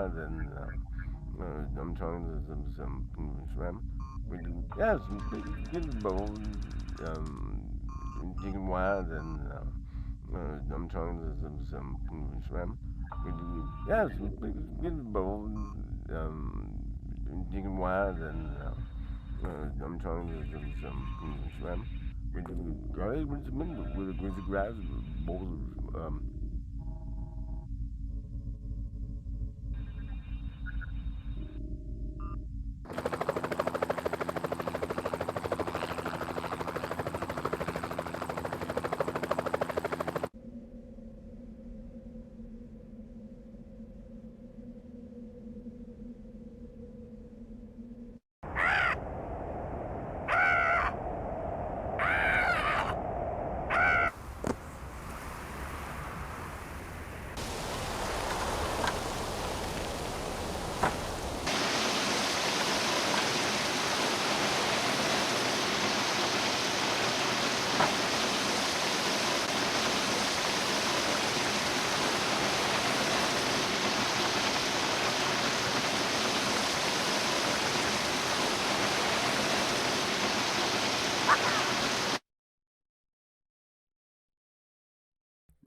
wild and I'm trying to some shrimp. We do, yeah, some good bowls, chicken wild and I'm trying to some shrimp. We do, yeah, some good bowls, chicken wild and I'm trying to some shrimp. We do, garlic with the greasy grass bowls.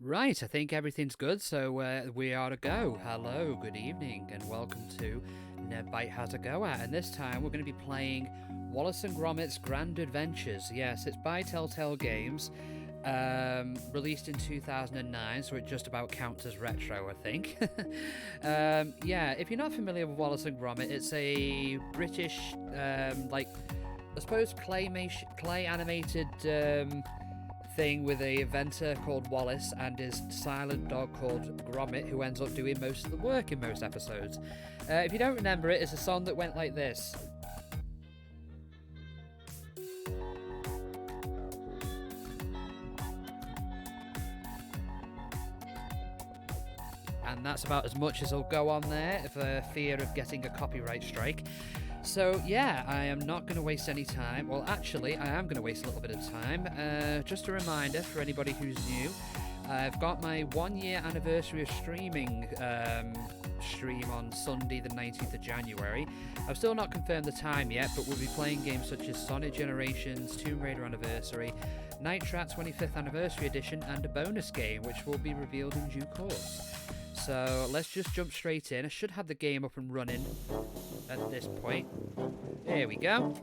Right, I think everything's good, so we are to go. Hello, good evening, and welcome to NevByte Has a Go At. And this time we're going to be playing Wallace and Gromit's Grand Adventures. Yes, it's by Telltale Games, released in 2009, so it just about counts as retro, I think. Yeah, if you're not familiar with Wallace and Gromit, it's a British, like, I suppose clay animated thing with a inventor called Wallace and his silent dog called Gromit, who ends up doing most of the work in most episodes. If you don't remember it, it's a song that went like this. And that's about as much as I'll go on there for fear of getting a copyright strike. So yeah, I am not going to waste any time. Well, actually, I am going to waste a little bit of time. Just a reminder for anybody who's new, I've got my 1 year anniversary of streaming stream on Sunday the 19th of January. I've still not confirmed the time yet, but we'll be playing games such as Sonic Generations, Tomb Raider Anniversary, Night Trap 25th Anniversary Edition, and a bonus game, which will be revealed in due course. So let's just jump straight in. I should have the game up and running at this point. There we go.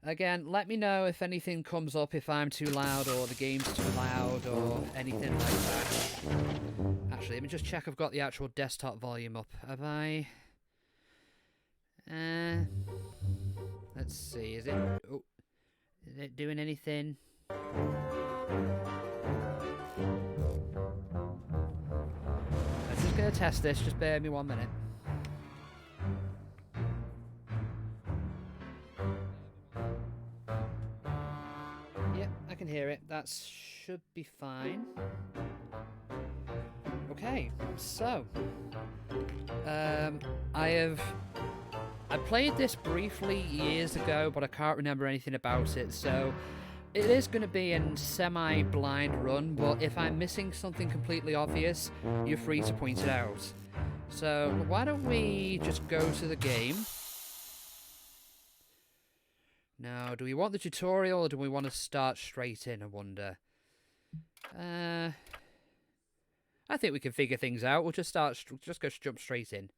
Again, let me know if anything comes up, if I'm too loud or the game's too loud or anything like that. Actually, let me just check I've got the actual desktop volume up. Have I? Let's see. Is it doing anything? I'm just going to test this. Just bear me 1 minute. Yep, I can hear it. That should be fine. Okay, so I played this briefly years ago, but I can't remember anything about it. So it is going to be a semi-blind run, but if I'm missing something completely obvious, you're free to point it out. So why don't we just go to the game? Now, do we want the tutorial or do we want to start straight in, I wonder? I think we can figure things out. We'll just jump straight in.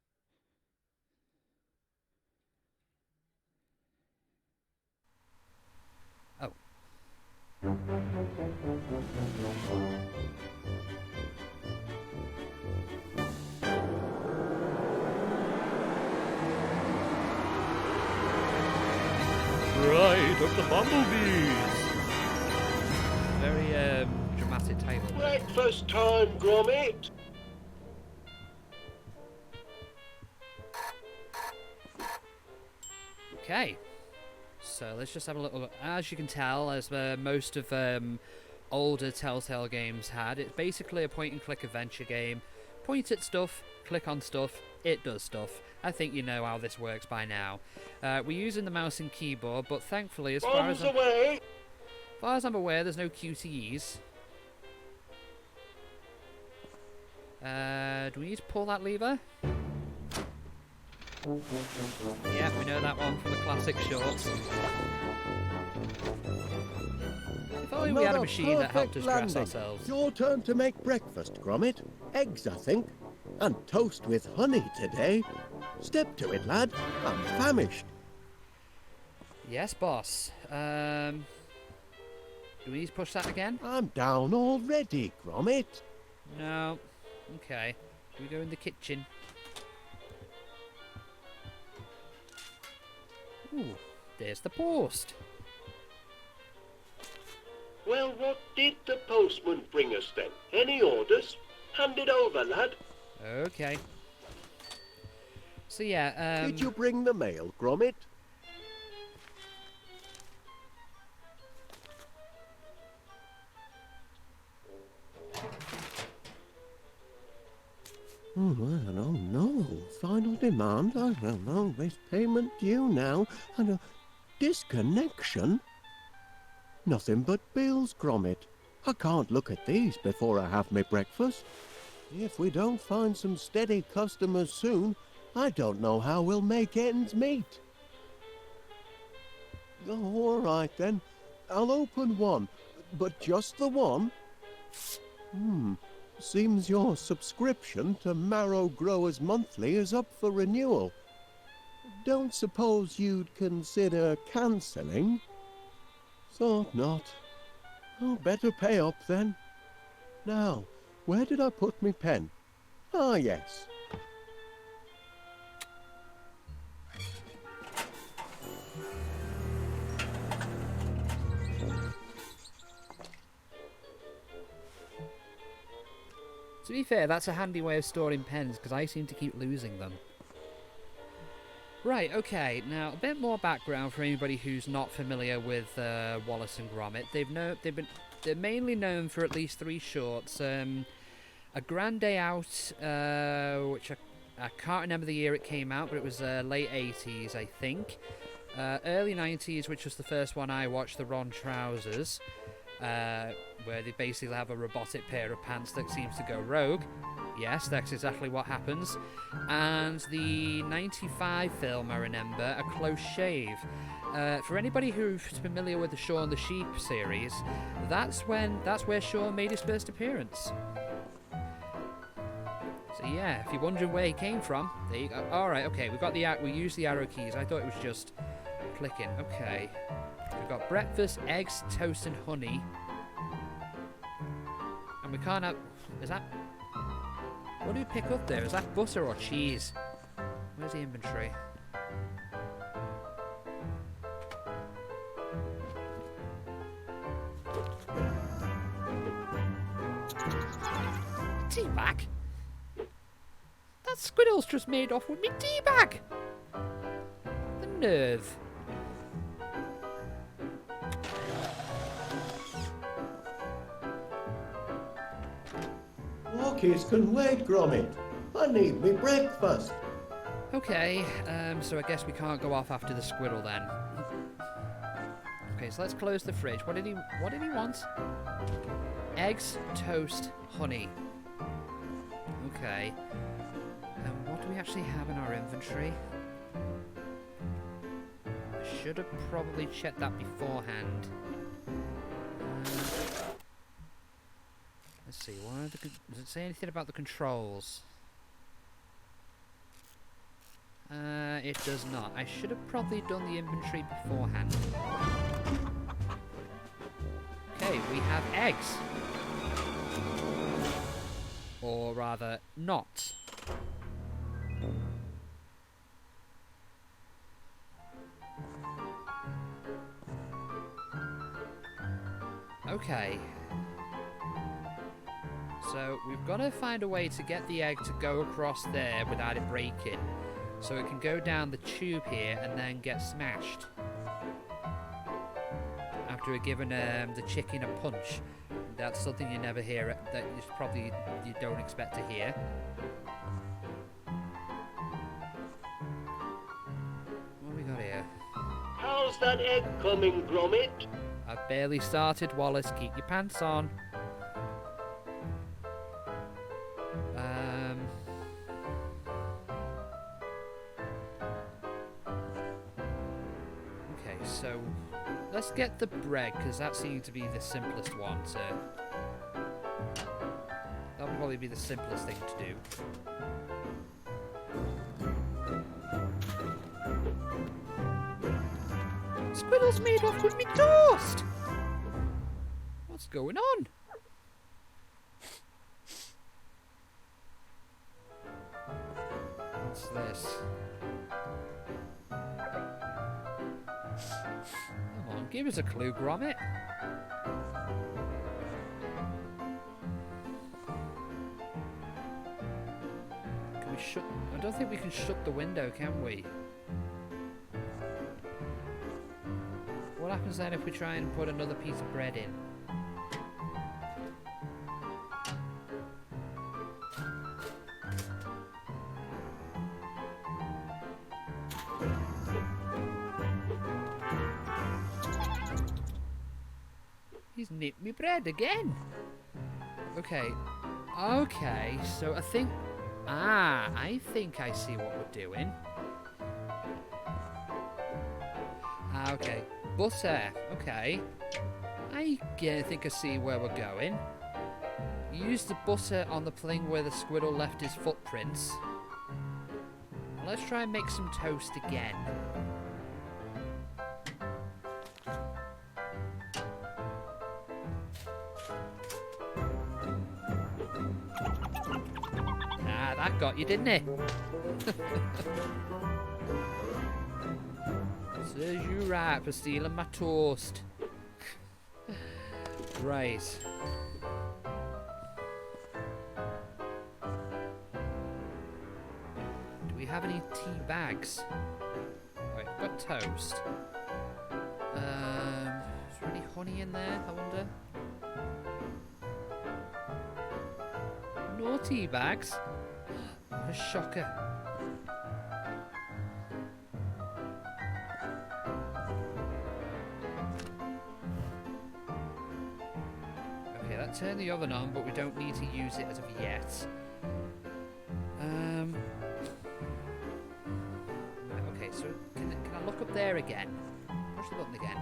Oh. Right of the bumblebees. Very dramatic title. Breakfast time, Gromit. Okay, so let's just have a little look. As you can tell, as most of older Telltale games had, it's basically a point-and-click adventure game. Point at stuff, click on stuff, it does stuff. I think you know how this works by now. We're using the mouse and keyboard, but thankfully, as far as I'm aware, there's no QTEs. Do we need to pull that lever? Yeah, we know that one from the classic shorts. If only we had a machine that helped us dress ourselves. Your turn to make breakfast, Gromit. Eggs, I think. And toast with honey today. Step to it, lad. I'm famished. Yes, boss. Do we need to push that again? I'm down already, Gromit. No. Okay. Should we go in the kitchen? Ooh, there's the post. Well, what did the postman bring us then? Any orders? Hand it over, lad. Okay. So yeah, Did you bring the mail, Gromit? Oh, no. Final demand. I don't know. There's payment due now. And a disconnection? Nothing but bills, Gromit. I can't look at these before I have my breakfast. If we don't find some steady customers soon, I don't know how we'll make ends meet. Oh, all right then. I'll open one, but just the one. Seems your subscription to Marrow Growers Monthly is up for renewal. Don't suppose you'd consider cancelling? Thought not. Oh, better pay up then. Now, where did I put my pen? Ah, yes. to be fair, that's a handy way of storing pens, because I seem to keep losing them. Right, okay, now a bit more background for anybody who's not familiar with Wallace and Gromit. They're mainly known for at least 3 shorts. A Grand Day Out, which I can't remember the year it came out, but it was late 80s, I think. Early 90s, which was the first one I watched, the Ron Trousers, where they basically have a robotic pair of pants that seems to go rogue. Yes, that's exactly what happens. And the 95 film, I remember, A Close Shave. For anybody who's familiar with the Shaun the Sheep series, that's where Shaun made his first appearance. So yeah, if you're wondering where he came from, there you go. Alright, okay, we used the arrow keys. I thought it was just clicking. Okay. We've got breakfast, eggs, toast and honey. And we can't have... Is that... What do we pick up there? Is that butter or cheese? Where's the inventory? Tea bag? That squirrel's just made off with me tea bag! The nerve. Walkies can wait, Gromit. I need me breakfast. Okay, so I guess we can't go off after the squirrel then. Okay, so let's close the fridge. What did he want? Eggs, toast, honey. Okay. And what do we actually have in our inventory? I should have probably checked that beforehand. Let's see, does it say anything about the controls? It does not. I should have probably done the inventory beforehand. Okay, we have eggs. Or rather, not. Okay. So, we've got to find a way to get the egg to go across there without it breaking. So it can go down the tube here and then get smashed. After we've given the chicken a punch. That's something you never hear, that you don't expect to hear. What have we got here? How's that egg coming, Gromit? I've barely started, Wallace. Keep your pants on. let's get the bread, because that seems to be the simplest one to... That'll probably be the simplest thing to do. Squirrel's made off with me toast! What's going on? What's this? Come on, give us a clue, Gromit. Can we shut... I don't think we can shut the window, can we? What happens then if we try and put another piece of bread in? He's nipped me bread again. Okay. Okay, so I think... I think I see what we're doing. Okay. Butter. Okay. I think I see where we're going. Use the butter on the thing where the squirrel left his footprints. Let's try and make some toast again. That got you, didn't it? Serves you right for stealing my toast. Right. Do we have any tea bags? Right, got toast. Is there any honey in there, I wonder? No tea bags? What a shocker. Okay, that turned the oven on, but we don't need to use it as of yet. Right, okay, so can I look up there again? Push the button again.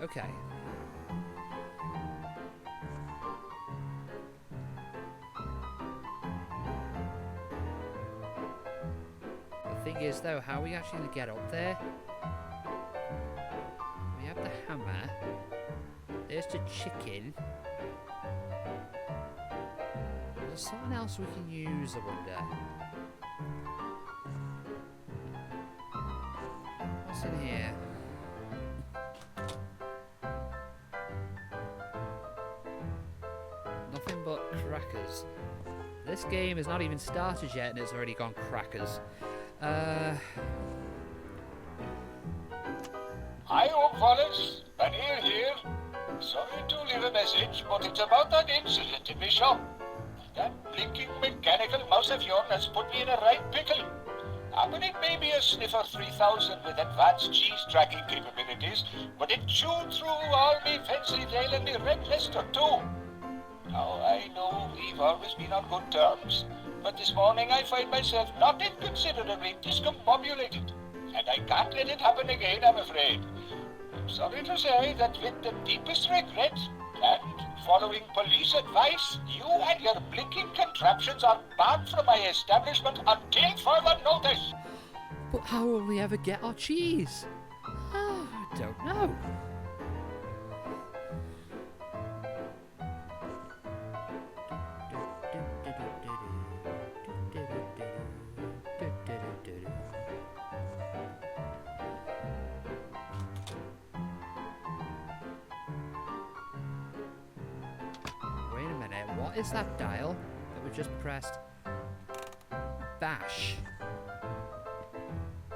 Okay. The thing is, though, how are we actually going to get up there? We have the hammer. There's the chicken. There's something else we can use, I wonder. What's in here? Nothing but crackers. This game has not even started yet and it's already gone crackers. Hi, old Wallace. Daniel here. Sorry to leave a message, but it's about that incident in my shop. That blinking mechanical mouse of yours has put me in a right pickle. I mean, it may be a sniffer 3000 with advanced cheese tracking capabilities, but it chewed through all me fancy tail and me red lister too. Now, I know we've always been on good terms, but this morning I find myself not inconsiderably discombobulated, and I can't let it happen again, I'm afraid. I'm sorry to say that with the deepest regret, and following police advice, you and your blinking contraptions are barred from my establishment until further notice. But how will we ever get our cheese? I don't know. Wait a minute, what is that dial that we just pressed? Bash.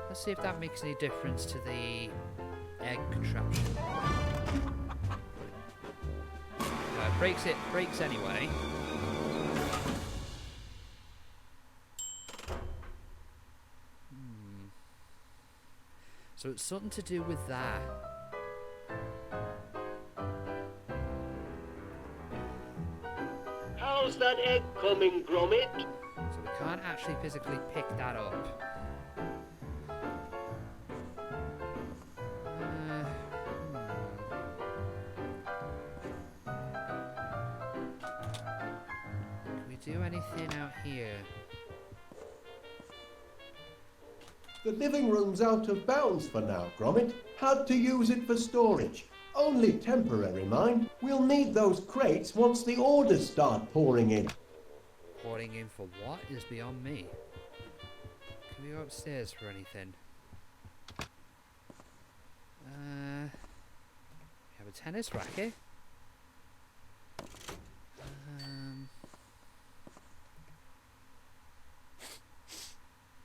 Let's see if that makes any difference to the egg contraption. No, it breaks anyway. So it's something to do with that. How's that egg coming, Gromit? So we can't actually physically pick that up. do anything out here? The living room's out of bounds for now, Gromit. Had to use it for storage. Only temporary, mind. We'll need those crates once the orders start pouring in. Pouring in for what is beyond me. Can we go upstairs for anything? We have a tennis racket.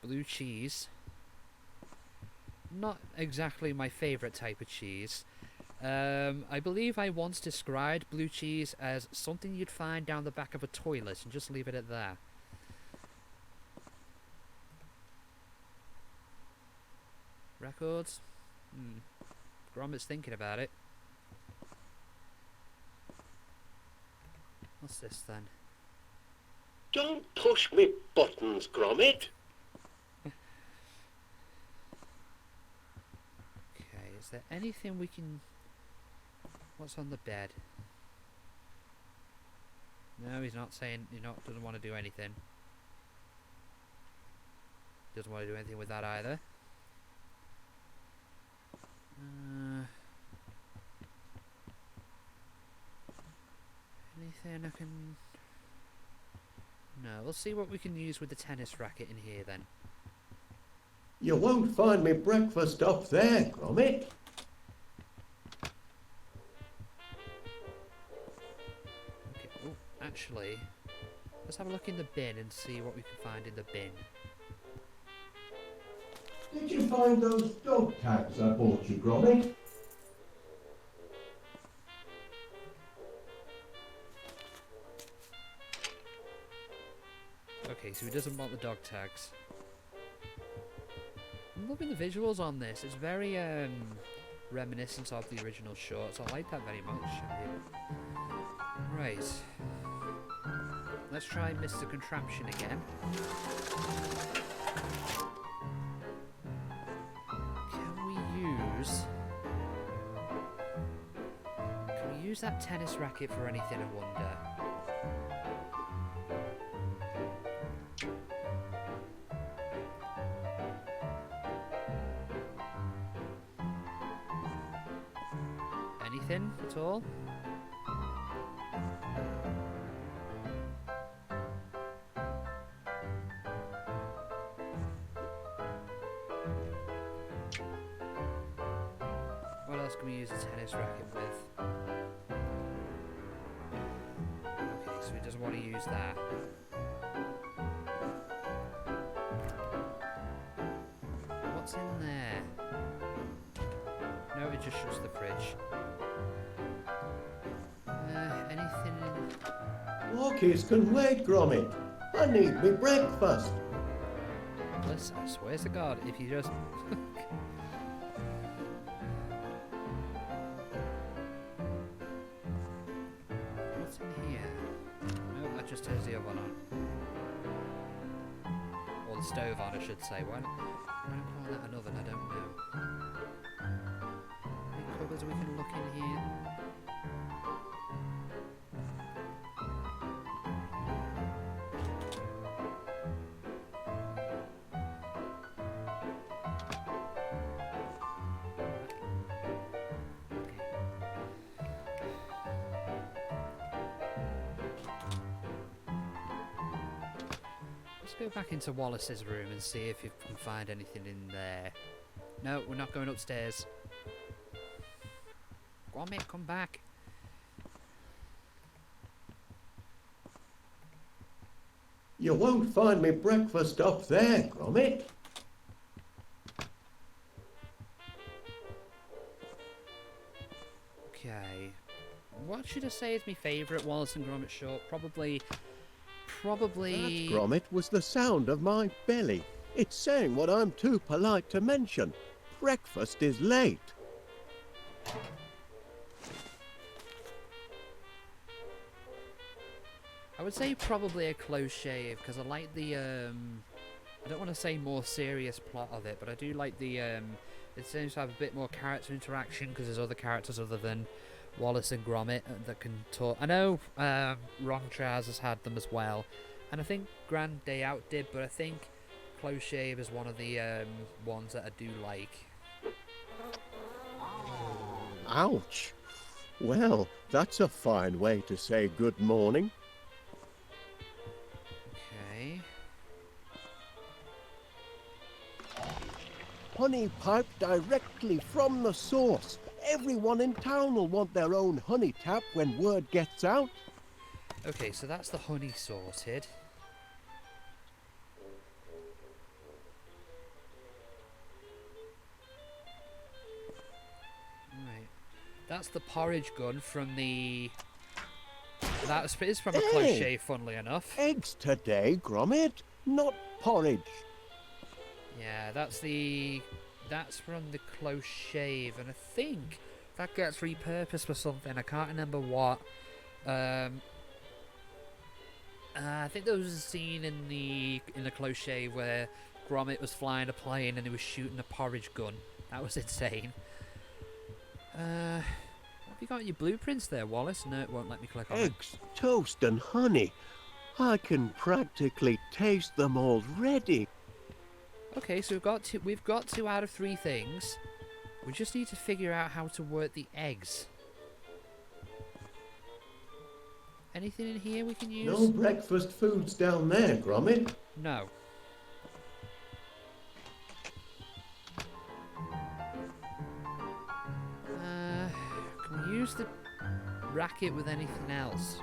Blue cheese. Not exactly my favourite type of cheese. I believe I once described blue cheese as something you'd find down the back of a toilet and just leave it at that. Records? Gromit's thinking about it. What's this then? Don't push me buttons, Gromit. Okay, is there anything we can... What's on the bed? No, he's not saying... doesn't want to do anything. Doesn't want to do anything with that either. Anything I can... No, we'll see what we can use with the tennis racket in here then. You won't find me breakfast up there, Gromit. Okay, oh, actually, let's have a look in the bin and see what we can find in the bin. Did you find those dog tags I bought you, Gromit? Okay, so he doesn't want the dog tags. I'm loving the visuals on this. It's very reminiscent of the original shorts. I like that very much. Right. Let's try Mr. Contraption again. Can we use that tennis racket for anything, I wonder? Anything at all? What else can we use a tennis racket with? Okay, so he doesn't want to use that. What's in there? No, it just shuts the fridge. Anything in... Walkies can wait, Gromit. I need me breakfast. Listen, I swear to God, if you just... What's in here? No, that just turns the oven on. Or the stove on, I should say. Why don't call that an oven? I don't know. Any cupboards we can look in here? Let's go back into Wallace's room and see if you can find anything in there. No, we're not going upstairs. Gromit, come back. You won't find me breakfast up there, Gromit. Okay. What should I say is my favourite Wallace and Gromit short? Probably... That, Gromit, was the sound of my belly. It's saying what I'm too polite to mention. Breakfast is late. I would say probably a close shave, because I like the, I don't want to say more serious plot of it, but I do like the, it seems to have a bit more character interaction, because there's other characters other than Wallace and Gromit that can talk. I know Ron Trousers had them as well, And I think Grand Day Out did, but I think Close Shave is one of the ones that I do like. Ouch. Well, that's a fine way to say good morning. Okay. Honey piped directly from the source. Everyone in town will want their own honey tap when word gets out. Okay, so that's the honey sorted. Right. That's the porridge gun from the... That is from a Close Hey! Shave, funnily enough. Eggs today, Gromit, not porridge. Yeah, that's from the Close Shave, and I think that gets repurposed for something. I can't remember what. I think there was a scene in the Close Shave where Gromit was flying a plane and he was shooting a porridge gun. That was insane. Have you got your blueprints there, Wallace? No, it won't let me click on it. Eggs, toast and honey. I can practically taste them already. Okay, so we've got 2 out of 3 things. We just need to figure out how to work the eggs. Anything in here we can use? No breakfast foods down there, Gromit. No. Can we use the racket with anything else?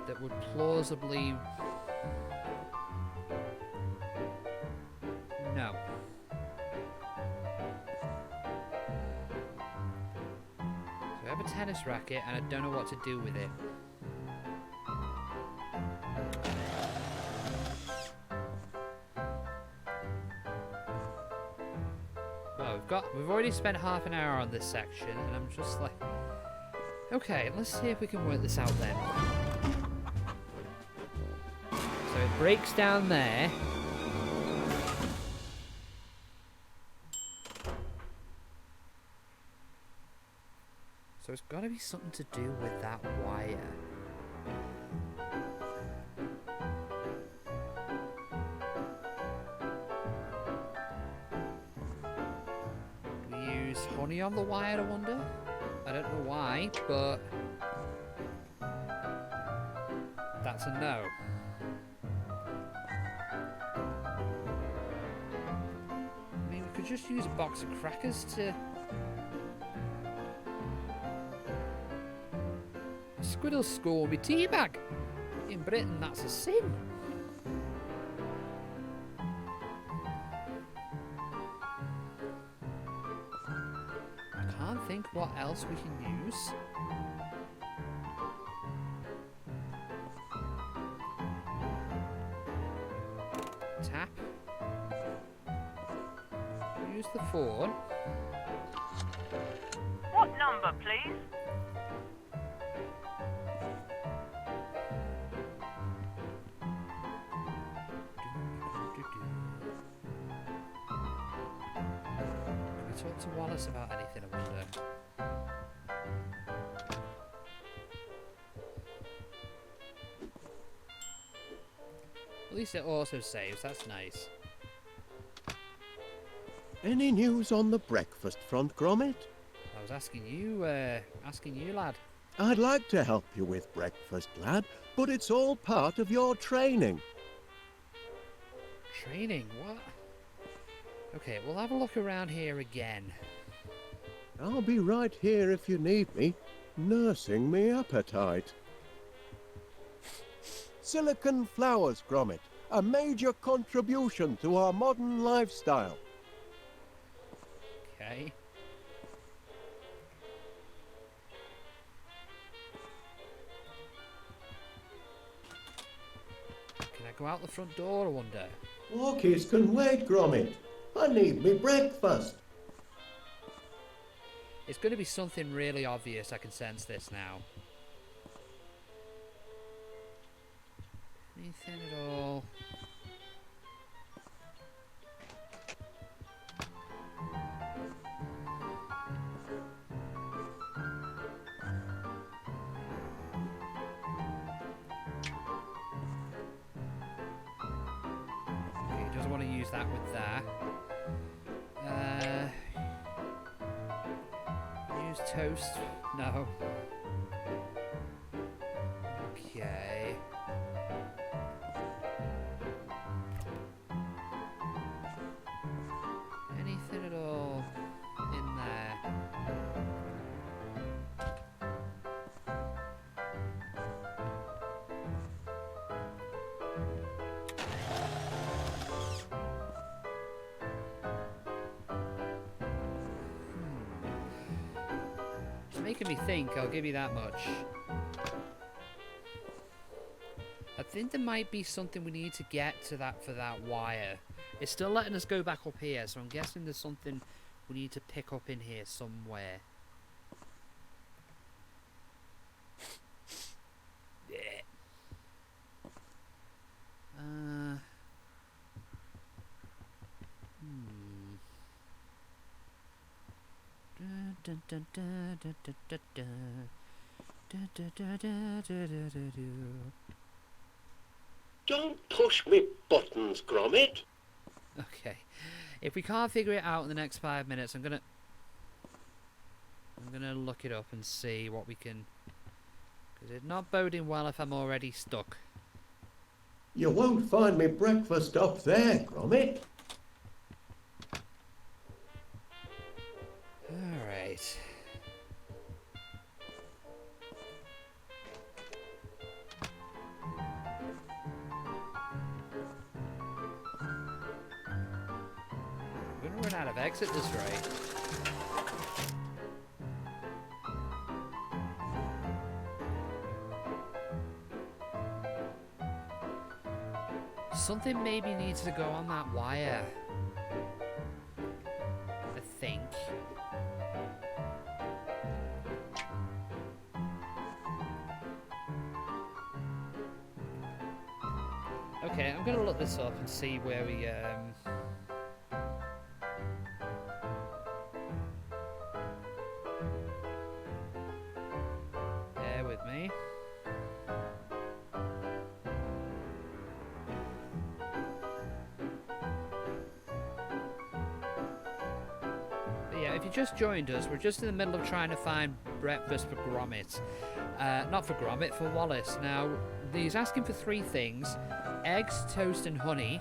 That would plausibly... No. So I have a tennis racket and I don't know what to do with it. Well, we've already spent half an hour on this section and I'm just like... Okay, let's see if we can work this out then. So it breaks down there. So it's got to be something to do with that wire. Do we use honey on the wire, I wonder? I don't know why, but that's a no. I mean, we could just use a box of crackers to... Squid'll score me teabag. In Britain, that's a sin. I can't think what else we can use. Tap. Use the phone. What number, please? Talk to Wallace about anything, I wonder. At least it also saves, that's nice. Any news on the breakfast front, Gromit? I was asking you, lad. I'd like to help you with breakfast, lad, but it's all part of your training. Training? What? Okay, we'll have a look around here again. I'll be right here if you need me, nursing me appetite. Silicon flowers, Gromit, a major contribution to our modern lifestyle. Okay. Can I go out the front door, I wonder? Walkies can wait, Gromit. I need me breakfast. It's going to be something really obvious, I can sense this now. Anything at all? use that with that. Use toast. No. Okay. Anything at all in there? It's making me think, I'll give you that much. I think there might be something we need to get to that for that wire. It's still letting us go back up here, so I'm guessing there's something we need to pick up in here somewhere. Yeah. Dun, dun, dun, dun, dun, dun, dun. Dun, dun, dun, dun, dun, dun, dun, dun. Don't push me buttons, Gromit. Okay. If we can't figure it out in the next 5 minutes, I'm gonna look it up and see what we can. Because it's not boding well if I'm already stuck. You won't find me breakfast up there, Gromit. Alright. We're gonna run out of exit this rate. Something maybe needs to go on that wire. I think. Okay, I'm gonna look this up and see where we bear with me. But yeah, if you just joined us, we're just in the middle of trying to find breakfast for Gromit. Not for Gromit, for Wallace. Now, he's asking for 3 things. Eggs, toast and honey.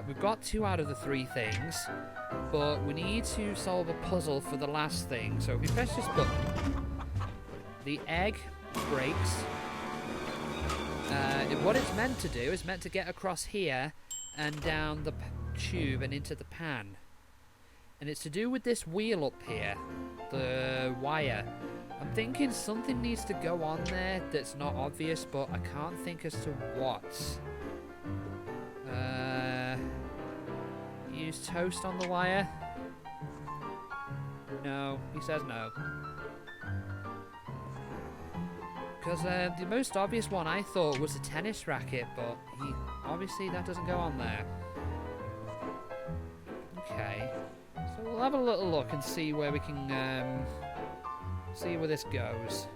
We've got 2 out of the 3 things, but we need to solve a puzzle for the last thing. So if we press this button, the egg breaks. What it's meant to do is meant to get across here and down the tube and into the pan. And it's to do with this wheel up here, the wire. I'm thinking something needs to go on there that's not obvious, but I can't think as to what. Use toast on the wire? No, he says no. Because the most obvious one I thought was a tennis racket, but obviously that doesn't go on there. Okay, so we'll have a little look and see where we can see where this goes.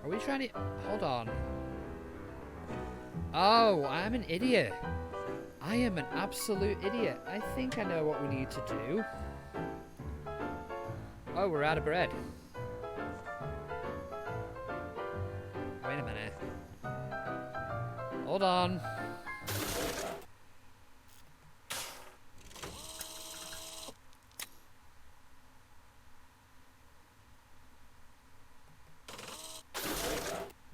Are we trying to... Hold on. Oh, I'm an idiot. I am an absolute idiot. I think I know what we need to do. Oh, we're out of bread. Wait a minute. Hold on.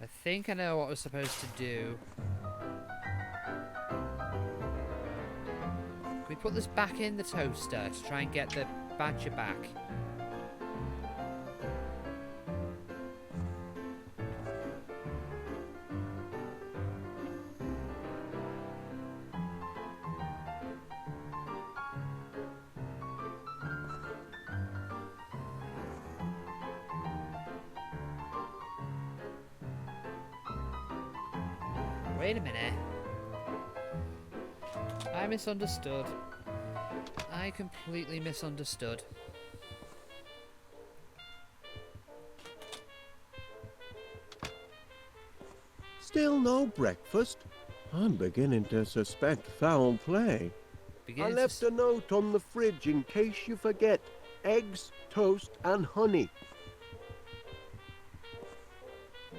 I think I know what we're supposed to do. Can we put this back in the toaster to try and get the badger back? Wait a minute. I misunderstood. I completely misunderstood. Still no breakfast? I'm beginning to suspect foul play. I left a note on the fridge in case you forget. Eggs, toast and honey.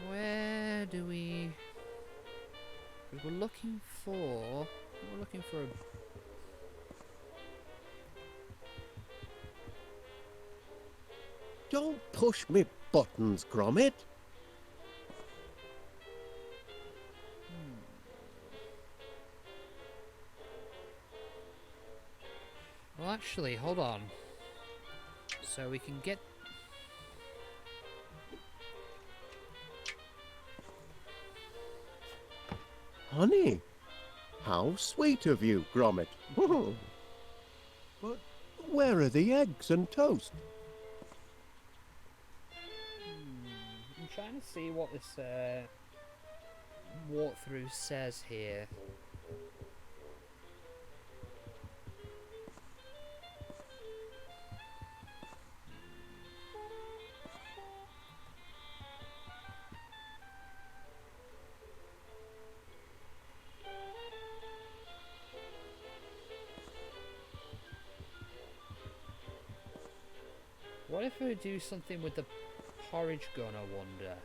Where do we... We're looking for... We're looking for a... Don't push me buttons, Gromit. Well, actually, hold on. So we can get... Honey? How sweet of you, Gromit. But where are the eggs and toast? I'm trying to see what this walkthrough says here. What if we do something with the porridge gun, I wonder?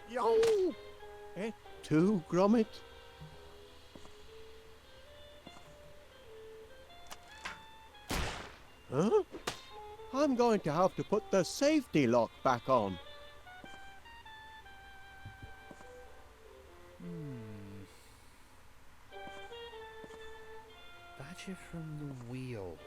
Yo! Two, Gromit? Huh? I'm going to have to put the safety lock back on. Badger from the wheel.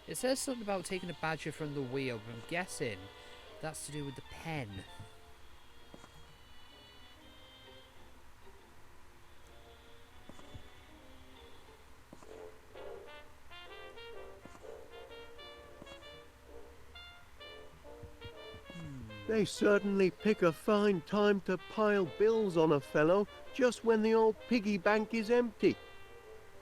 It says something about taking a badger from the wheel, but I'm guessing that's to do with the pen. They certainly pick a fine time to pile bills on a fellow just when the old piggy bank is empty.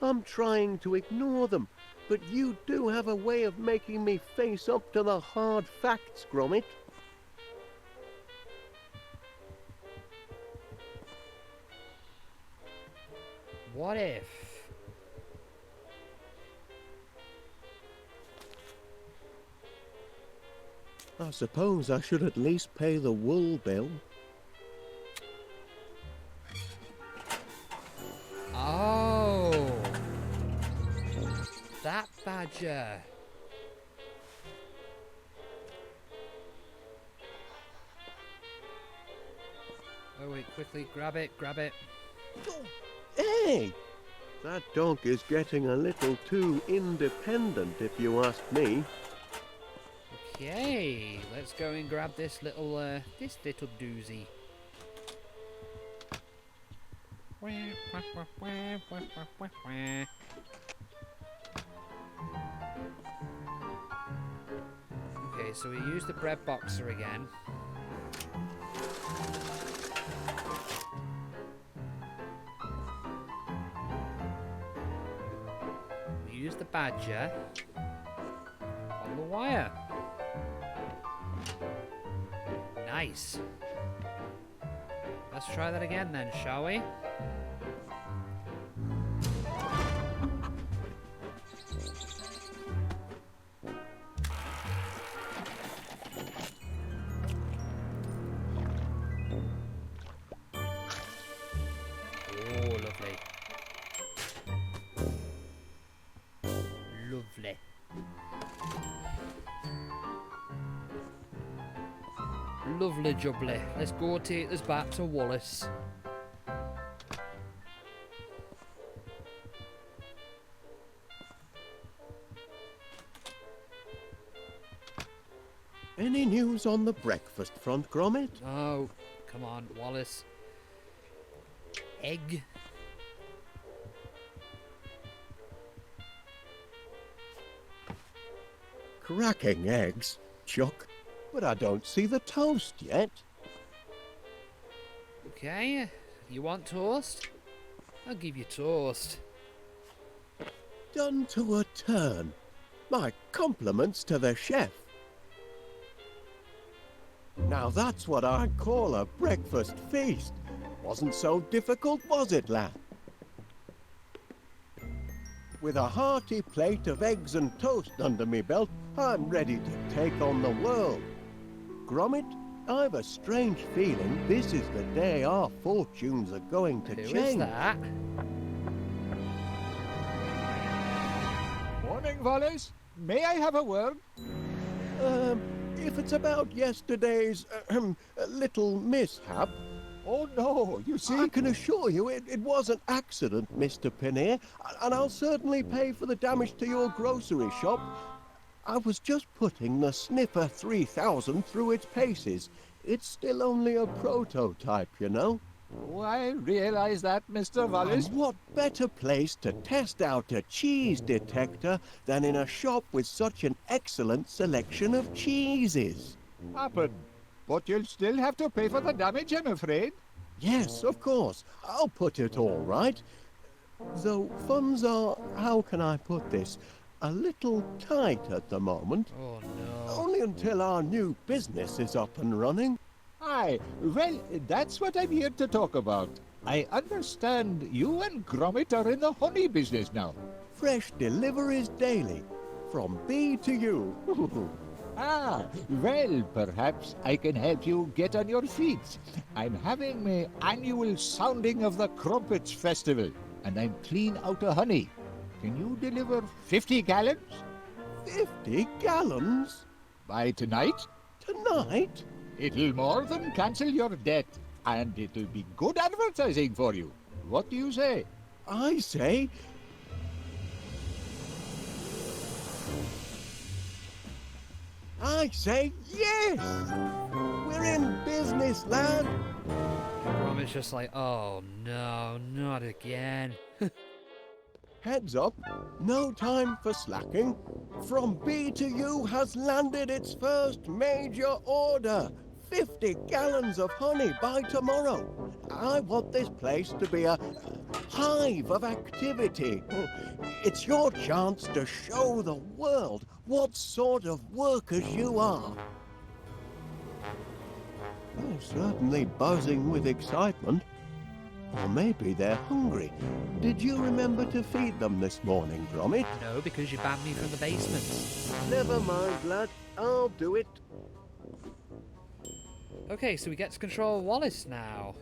I'm trying to ignore them, but you do have a way of making me face up to the hard facts, Gromit. What if... I suppose I should at least pay the wool bill. Oh! That badger! Oh wait, quickly, grab it, grab it. Hey! That dog is getting a little too independent, if you ask me. Okay, let's go and grab this little doozy. Okay, so we use the bread boxer again. We use the badger on the wire. Nice. Let's try that again then, shall we? Oh, lovely. Lovely. Lovely jubbly. Let's go take this back to Wallace. Any news on the breakfast front, Gromit? Oh, come on, Wallace. Egg. Cracking eggs, Chuck. But I don't see the toast yet. Okay, you want toast? I'll give you toast. Done to a turn. My compliments to the chef. Now that's what I call a breakfast feast. Wasn't so difficult, was it, lad? With a hearty plate of eggs and toast under me belt, I'm ready to take on the world. Gromit, I've a strange feeling this is the day our fortunes are going to Who change. is that? Morning, Wallace. May I have a word? If it's about yesterday's little mishap, Oh, no, you see... I can assure you it was an accident, Mr. Pinnear, and I'll certainly pay for the damage to your grocery shop. I was just putting the Sniffer 3000 through its paces. It's still only a prototype, you know. Oh, I realize that, Mr. Wallace. And what better place to test out a cheese detector than in a shop with such an excellent selection of cheeses? Happen. But you'll still have to pay for the damage, I'm afraid. Yes, of course. I'll put it all right. Though funds are, how can I put this, a little tight at the moment. Oh no. Only until our new business is up and running. Aye, well, that's what I'm here to talk about. I understand you and Gromit are in the honey business now. Fresh deliveries daily, from bee to you. Ah, well, perhaps I can help you get on your feet. I'm having my annual sounding of the Crumpets Festival, and I'm clean out of honey. Can you deliver 50 gallons? 50 gallons? By tonight? Tonight? It'll more than cancel your debt, and it'll be good advertising for you. What do you say? I say... yes! We're in business, lad! Gromit's just like, oh no, not again. Heads up, no time for slacking. From B to U has landed its first major order. 50 gallons of honey by tomorrow. I want this place to be a hive of activity. It's your chance to show the world what sort of workers you are. They're certainly buzzing with excitement. Or maybe they're hungry. Did you remember to feed them this morning, Gromit? No, because you banned me from the basement. Never mind, lad. I'll do it. Okay, so we get to control Wallace now.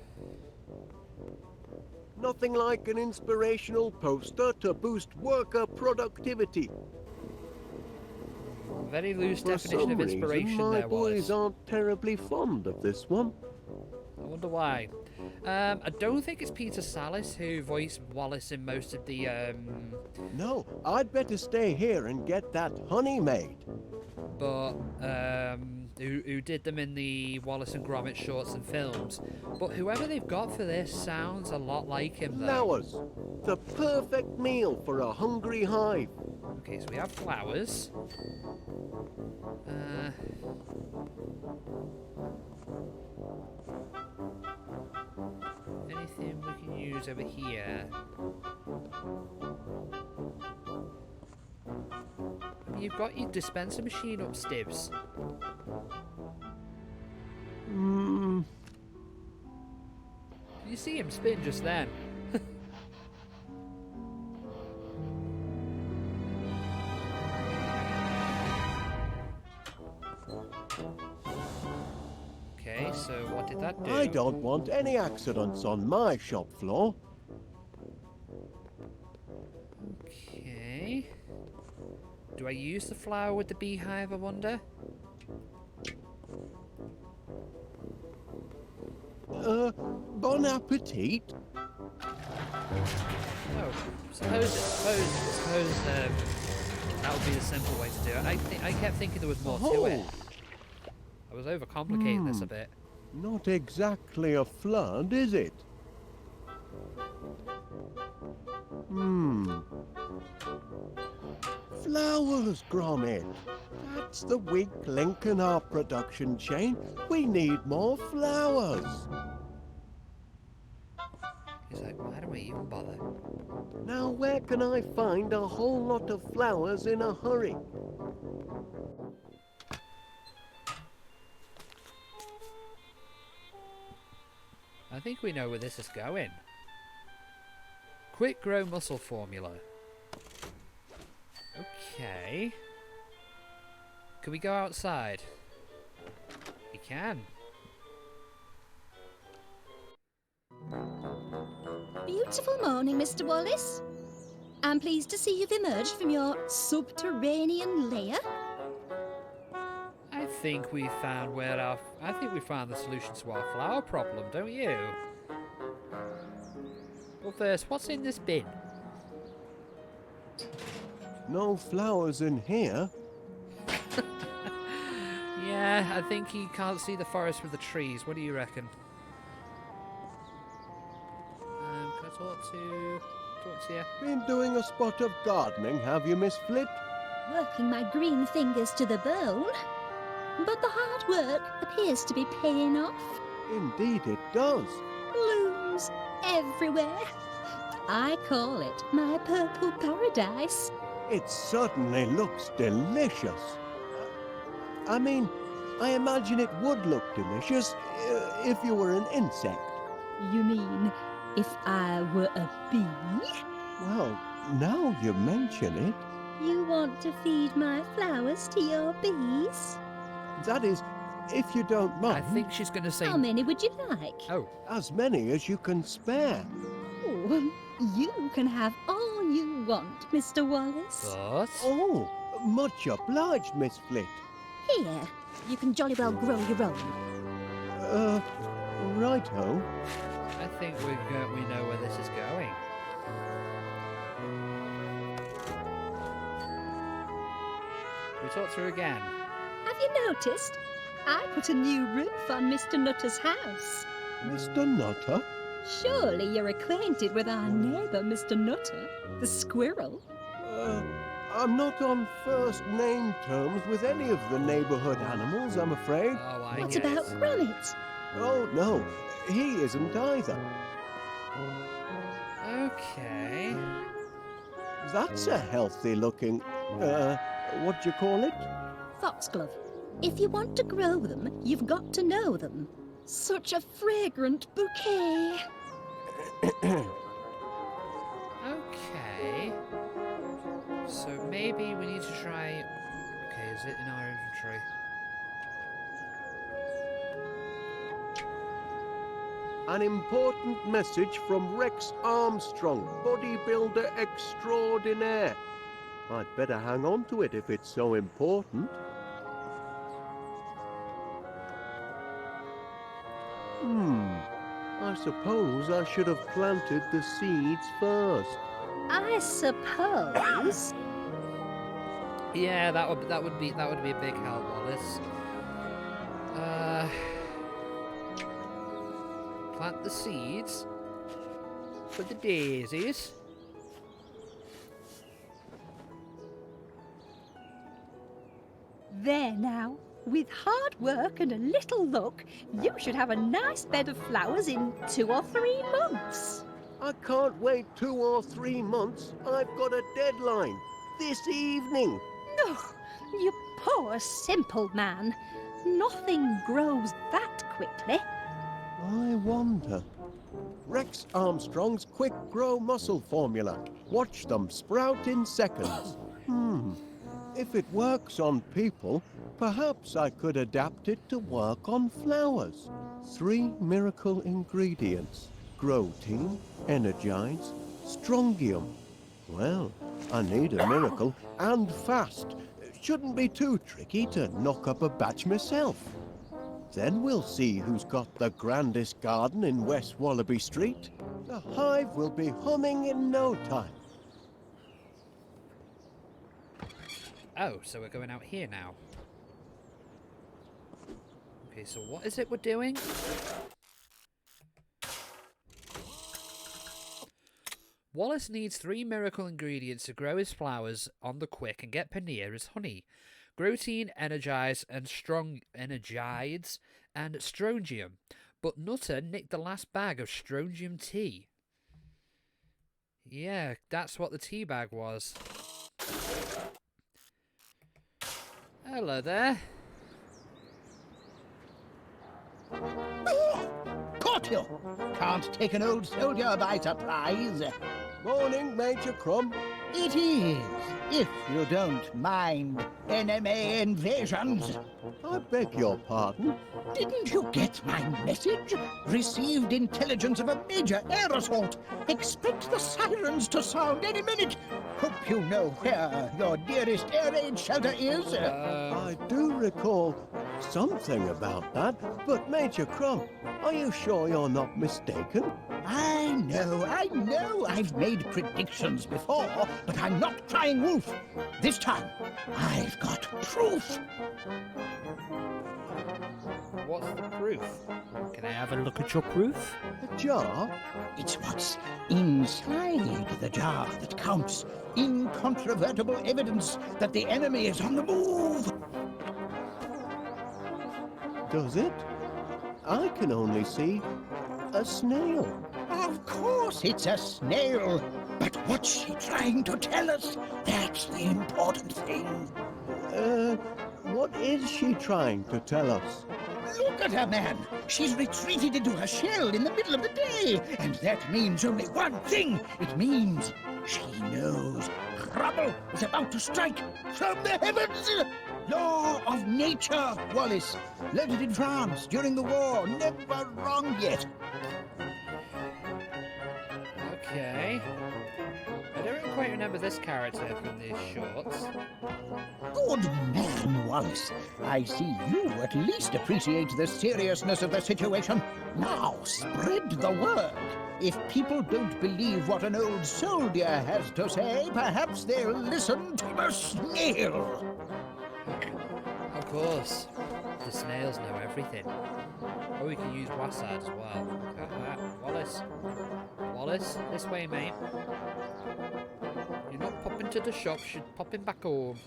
Nothing like an inspirational poster to boost worker productivity. Very loose For definition some of inspiration reason, my there, Wallace. boys aren't terribly fond of this one. I wonder why. I don't think it's Peter Sallis who voiced Wallace in most of the, No, I'd better stay here and get that honey made. but, who did them in the Wallace and Gromit shorts and films. But whoever they've got for this sounds a lot like him, though. Flowers, the perfect meal for a hungry hive. Okay, so we have flowers. Anything we can use over here? You've got your dispenser machine upstairs. You see him spin just then. Okay, so what did that do? I don't want any accidents on my shop floor. Okay. Do I use the flower with the beehive, I wonder? Bon appetit. Oh, suppose that would be the simple way to do it. I kept thinking there was more to it. I was overcomplicating this a bit. Not exactly a flood, is it? Flowers, Gromit. That's the weak link in our production chain. We need more flowers. He's like, why do we even bother? Now, where can I find a whole lot of flowers in a hurry? I think we know where this is going. Quick grow muscle formula. Okay. Can we go outside? We can. Beautiful morning, Mr. Wallace. I'm pleased to see you've emerged from your subterranean lair. I think we found the solution to our flower problem, don't you? Well, first, what's in this bin? No flowers in here. Yeah, I think he can't see the forest with the trees. What do you reckon? Can I talk to you? Been doing a spot of gardening, have you, Miss Flit? Working my green fingers to the bone. But the hard work appears to be paying off. Indeed it does. Blooms everywhere. I call it my purple paradise. It certainly looks delicious. I mean, I imagine it would look delicious if you were an insect. You mean if I were a bee? Well, now you mention it, You want to feed my flowers to your bees? that is, if you don't I mind, think she's going to say... How many would you like? Oh, as many as you can spare. Oh, you can have all you want, Mr. Wallace. but... Oh, much obliged, Miss Flit. Here, you can jolly well grow your own. Righto. I think we know where this is going. We talk to her again. Have you noticed? I put a new roof on Mr. Nutter's house. Mr. Nutter? Surely you're acquainted with our neighbour, Mr. Nutter, the squirrel. I'm not on first name terms with any of the neighborhood animals, I'm afraid. Oh, I What get about it. Gromit? Oh, no, he isn't either. Okay. That's a healthy looking, what do you call it? Foxglove. If you want to grow them, you've got to know them. Such a fragrant bouquet. Okay. So maybe we need to try... Okay, is it in our inventory? An important message from Rex Armstrong, bodybuilder extraordinaire. I'd better hang on to it if it's so important. I suppose I should have planted the seeds first. I suppose. Yeah, that would be a big help, Wallace. Plant the seeds for the daisies. There now. With hard work and a little luck, you should have a nice bed of flowers in 2 or 3 months. I can't wait 2 or 3 months. I've got a deadline. This evening. Oh, you poor simple man. Nothing grows that quickly. I wonder. Rex Armstrong's Quick Grow Muscle Formula. Watch them sprout in seconds. If it works on people, perhaps I could adapt it to work on flowers. 3 miracle ingredients. Grow Team, Energize, Strongium. Well, I need a miracle, and fast. Shouldn't be too tricky to knock up a batch myself. Then we'll see who's got the grandest garden in West Wallaby Street. The hive will be humming in no time. Oh, so we're going out here now. Okay, so what is it we're doing? Wallace needs 3 miracle ingredients to grow his flowers on the quick and get paneer as honey. Protein, energize, and strontium. But Nutter nicked the last bag of strontium tea. Yeah, that's what the tea bag was. Hello there. Caught you! Can't take an old soldier by surprise. Morning, Major Crumb. It is, if you don't mind enemy invasions. I beg your pardon. Didn't you get my message? Received intelligence of a major air assault. Expect the sirens to sound any minute. Hope you know where your nearest air raid shelter is. I do recall something about that, but Major Crumb, are you sure you're not mistaken? I know. I've made predictions before, but I'm not crying wolf. This time, I've got proof. What's the proof? Can I have a look at your proof? A jar? It's what's inside the jar that counts. Incontrovertible evidence that the enemy is on the move. Does it? I can only see a snail. Of course it's a snail. But what's she trying to tell us? That's the important thing. What is she trying to tell us? Look at her, man. She's retreated into her shell in the middle of the day. And that means only one thing. It means she knows trouble is about to strike from the heavens. Law of nature, Wallace. Learned it in France during the war. Never wrong yet. Okay. I don't quite remember this character from these shorts. Good man, Wallace. I see you at least appreciate the seriousness of the situation. Now, spread the word. If people don't believe what an old soldier has to say, perhaps they'll listen to the snail. Of course. The snails know everything. Oh, we can use Wassad as well. Look at that. Wallace, this way, mate. You're not popping to the shop, you're popping back home.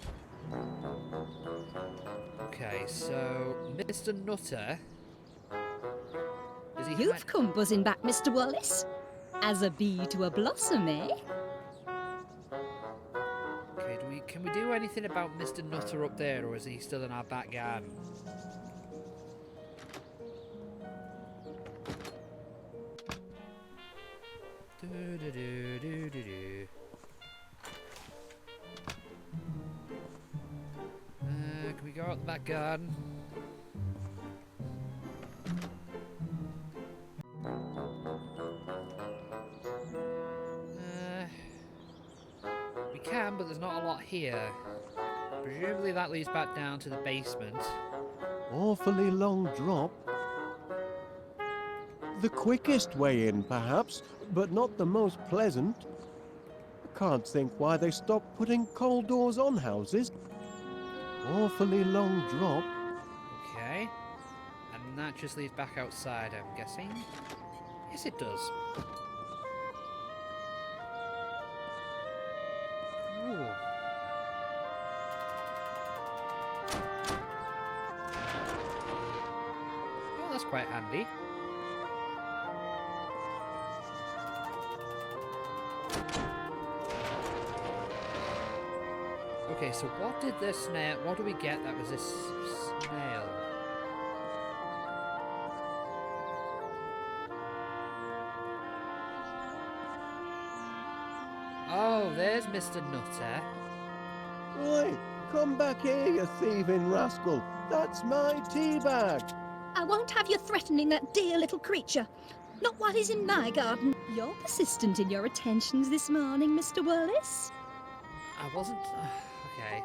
Okay, so Mr. Nutter. Is he You've come buzzing back, Mr. Wallace. As a bee to a blossom, eh? Okay, can we do anything about Mr. Nutter up there, or is he still in our back garden? Can we go out the back garden? We can, but there's not a lot here. Presumably that leads back down to the basement. Awfully long drop. The quickest way in, perhaps, but not the most pleasant. I can't think why they stopped putting coal doors on houses. Awfully long drop. Okay. And that just leads back outside, I'm guessing. Yes, it does. Ooh. Oh, that's quite handy. Okay, so what did this snail... What do we get that was this snail? Oh, there's Mr. Nutter. Oi, come back here, you thieving rascal. That's my tea bag. I won't have you threatening that dear little creature. Not while he's in my garden. You're persistent in your attentions this morning, Mr. Wallace. I wasn't... Okay.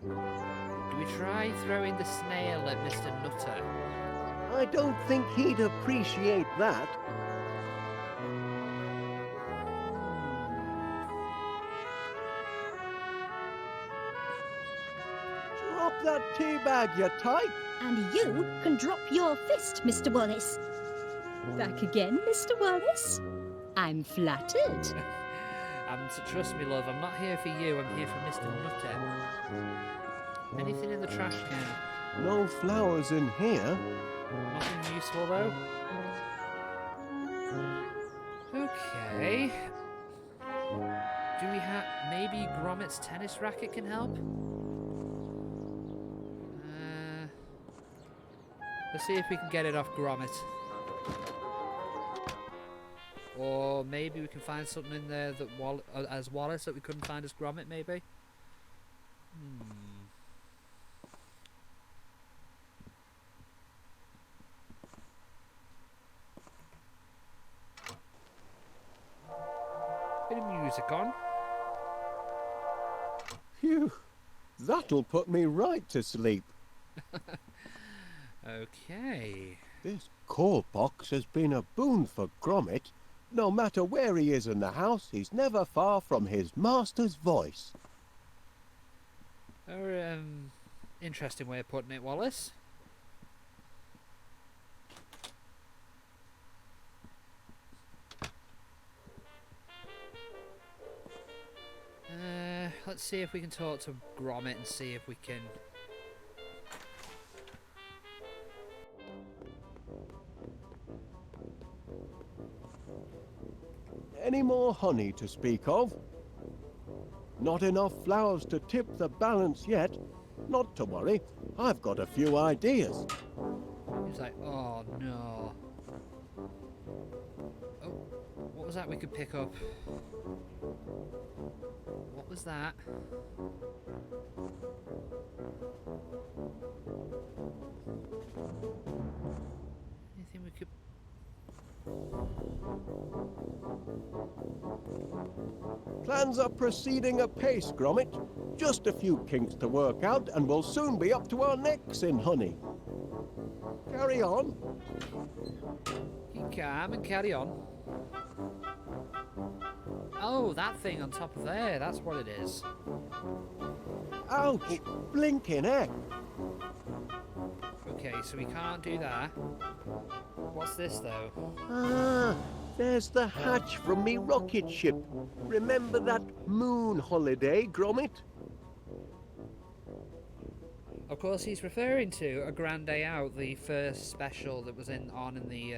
Do we try throwing the snail at Mr. Nutter? I don't think he'd appreciate that. Drop that tea bag, you tyke. And you can drop your fist, Mr. Wallace. Back again, Mr. Wallace? I'm flattered. Trust me, love, I'm not here for you, I'm here for Mr. Nutter. Anything in the trash can? No flowers in here. Nothing useful, though? Okay. Do we have... Maybe Gromit's tennis racket can help? Let's see if we can get it off Gromit. Or maybe we can find something in there that as Wallace that we couldn't find as Gromit, maybe? Bit of music on. Phew, that'll put me right to sleep. Okay. This call box has been a boon for Gromit. No matter where he is in the house, he's never far from his master's voice. Interesting way of putting it, Wallace. Let's see if we can talk to Gromit and see if we can... Any more honey to speak of? Not enough flowers to tip the balance yet. Not to worry, I've got a few ideas. He's like, oh no. Oh, what was that we could pick up? What was that? Anything we could... Plans are proceeding apace, Gromit. Just a few kinks to work out and we'll soon be up to our necks in honey. Carry on. Keep calm and carry on. Oh, that thing on top of there, that's what it is. Ouch! Blinking heck! Okay, so we can't do that. What's this, though? Ah, there's the hatch from me rocket ship. Remember that moon holiday, Gromit? Of course, he's referring to A Grand Day Out, the first special that was on in the,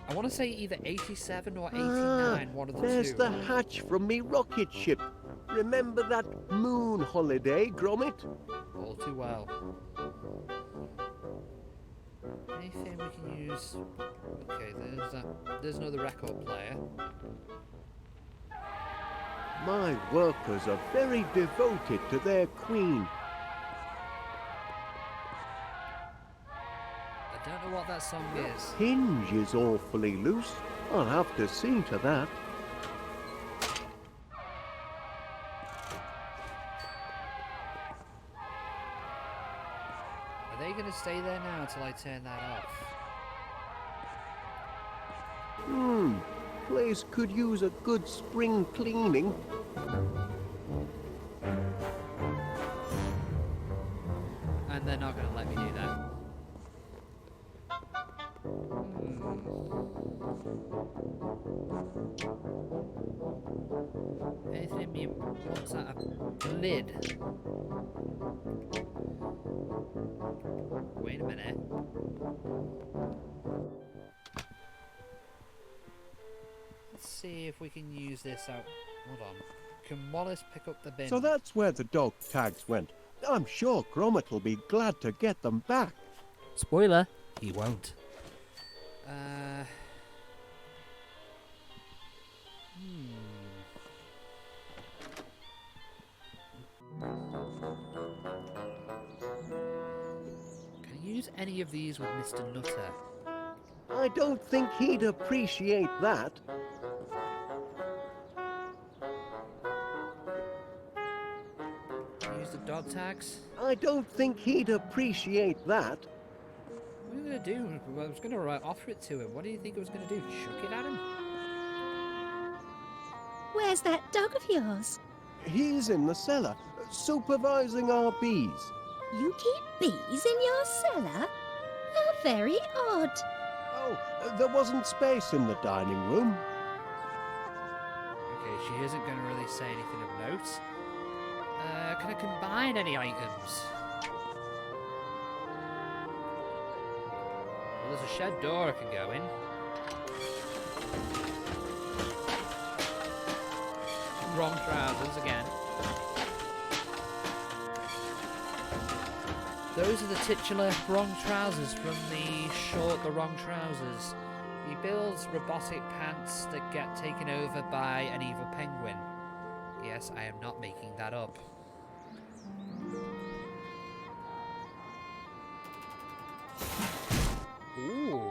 I want to say either 87 or 89, one of the there's two. the hatch from me rocket ship. Remember that moon holiday, Gromit? All too well. Anything we can use? Okay, there's that. There's another record player. My workers are very devoted to their queen. I don't know what that song is. Hinge is awfully loose. I'll have to see to that. Are they going to stay there now until I turn that off? Place could use a good spring cleaning. And they're not going to let me do that. Anything in me? What's that? A lid? Wait a minute. Let's see if we can use this out. Hold on. Can Wallace pick up the bin? So that's where the dog tags went. I'm sure Gromit will be glad to get them back. Spoiler, he won't. Can I use any of these with Mr. Nutter? I don't think he'd appreciate that. Use the dog tags? I don't think he'd appreciate that. What are you going to do? I was going to offer it to him. What do you think I was going to do? Chuck it at him? Where's that dog of yours? He's in the cellar, supervising our bees. You keep bees in your cellar? How very odd. Oh, there wasn't space in the dining room. Okay, she isn't going to really say anything of note. Can I combine any items? Well, there's a shed door I can go in. Wrong trousers again. Those are the titular wrong trousers from the wrong trousers. He builds robotic pants that get taken over by an evil penguin. Yes, I am not making that up. Ooh.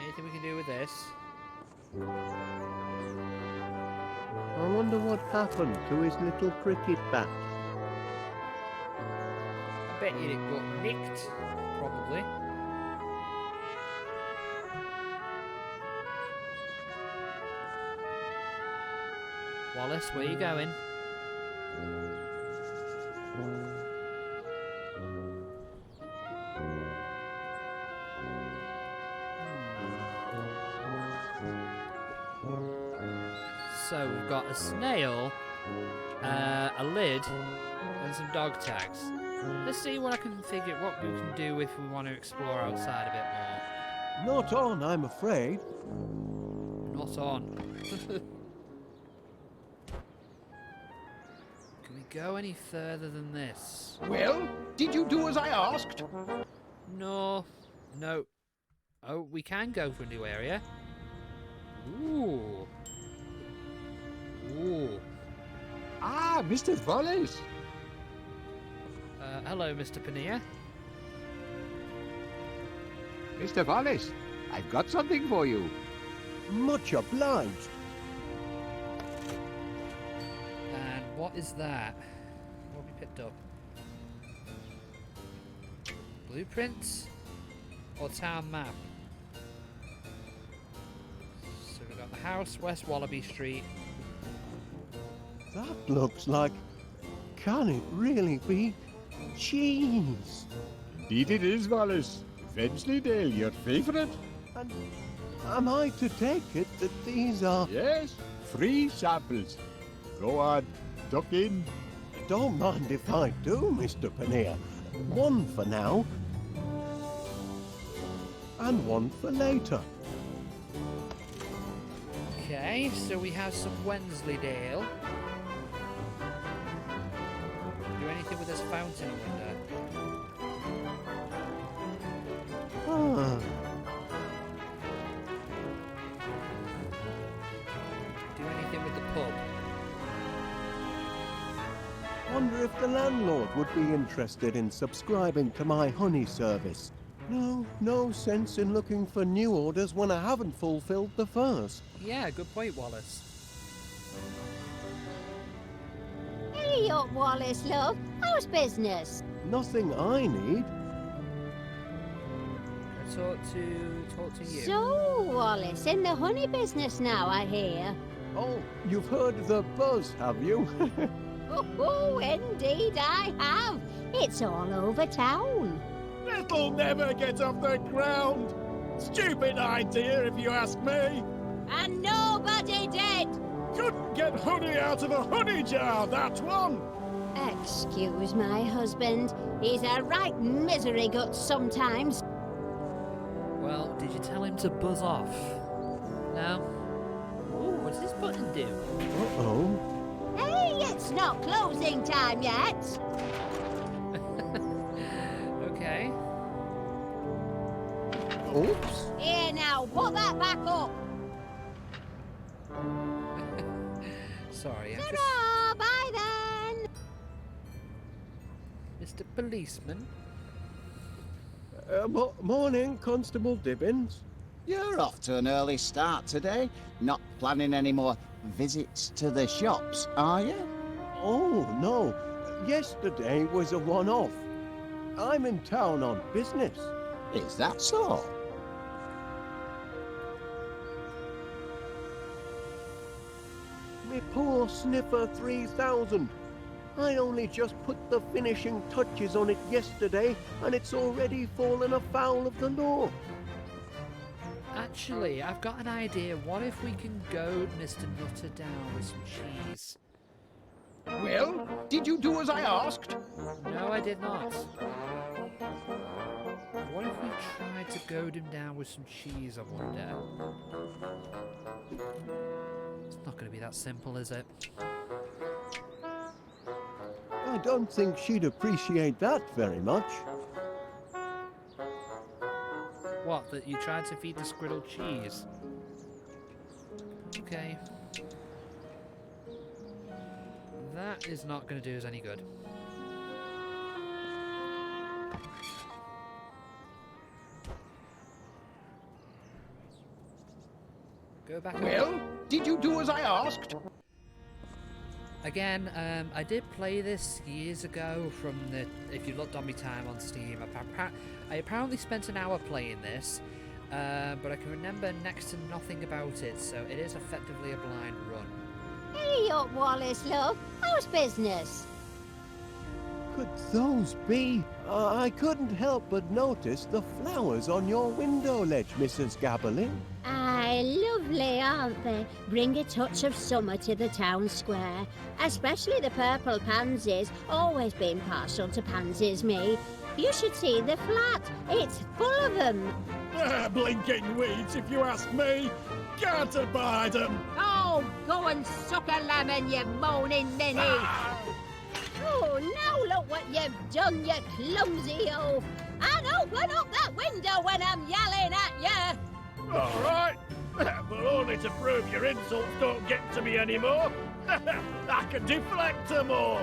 Anything we can do with this? I wonder what happened to his little cricket bat. I bet you it got nicked, probably. Wallace, where you going? So we've got a snail, a lid, and some dog tags. Let's see what what we can do if we want to explore outside a bit more. Not on, I'm afraid. Not on. Can we go any further than this? Well, did you do as I asked? No. No. Oh, we can go for a new area. Ooh. Ooh. Ah, Mr. Wallace. Hello, Mr. Pania. Mr. Wallace, I've got something for you. Much obliged. And what is that? What have we picked up? Blueprints? Or town map? So we've got the house, West Wallaby Street. That looks like... Can it really be cheese? Indeed it is, Wallace. Wensleydale, your favourite? And am I to take it that these are... Yes, free samples. Go on, duck in. Don't mind if I do, Mr. Paneer. One for now. And one for later. Okay, so we have some Wensleydale. Do anything with this fountain, I wonder? Ah, Do anything with the pub? wonder if the landlord would be interested in subscribing to my honey service. No sense in looking for new orders when I haven't fulfilled the first. Yeah, good point, Wallace. Hey up, Wallace, love. How's business? Nothing I need. I talk to you. So, Wallace, in the honey business now, I hear. Oh, you've heard the buzz, have you? Oh, indeed I have. It's all over town. It'll never get off the ground. Stupid idea, if you ask me. And nobody did. Couldn't get honey out of a honey jar, that one. Excuse my husband. He's a right misery gut sometimes. Well, did you tell him to buzz off? No? Ooh, what's this button do? Uh-oh. Hey, it's not closing time yet. Okay. Oops. Here now, put that back up. Sorry, I'm just... Ta-ra, bye then. Mr. Policeman? Morning, Constable Dibbins. You're off to an early start today. Not planning any more visits to the shops, are you? Oh, no. Yesterday was a one-off. I'm in town on business. Is that so? Me poor Sniffer 3000. I only just put the finishing touches on it yesterday, and it's already fallen afoul of the law. Actually, I've got an idea. What if we can goad Mr. Nutter down with some cheese? Well, did you do as I asked? No, I did not. What if we tried to goad him down with some cheese, I wonder? It's not going to be that simple, is it? I don't think she'd appreciate that very much. What, that you tried to feed the squirrel cheese? Okay. That is not going to do us any good. Go back over. Well, did you do as I asked? Again, I did play this years ago from the... If you looked on my time on Steam, I apparently spent an hour playing this, but I can remember next to nothing about it, so it is effectively a blind run. Hey up, Wallace, love. How's business? Could those be? I couldn't help but notice the flowers on your window ledge, Mrs. Gabberling. Aye, lovely, aren't they? Bring a touch of summer to the town square. Especially the purple pansies. Always been partial to pansies, me. You should see the flat. It's full of them. Blinking weeds, if you ask me. Can't abide them. Oh, go and suck a lemon, you moaning ninny. Oh, now look what you've done, you clumsy oaf. And open up that window when I'm yelling at you. All right. But only to prove your insults don't get to me anymore. I can deflect them all.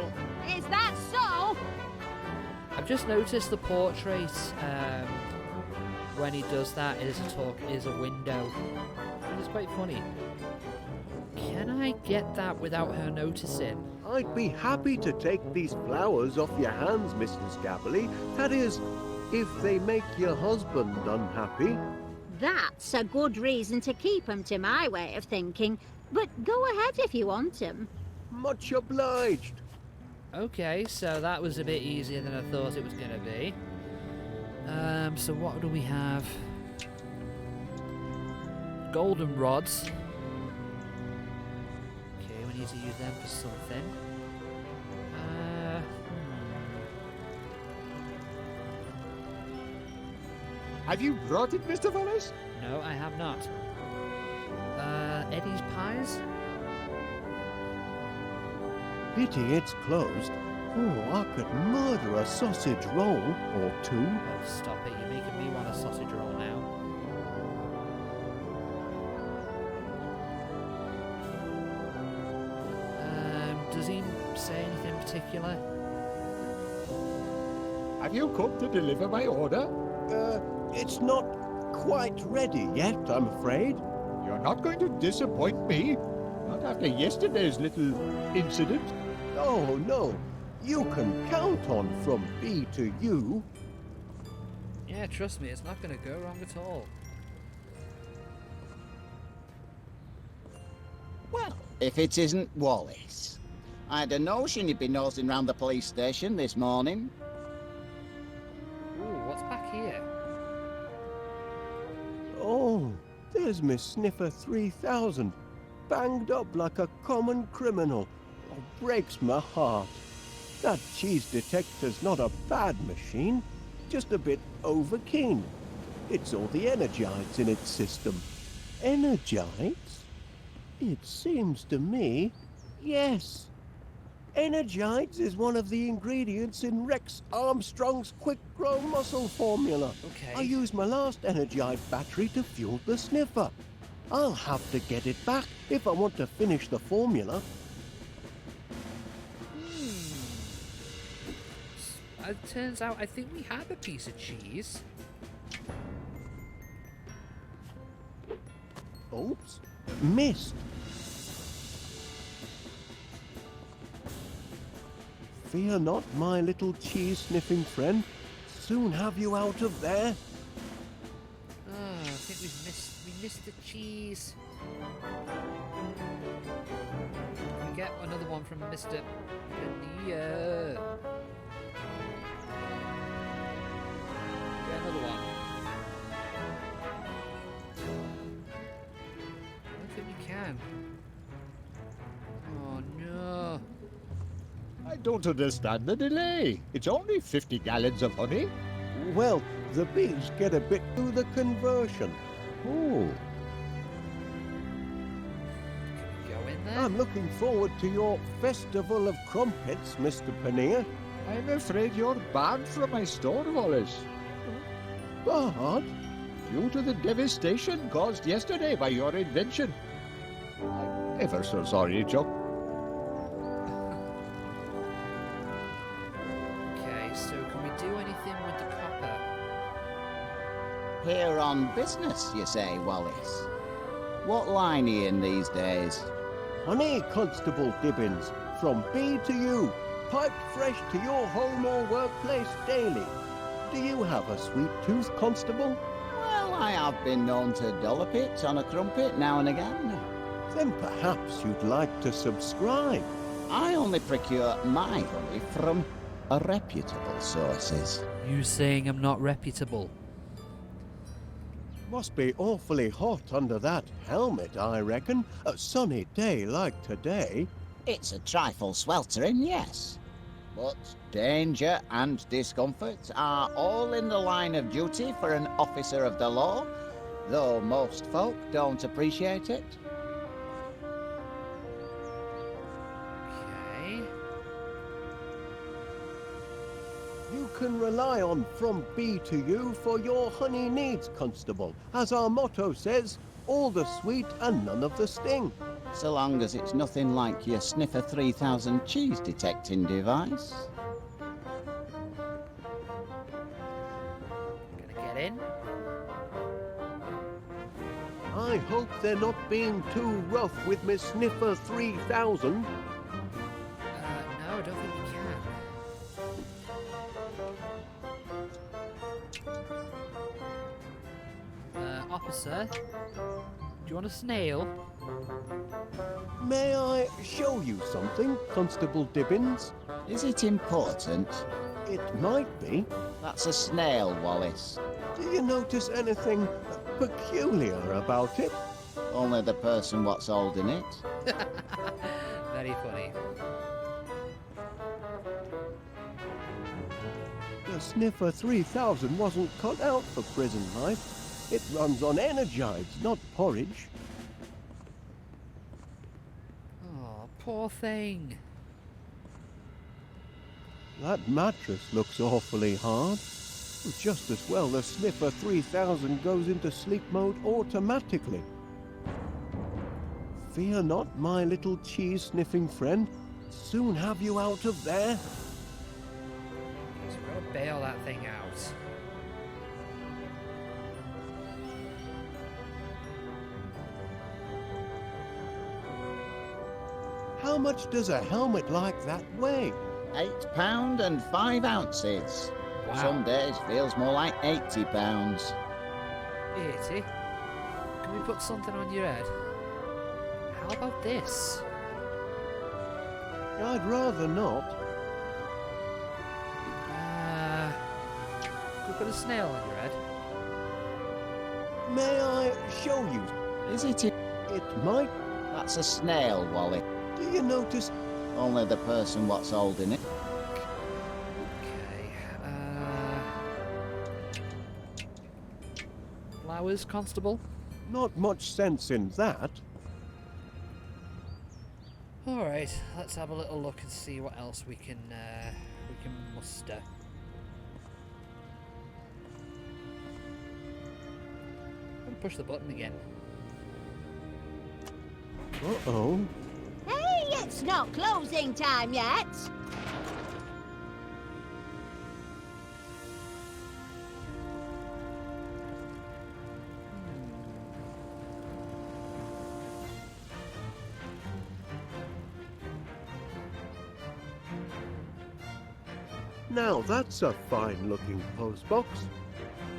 Is that so? I've just noticed the portrait when he does that is a window. It's quite funny. Can I get that without her noticing? I'd be happy to take these flowers off your hands, Mrs. Gabberly. That is, if they make your husband unhappy. That's a good reason to keep 'em, to my way of thinking. But go ahead if you want 'em. Much obliged. Okay, so that was a bit easier than I thought it was going to be. So what do we have? Golden rods. Okay, we need to use them for something. Have you brought it, Mr. Wallace? No, I have not. Eddie's Pies? Pity it's closed. Oh, I could murder a sausage roll or two. Oh, stop it. You're making me want a sausage roll now. Does he say anything particular? Have you come to deliver my order? It's not quite ready yet, I'm afraid. You're not going to disappoint me. Not after yesterday's little incident. Oh, no. You can count on from B to U. Yeah, trust me, it's not going to go wrong at all. Well, if it isn't Wallace. I had a notion he'd be nosing round the police station this morning. Ooh, what's back here? Oh, there's Miss Sniffer 3000, banged up like a common criminal. Oh, breaks my heart. That cheese detector's not a bad machine, just a bit overkeen. It's all the energites in its system. Energites? It seems to me, yes. Energites is one of the ingredients in Rex Armstrong's quick-grow muscle formula. Okay. I used my last Energite battery to fuel the sniffer. I'll have to get it back if I want to finish the formula. It turns out I think we have a piece of cheese. Oops, missed. Fear not, my little cheese-sniffing friend. Soon have you out of there. Oh, I think we missed the cheese. Can we get another one from Mr. Pania. Get another one. I don't think we can. Oh no. I don't understand the delay. It's only 50 gallons of honey. Well, the bees get a bit to the conversion. Oh, Go in there. I'm looking forward to your Festival of Crumpets, Mr. Paneer. I'm afraid you're barred from my store, Wallace. Barred? Due to the devastation caused yesterday by your invention. I'm ever so sorry, Chuck. Okay, so can we do anything with the copper? Here on business, you say, Wallace? What line are you in these days? Honey, Constable Dibbins, from bee to you, piped fresh to your home or workplace daily. Do you have a sweet tooth, Constable? Well, I have been known to dollop it on a crumpet now and again. Then perhaps you'd like to subscribe. I only procure my honey from reputable sources. You saying I'm not reputable? Must be awfully hot under that helmet, I reckon. A sunny day like today. It's a trifle sweltering, yes. But danger and discomfort are all in the line of duty for an officer of the law, though most folk don't appreciate it. Okay. You can rely on from bee to you for your honey needs, Constable. As our motto says, all the sweet and none of the sting. So long as it's nothing like your Sniffer 3000 cheese detecting device. Gonna get in. I hope they're not being too rough with Miss Sniffer 3000. No, I don't think we can. Officer, do you want a snail? May I show you something, Constable Dibbins? Is it important? It might be. That's a snail, Wallace. Do you notice anything peculiar about it? Only the person what's holding it. Very funny. The Sniffer 3000 wasn't cut out for prison life. It runs on energides, not porridge. Oh, poor thing. That mattress looks awfully hard. Just as well the Sniffer 3000 goes into sleep mode automatically. Fear not, my little cheese-sniffing friend. Soon have you out of there. So we've got to bail that thing out. How much does a helmet like that weigh? £8 and 5 ounces. Wow. Some days feels more like 80 pounds. 80? Can we put something on your head? How about this? I'd rather not. Could we put a snail on your head? May I show you? Is it? It might. That's a snail, Wally. Do you notice? Only the person what's holding it. Okay. Flowers, Constable? Not much sense in that. Alright, let's have a little look and see what else we can muster. I'm gonna push the button again. Uh-oh. Hey, it's not closing time yet. Now that's a fine-looking postbox.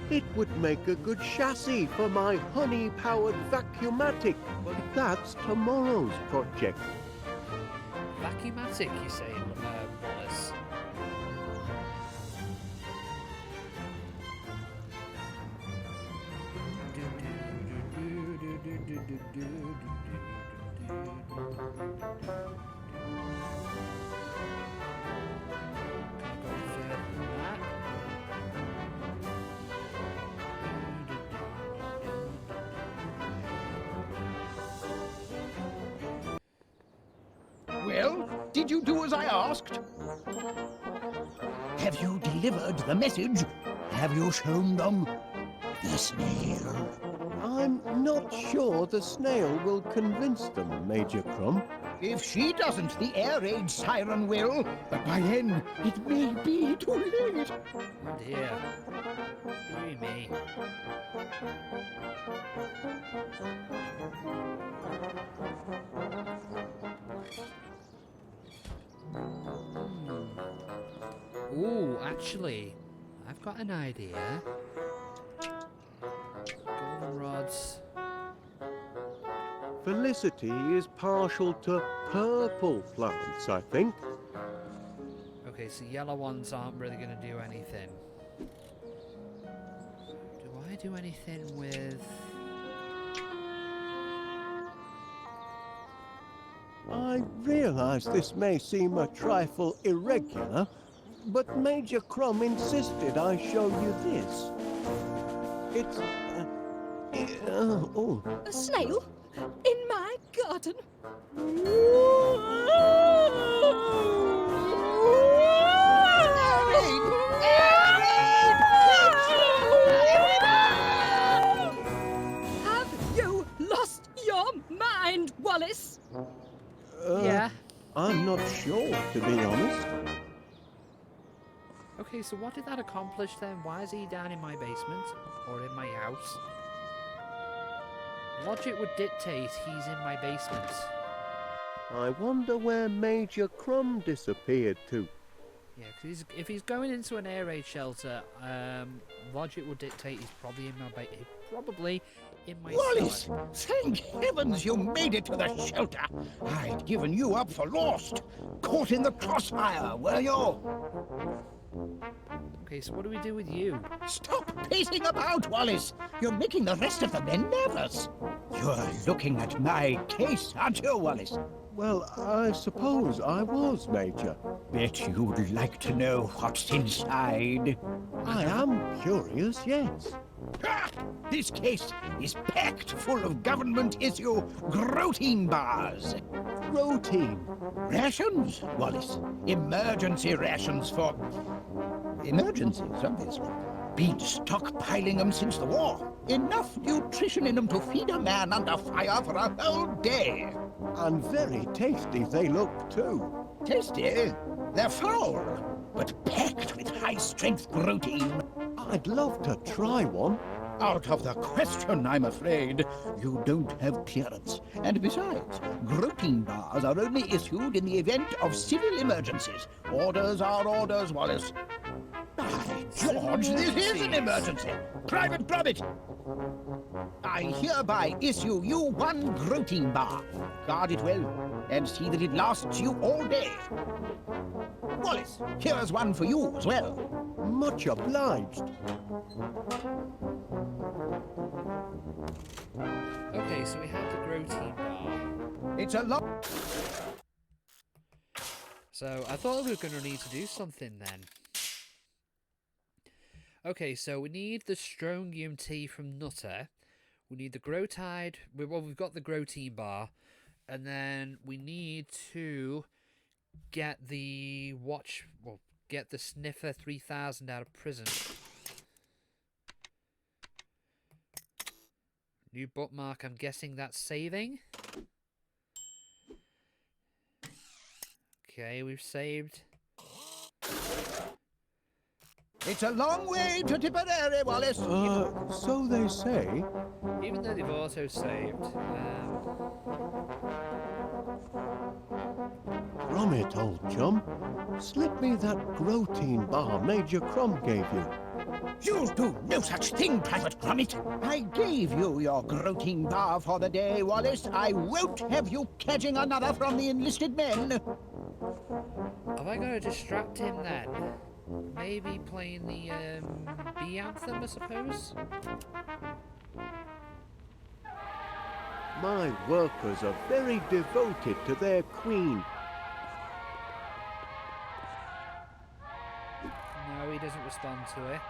It would make a good chassis for my honey-powered vacuumatic, but that's tomorrow's project. Vacuumatic, you say, Wallace? Well, did you do as I asked? Have you delivered the message? Have you shown them the snail? I'm not sure the snail will convince them, Major Crumb. If she doesn't, the air raid siren will. But by then, it may be too late. Oh dear. Deary me. Ooh, actually, I've got an idea. Goldenrods. Felicity is partial to purple plants, I think. Okay, so yellow ones aren't really going to do anything. Do I do anything with... I realise this may seem a trifle irregular, but Major Crumb insisted I show you this. It's... oh. A snail? In my garden? Have you lost your mind, Wallace? Yeah. I'm not sure, to be honest. Okay, so what did that accomplish then? Why is he down in my basement? Or in my house? Logic would dictate he's in my basement. I wonder where Major Crumb disappeared to. Yeah, because if he's going into an air raid shelter, logic would dictate he's probably in my probably in my Wallace, cellar. thank heavens you made it to the shelter. I'd given you up for lost. Caught in the crossfire, were you? Okay, so what do we do with you? Stop pacing about, Wallace. You're making the rest of the men nervous. You're looking at my case, aren't you, Wallace? Well, I suppose I was, Major. Bet you'd like to know what's inside. I am curious, yes. Ah, this case is packed full of government-issue protein bars. Protein? Rations, Wallace. Emergency rations for... emergencies, obviously. Been stockpiling them since the war. Enough nutrition in them to feed a man under fire for a whole day. And very tasty they look, too. Tasty? They're foul, but packed with high-strength protein. I'd love to try one. Out of the question, I'm afraid. You don't have clearance. And besides, protein bars are only issued in the event of civil emergencies. Orders are orders, Wallace. By George, this is an emergency. Private Gromit! I hereby issue you one protein bar. Guard it well, and see that it lasts you all day. Wallace, here's one for you as well. Much obliged. Okay, so we have the protein bar. It's a lot. So I thought we were going to need to do something then. Okay, so we need the strontium tea from Nutter. We need the Grotide. Well, we've got the Grotein bar. And then we need to get the get the Sniffer 3000 out of prison. New bookmark, I'm guessing that's saving. Okay, we've saved. It's a long way to Tipperary, Wallace. So they say. Even though they've auto-saved. Gromit, old chum. Slip me that protein bar Major Crumb gave you. You'll do no such thing, Private Gromit. I gave you your protein bar for the day, Wallace. I won't have you catching another from the enlisted men. Have I got to distract him then? Maybe playing the bee anthem, I suppose? My workers are very devoted to their queen. No, he doesn't respond to it.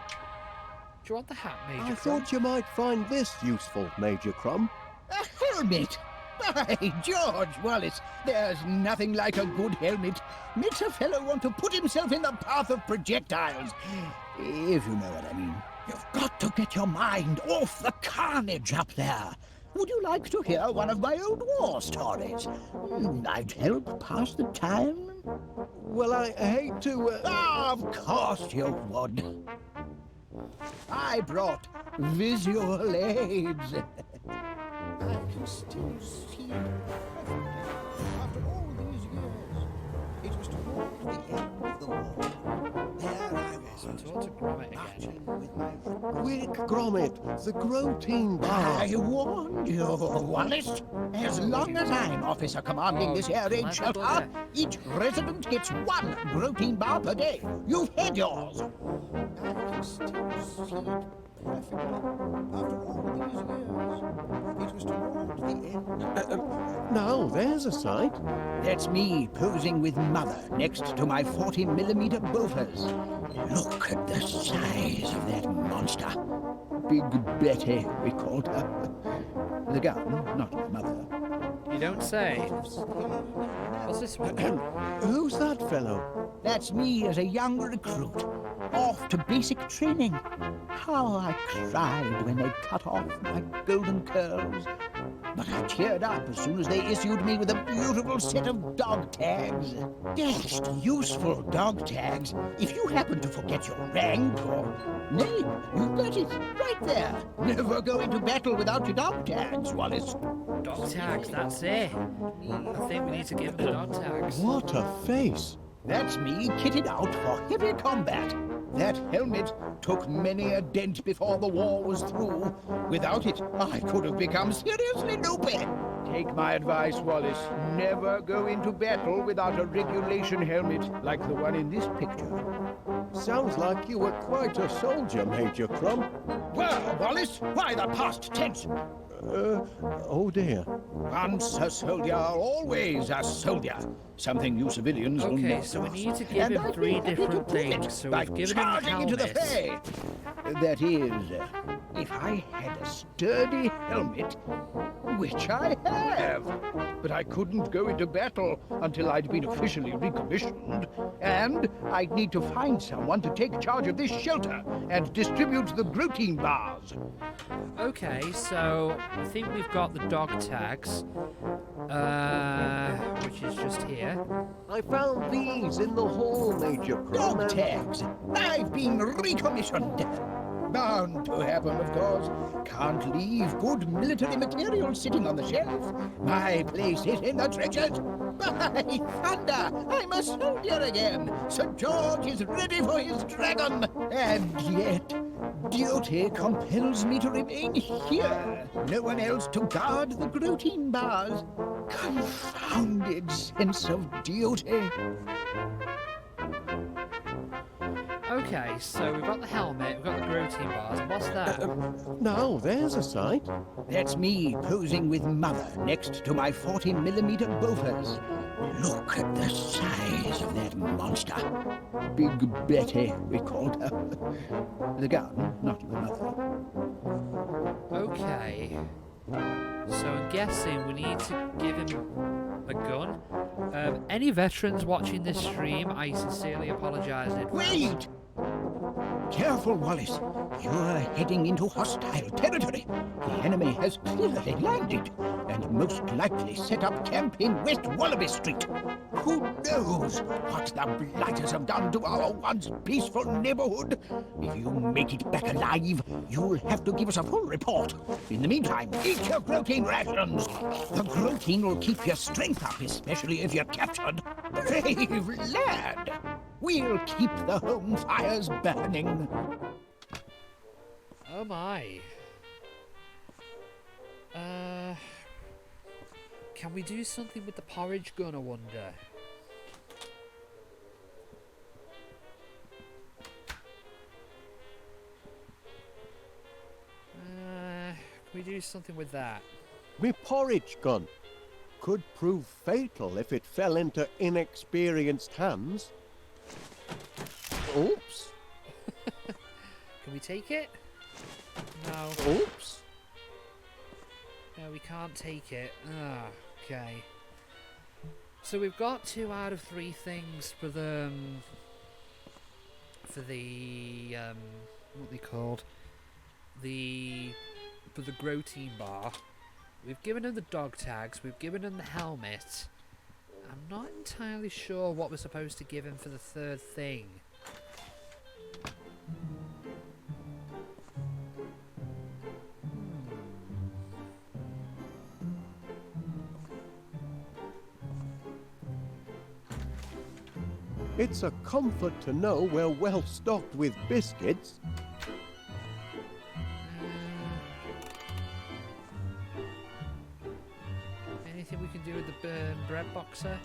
Do you want the hat, Major I Crumb? thought you might find this useful, Major Crumb. A helmet! By George, Wallace, there's nothing like a good helmet. Makes a fellow want to put himself in the path of projectiles. If you know what I mean. You've got to get your mind off the carnage up there. Would you like to hear one of my old war stories? I'd help pass the time. Well, I hate to... Of course you would. I brought visual aids. I can still see it. After all these years, it was toward the end of the war. There I was. Talk to Gromit again. With my... Quick, Gromit, the protein bar. I warned you, Wallace. As long as I'm officer commanding this air raid shelter, each resident gets one protein bar per day. You've had yours. I can still see it perfectly. After all these years, it was toward the end. Now, there's a sight. That's me posing with Mother next to my 40mm bolters. Look at the size of that monster. Big Betty, we called her. The gun, not my mother. You don't say. What's this one? Who's that fellow? That's me as a young recruit, off to basic training. How I cried when they cut off my golden curls. But I cheered up as soon as they issued me with a beautiful set of dog tags. Dashed useful dog tags. If you happen to forget your rank or name, you've got it right there. Never go into battle without your dog tags, Wallace. Dog tags, that's it. I think we need to give him the dog tags. What a face. That's me kitted out for heavy combat. That helmet took many a dent before the war was through. Without it, I could have become seriously loopy. Take my advice, Wallace. Never go into battle without a regulation helmet like the one in this picture. Sounds like you were quite a soldier, Major Crumb. Well, Wallace, why the past tense? Oh dear. Once a soldier, always a soldier. Something you civilians will Okay, not so we know. need to give him three different things. So by we've given him the charging into the helmet. fray. That is, if I had a sturdy helmet, which I have. But I couldn't go into battle until I'd been officially recommissioned. And I'd need to find someone to take charge of this shelter and distribute the protein bars. Okay, so I think we've got the dog tags, which is just here. I found these in the hall, Major Crumb. Dog tags! I've been recommissioned! Bound to happen, of course. Can't leave good military material sitting on the shelf. My place is in the trenches. By thunder, I'm a soldier again. St. George is ready for his dragon. And yet, duty compels me to remain here. No one else to guard the protein bars. Confounded sense of duty. Okay, so we've got the helmet, we've got the protein bars. What's that? Now, there's a sight. That's me posing with Mother next to my 40mm bolters. Look at the size of that monster. Big Betty, we called her. The gun, not the mother. Okay. So I'm guessing we need to give him a gun. Any veterans watching this stream, I sincerely apologise in advance. Wait! Careful, Wallace. You're heading into hostile territory. The enemy has clearly landed and most likely set up camp in West Wallaby Street. Who knows what the blighters have done to our once peaceful neighborhood? If you make it back alive, you'll have to give us a full report. In the meantime, eat your protein rations. The protein will keep your strength up, especially if you're captured. Brave lad! We'll keep the home fires burning. Oh my. Can we do something with the porridge gun, I wonder? we do something with that? Me porridge gun. Could prove fatal if it fell into inexperienced hands. Oops. Can we take it? No. Oops. No, we can't take it. Ah, okay. So we've got 2 out of 3 things for the what are they called? For the protein bar. We've given him the dog tags, we've given him the helmet. I'm not entirely sure what we're supposed to give him for the 3rd thing. It's a comfort to know we're well stocked with biscuits. Anything we can do with the bread boxer?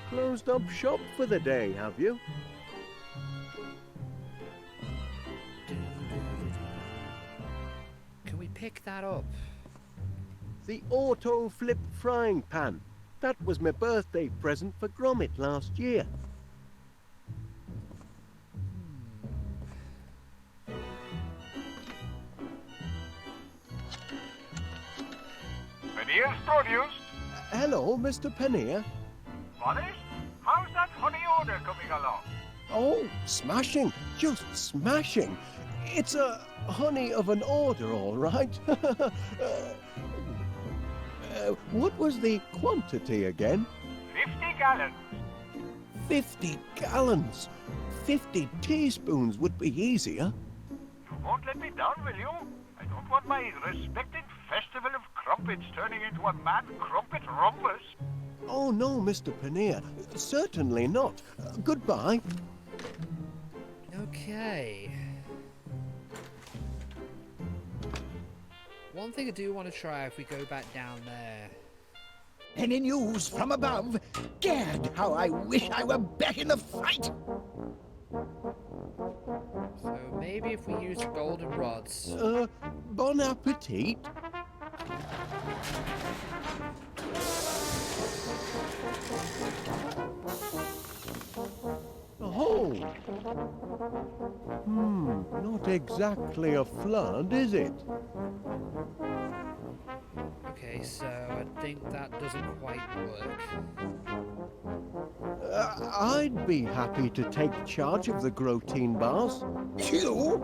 Closed up shop for the day, have you? Can we pick that up? The auto flip frying pan. That was my birthday present for Gromit last year. Panier's produce. Hello, Mr. Pannier. Wallace, how's that honey order coming along? Oh, smashing. Just smashing. It's a honey of an order, all right. What was the quantity again? 50 gallons. 50 gallons. 50 teaspoons would be easier. You won't let me down, will you? I don't want my respected festival of crumpets turning into a mad crumpet rumpus. Oh, no, Mr. Pannier. Certainly not. Goodbye. Okay. One thing I do want to try if we go back down there. Any news from above? Gad, how I wish I were back in the fight! So maybe if we use the golden rods. Bon appetit. Oh! Not exactly a flood, is it? Okay, so I think that doesn't quite work. I'd be happy to take charge of the protein bars. You?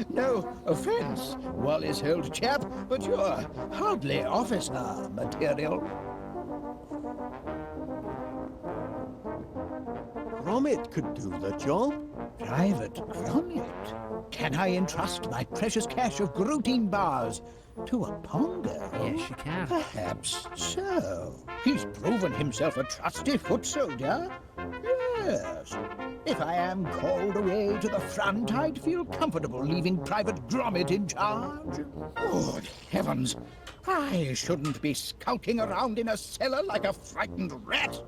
No offense, Wallace-held chap, but you're hardly officer material. Gromit could do the job. Private Gromit? Can I entrust my precious cache of protein bars to a pongo? Yes, you can. Perhaps so. He's proven himself a trusty foot soldier. Yes. If I am called away to the front, I'd feel comfortable leaving Private Gromit in charge. Good heavens! I shouldn't be skulking around in a cellar like a frightened rat.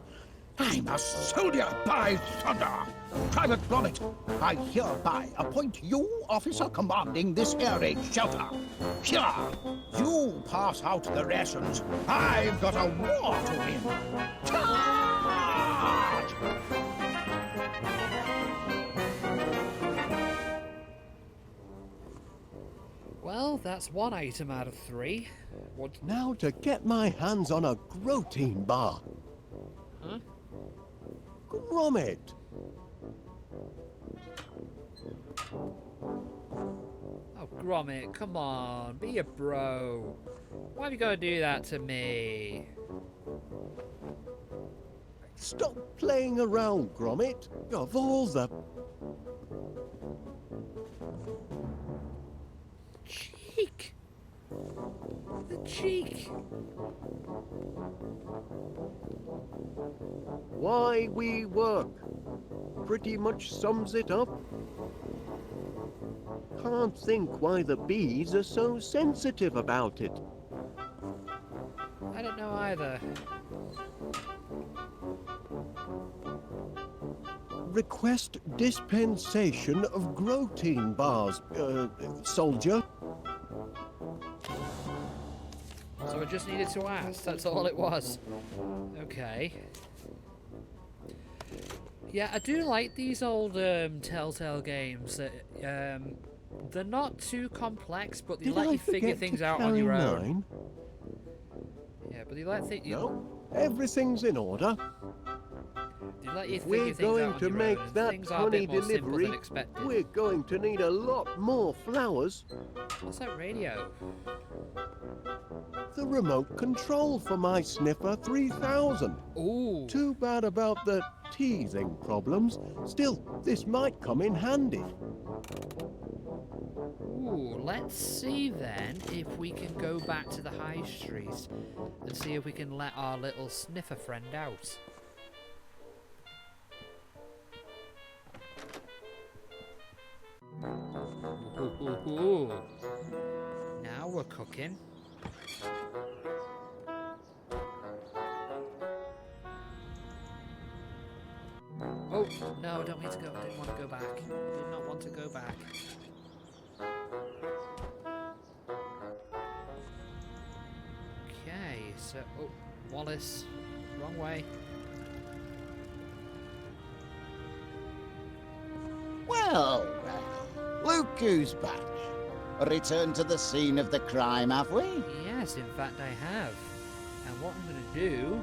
I'm a soldier, by thunder! Private Gromit, I hereby appoint you officer commanding this air raid shelter. Here, you pass out the rations. I've got a war to win. Charge! Well, that's 1 item out of 3. What? Now to get my hands on a protein bar. Huh? Gromit! Oh, Gromit, come on, be a bro. Why have you got to do that to me? Stop playing around, Gromit. Of all the... Cheek! The cheek! Why we work pretty much sums it up. Can't think why the bees are so sensitive about it. I don't know either. request dispensation of Grotein bars, soldier. So I just needed to ask, that's all it was. Okay. Yeah, I do like these old Telltale games. They're not too complex, but they let you figure things out on your own. Yeah, but they let think. No, everything's in order. They let you If figure we're things going out to on your make own, and that things are a honey bit more simple delivery, than expected. we're going to need a lot more flowers. What's that radio? The remote control for my Sniffer 3000. Ooh. Too bad about the teething problems. Still, this might come in handy. Ooh, let's see then if we can go back to the high street and see if we can let our little sniffer friend out. Ooh. Now we're cooking. Oh, no, I don't need to go. I didn't want to go back. I did not want to go back. Okay, so... Oh, Wallace. Wrong way. Well, look who's back. Returned to the scene of the crime, have we? Yes, in fact I have. And what I'm going to do...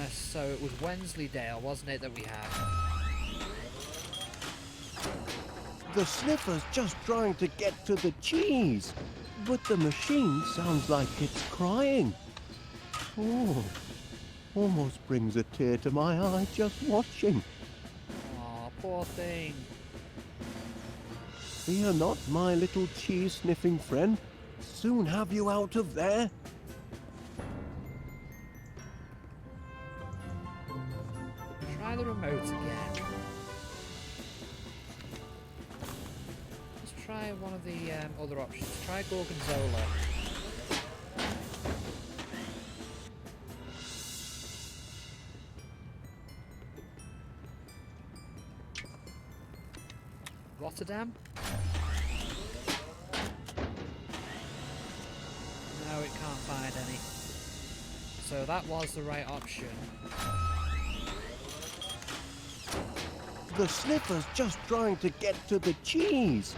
so it was Wensleydale, wasn't it, that we had? The Sniffer's just trying to get to the cheese, but the machine sounds like it's crying. Oh, almost brings a tear to my eye just watching. Aw, poor thing. Fear not, my little cheese-sniffing friend. Soon have you out of there. Try the remote again. Let's try one of the other options. Try Gorgonzola. Rotterdam? No, it can't find any. So that was the right option. The Sniffer's just trying to get to the cheese,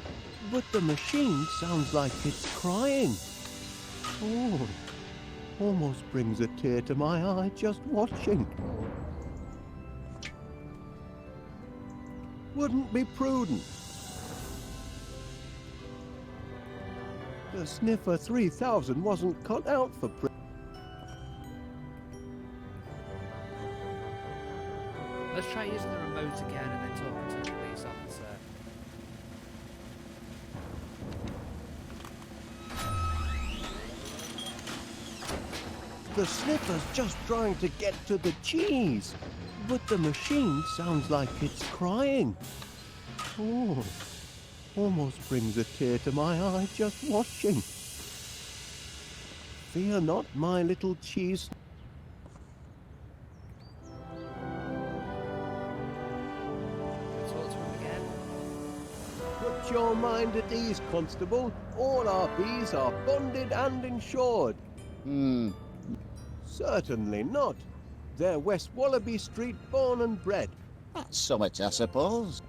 but the machine sounds like it's crying. Oh, almost brings a tear to my eye just watching. Wouldn't be prudent. The Sniffer 3000 wasn't cut out for Let's try using the remote again and then talking to the police officer. The Sniffer's just trying to get to the cheese, but the machine sounds like it's crying. Oh, almost brings a tear to my eye just watching. Fear not, my little cheese. Talk to him again. Put your mind at ease, Constable. All our bees are bonded and insured. Certainly not. They're West Wallaby Street born and bred. That's summit, I suppose.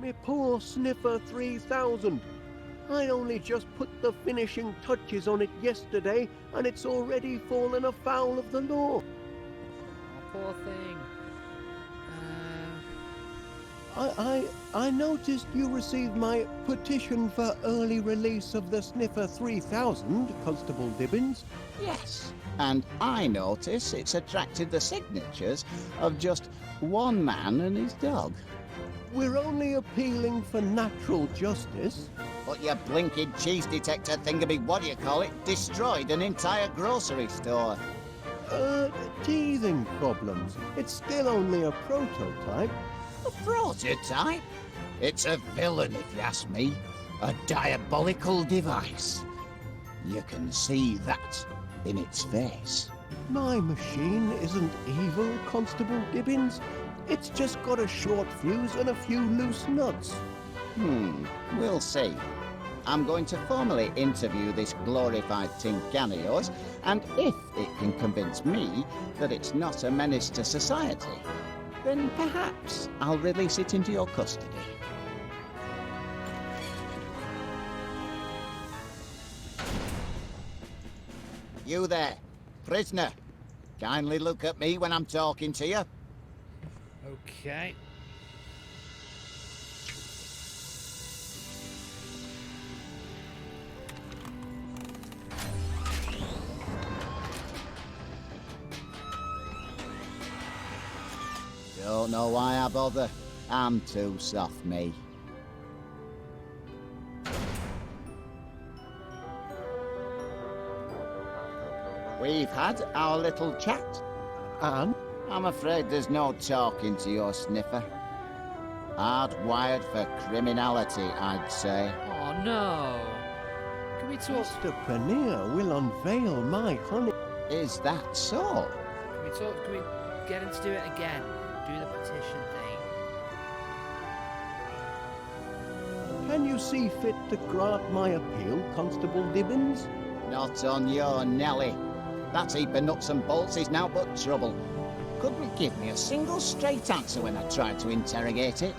Me poor Sniffer 3000. I only just put the finishing touches on it yesterday, and it's already fallen afoul of the law. Oh, poor thing. I noticed you received my petition for early release of the Sniffer 3000, Constable Dibbins. Yes. And I notice it's attracted the signatures of just one man and his dog. We're only appealing for natural justice. But your blinking cheese detector thingamy, what do you call it, destroyed an entire grocery store. Teething problems. It's still only a prototype. A prototype? It's a villain, if you ask me. A diabolical device. You can see that in its face. My machine isn't evil, Constable Gibbons. It's just got a short fuse and a few loose nuts. We'll see. I'm going to formally interview this glorified tin can of yours, and if it can convince me that it's not a menace to society, then perhaps I'll release it into your custody. You there, prisoner. Kindly look at me when I'm talking to you. Okay. Don't know why I bother. I'm too soft, me. We've had our little chat. And? I'm afraid there's no talking to your sniffer. Hardwired for criminality, I'd say. Oh no. Can we talk? Mr. Paneer will unveil my honey. Is that so? Can we talk? Can we get him to do it again? Do the petition thing. Can you see fit to grant my appeal, Constable Gibbons? Not on your Nelly. That heap of nuts and bolts is now but trouble. Couldn't give me a single straight answer when I tried to interrogate it.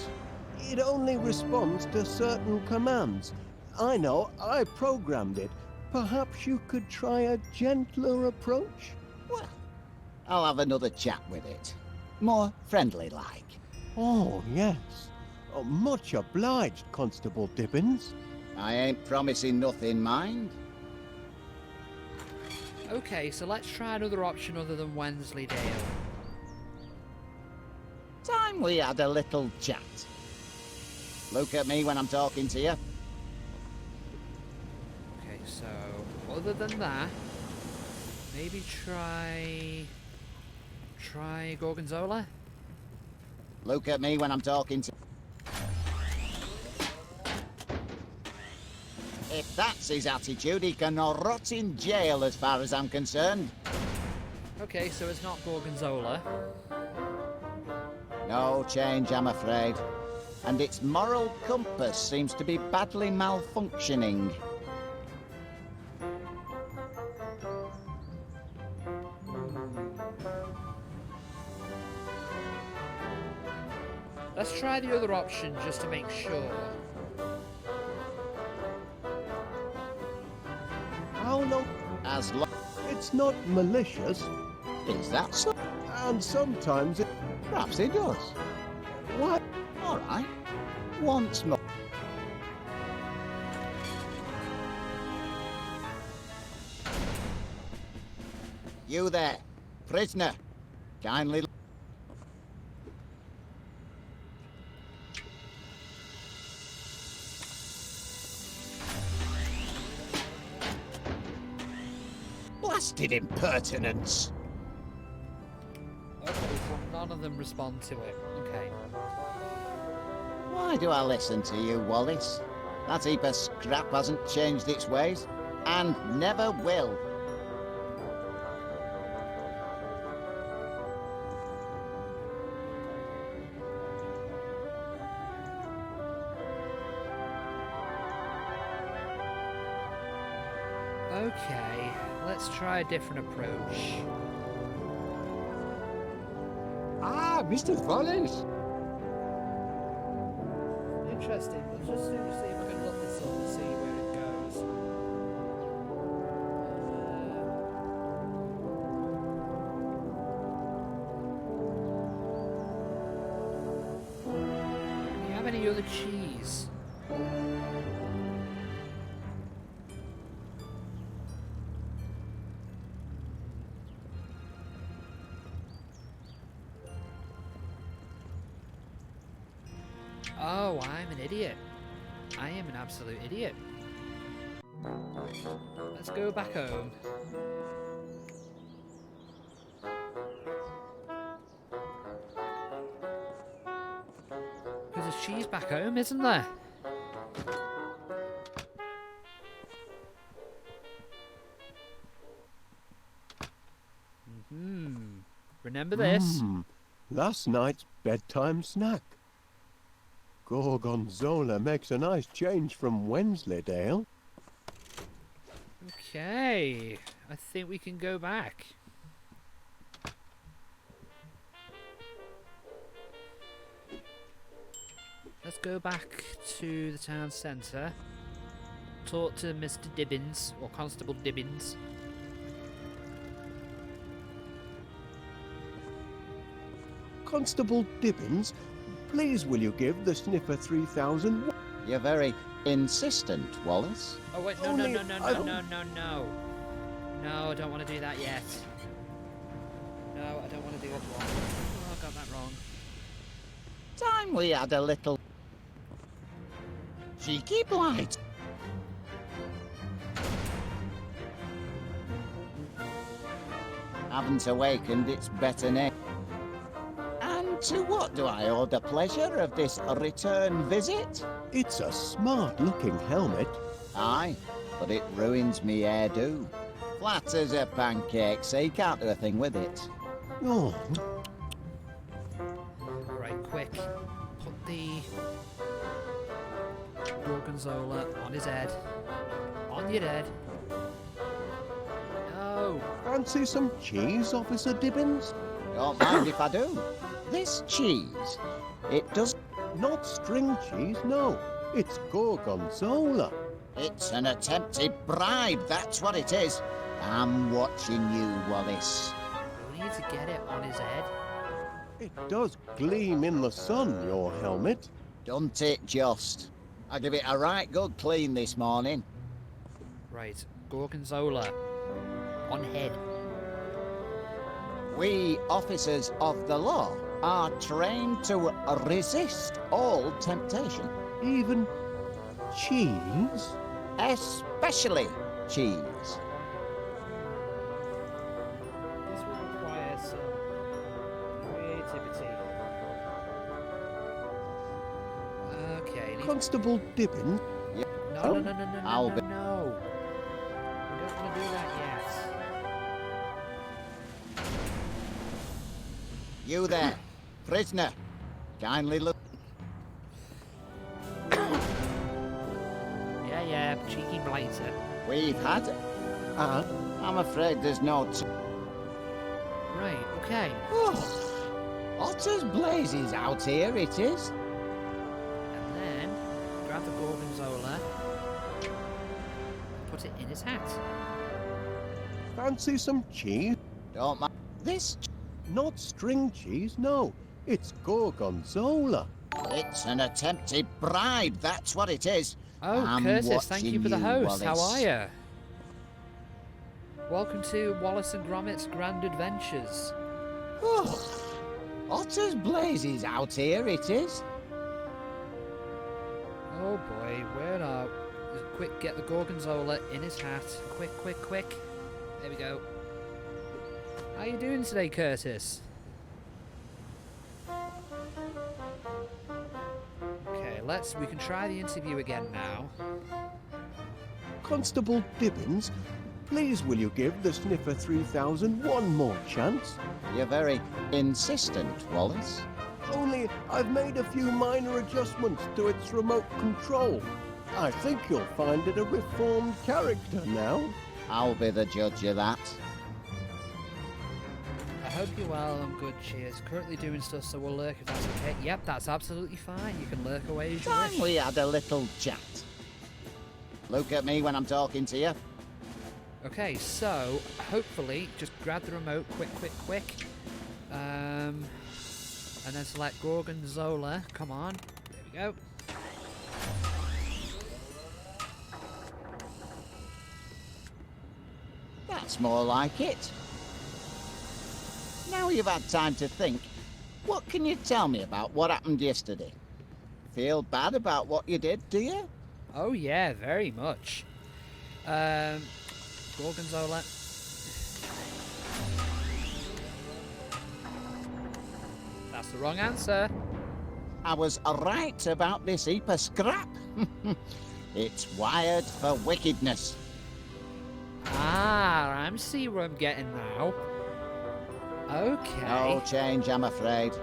It only responds to certain commands. I know, I programmed it. Perhaps you could try a gentler approach? Well, I'll have another chat with it. More friendly-like. Oh, yes. Oh, much obliged, Constable Gibbons. I ain't promising nothing, mind. Okay, so let's try another option other than Wensleydale. Time we had a little chat. Look at me when I'm talking to you. Okay, so other than that, maybe try Gorgonzola. Look at me when I'm talking to... If that's his attitude, he can rot in jail as far as I'm concerned. Okay, so it's not Gorgonzola. No change, I'm afraid. And its moral compass seems to be badly malfunctioning. Let's try the other option just to make sure. How long? As long... It's not malicious. Is that so? And sometimes it... Perhaps it does. What? All right. Once more. You there, prisoner. Kindly... Blasted impertinence! Okay, so none of them respond to it. Okay. Why do I listen to you, Wallace? That heap of scrap hasn't changed its ways, and never will. Okay, let's try a different approach. Ah, Mr. Wallace! Interesting. Let's just see if I can look this up and see where it goes. Do you have any other cheese? Oh, I'm an idiot. I am an absolute idiot. Let's go back home. Because there's cheese back home, isn't there? Remember this. Last night's bedtime snack. Gorgonzola makes a nice change from Wensleydale. Okay, I think we can go back. Let's go back to the town centre. Talk to Mr. Dibbins, or Constable Dibbins. Constable Dibbins, please will you give the sniffer 3,000? You're very insistent, Wallace. Oh wait, no, no, no, no, no, no, no, no. No, I don't want to do that yet. No, I don't want to do it wrong. Oh, I got that wrong. Time we had a little cheeky blight. Haven't awakened its better name. And to what do I owe the pleasure of this return visit? It's a smart-looking helmet. Aye, but it ruins me hairdo. Flat as a pancake, so you can't do a thing with it. Oh, Alright, quick. Put the Gorgonzola on his head. On your head. No! fancy some cheese, Officer Dibbins? Don't mind if I do. This cheese, it does... Not string cheese, no. It's Gorgonzola. It's an attempted bribe, that's what it is. I'm watching you, Wallace. We need to get it on his head. It does gleam in the sun, your helmet. Don't it just? I'll give it a right good clean this morning. Right, Gorgonzola. On head. We officers of the law are trained to resist all temptation. Even cheese? Especially cheese. This will require some creativity. Okay. Constable Dibbins? No, no, no, no, no, no, I'll no, be... no. We don't want to do that yet. You there, prisoner. Kindly look... Yeah, cheeky blighter. We've had... I'm afraid there's no... Right, okay. Hot as blazes out here, it is. And then, grab the Gorgonzola, put it in his hat. Fancy some cheese? Don't mind this. Not string cheese, no. It's Gorgonzola. It's an attempted bribe, that's what it is. Oh, I'm Curtis, thank you for the watching you, host. How Wallace. are you? Welcome to Wallace and Gromit's Grand Adventures. Hot as blazes out here, it is. Oh boy, where are... Quick, get the Gorgonzola in his hat. Quick, quick, quick. There we go. How you doing today, Curtis? Okay, we can try the interview again now. Constable Dibbins, please will you give the Sniffer 3000 one more chance? You're very insistent, Wallace. Only I've made a few minor adjustments to its remote control. I think you'll find it a reformed character now. I'll be the judge of that. I hope you're well and good, cheers. Currently doing stuff, so we'll lurk if that's okay. Yep, that's absolutely fine. You can lurk away as you wish. We had a little chat. Look at me when I'm talking to you. Okay, so hopefully just grab the remote quick. And then select Gorgonzola. Come on. There we go. That's more like it. Now you've had time to think, what can you tell me about what happened yesterday? Feel bad about what you did, do you? Oh yeah, very much. Gorgonzola. That's the wrong answer. I was right about this heap of scrap. It's wired for wickedness. Ah, I'm see where I'm getting now. Okay. No change, I'm afraid.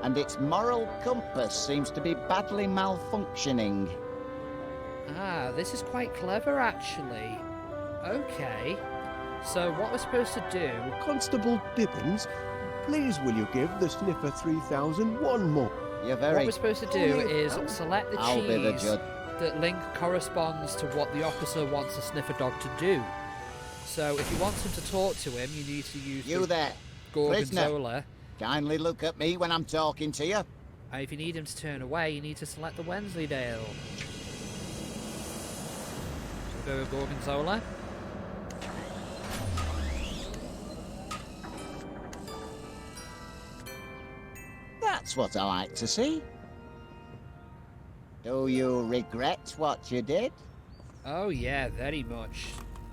And its moral compass seems to be badly malfunctioning. Ah, this is quite clever, actually. Okay. So what we're supposed to do... Constable Dibbins, please will you give the Sniffer 3000 one more? You're very... What we're supposed to do is select the I'll be the cheese judge. that link corresponds to what the officer wants the sniffer dog to do. So if you want him to talk to him, you need to use You there, Gorgonzola. Kindly look at me when I'm talking to you. And if you need him to turn away, you need to select the Wensleydale. So go with Gorgonzola. That's what I like to see. Do you regret what you did? Oh yeah, very much.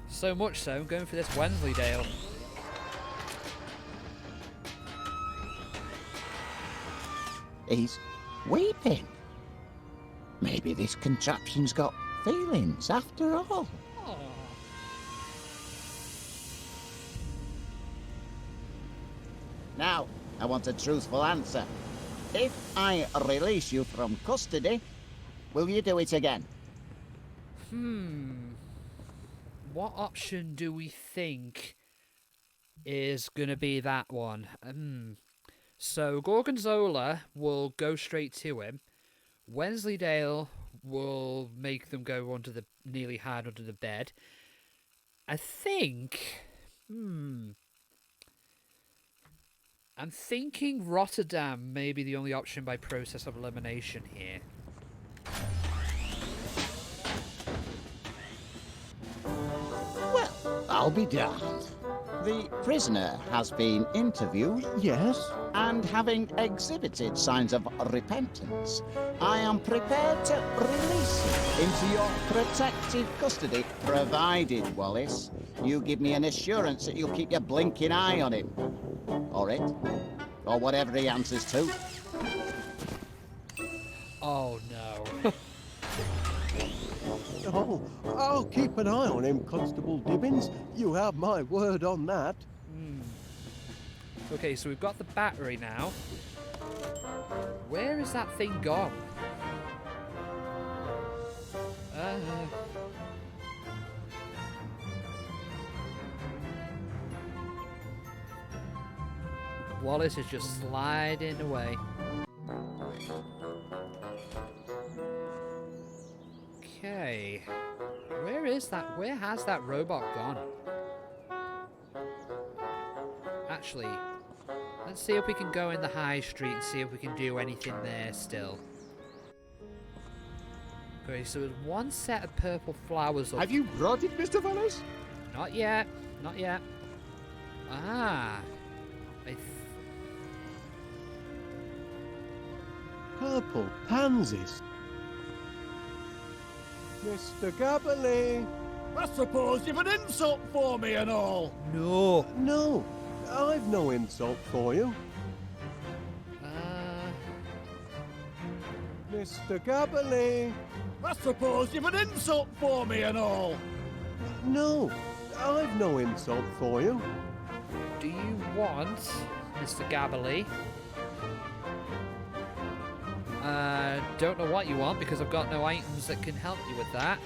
So much so, I'm going for this Wensleydale. He's weeping. Maybe this contraption's got feelings after all. Aww. Now, I want a truthful answer. If I release you from custody, will you do it again? What option do we think is going to be that one? So Gorgonzola will go straight to him. Wensleydale will make them go under the nearly hide under the bed. I think. I'm thinking Rotterdam may be the only option by process of elimination here. Well, I'll be damned. The prisoner has been interviewed. Yes? And having exhibited signs of repentance, I am prepared to release him into your protective custody, provided, Wallace, you give me an assurance that you'll keep your blinking eye on him. Or it. Or whatever he answers to. Oh no. Oh, I'll keep an eye on him, Constable Dibbins. You have my word on that. Okay, so we've got the battery now. Where is that thing gone? Wallace is just sliding away. Okay. Where is that? Where has that robot gone? Actually, let's see if we can go in the high street and see if we can do anything there still. Okay, so there's one set of purple flowers up. Have you brought it, Mr. Wallace? Not yet. Not yet. Ah. Purple pansies. Mr. Gabberley. I suppose you've an insult for me and all. No. No, I've no insult for you. Mr. Gabberley. I suppose you've an insult for me and all. No, I've no insult for you. Do you want, Mr. Gabberley? Don't know what you want because I've got no items that can help you with that.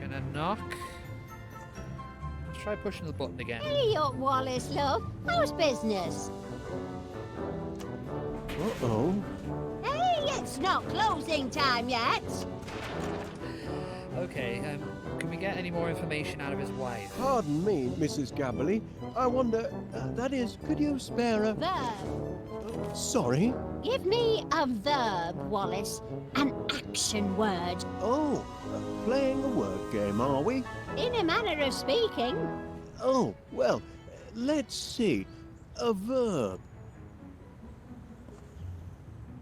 Can I knock? Let's try pushing the button again. Hey up, Wallace, love. How's business? Uh-oh. Hey, it's not closing time yet. Okay, can we get any more information out of his wife? Pardon me, Mrs. Gabberley. I wonder, that is, could you spare a... Verb. Sorry? Give me a verb, Wallace. An action word. Oh, playing a word game, are we? In a manner of speaking. Oh, well, let's see. A verb.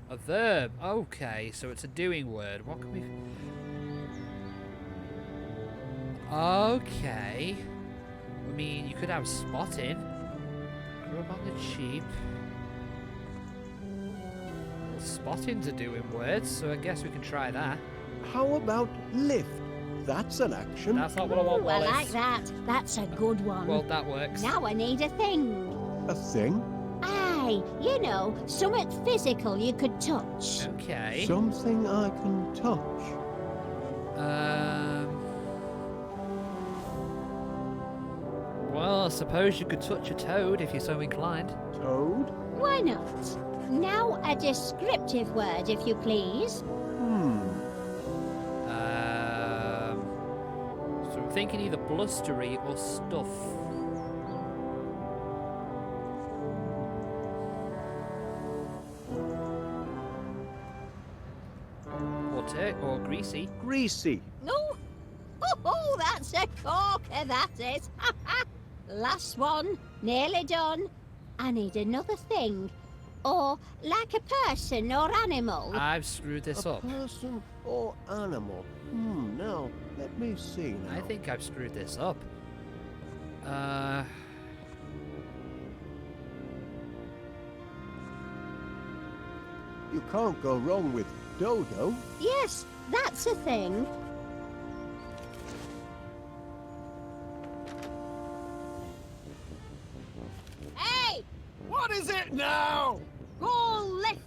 A verb. Okay, so it's a doing word. What can we... Okay. I mean, you could have spotting. Grub on the cheap. Well, spotting's a doing word, so I guess we can try that. How about lift? That's an action. That's not what I want, Ooh, I Wallace. like that. That's a good one. Well, that works. Now I need a thing. A thing? Aye, you know, something physical you could touch. Okay. Something I can touch. Well, I suppose you could touch a toad if you're so inclined. Toad? Why not? Now a descriptive word, if you please. So I'm thinking either blustery or stuff. Or greasy. Greasy. Oh, oh, that's a corker, that is. Last one, nearly done. I need another thing. Or like a person or animal. I've screwed this A up. person or animal? Now, let me see now. I think I've screwed this up. You can't go wrong with dodo. Yes, that's a thing. Hey! What is it now? Go left!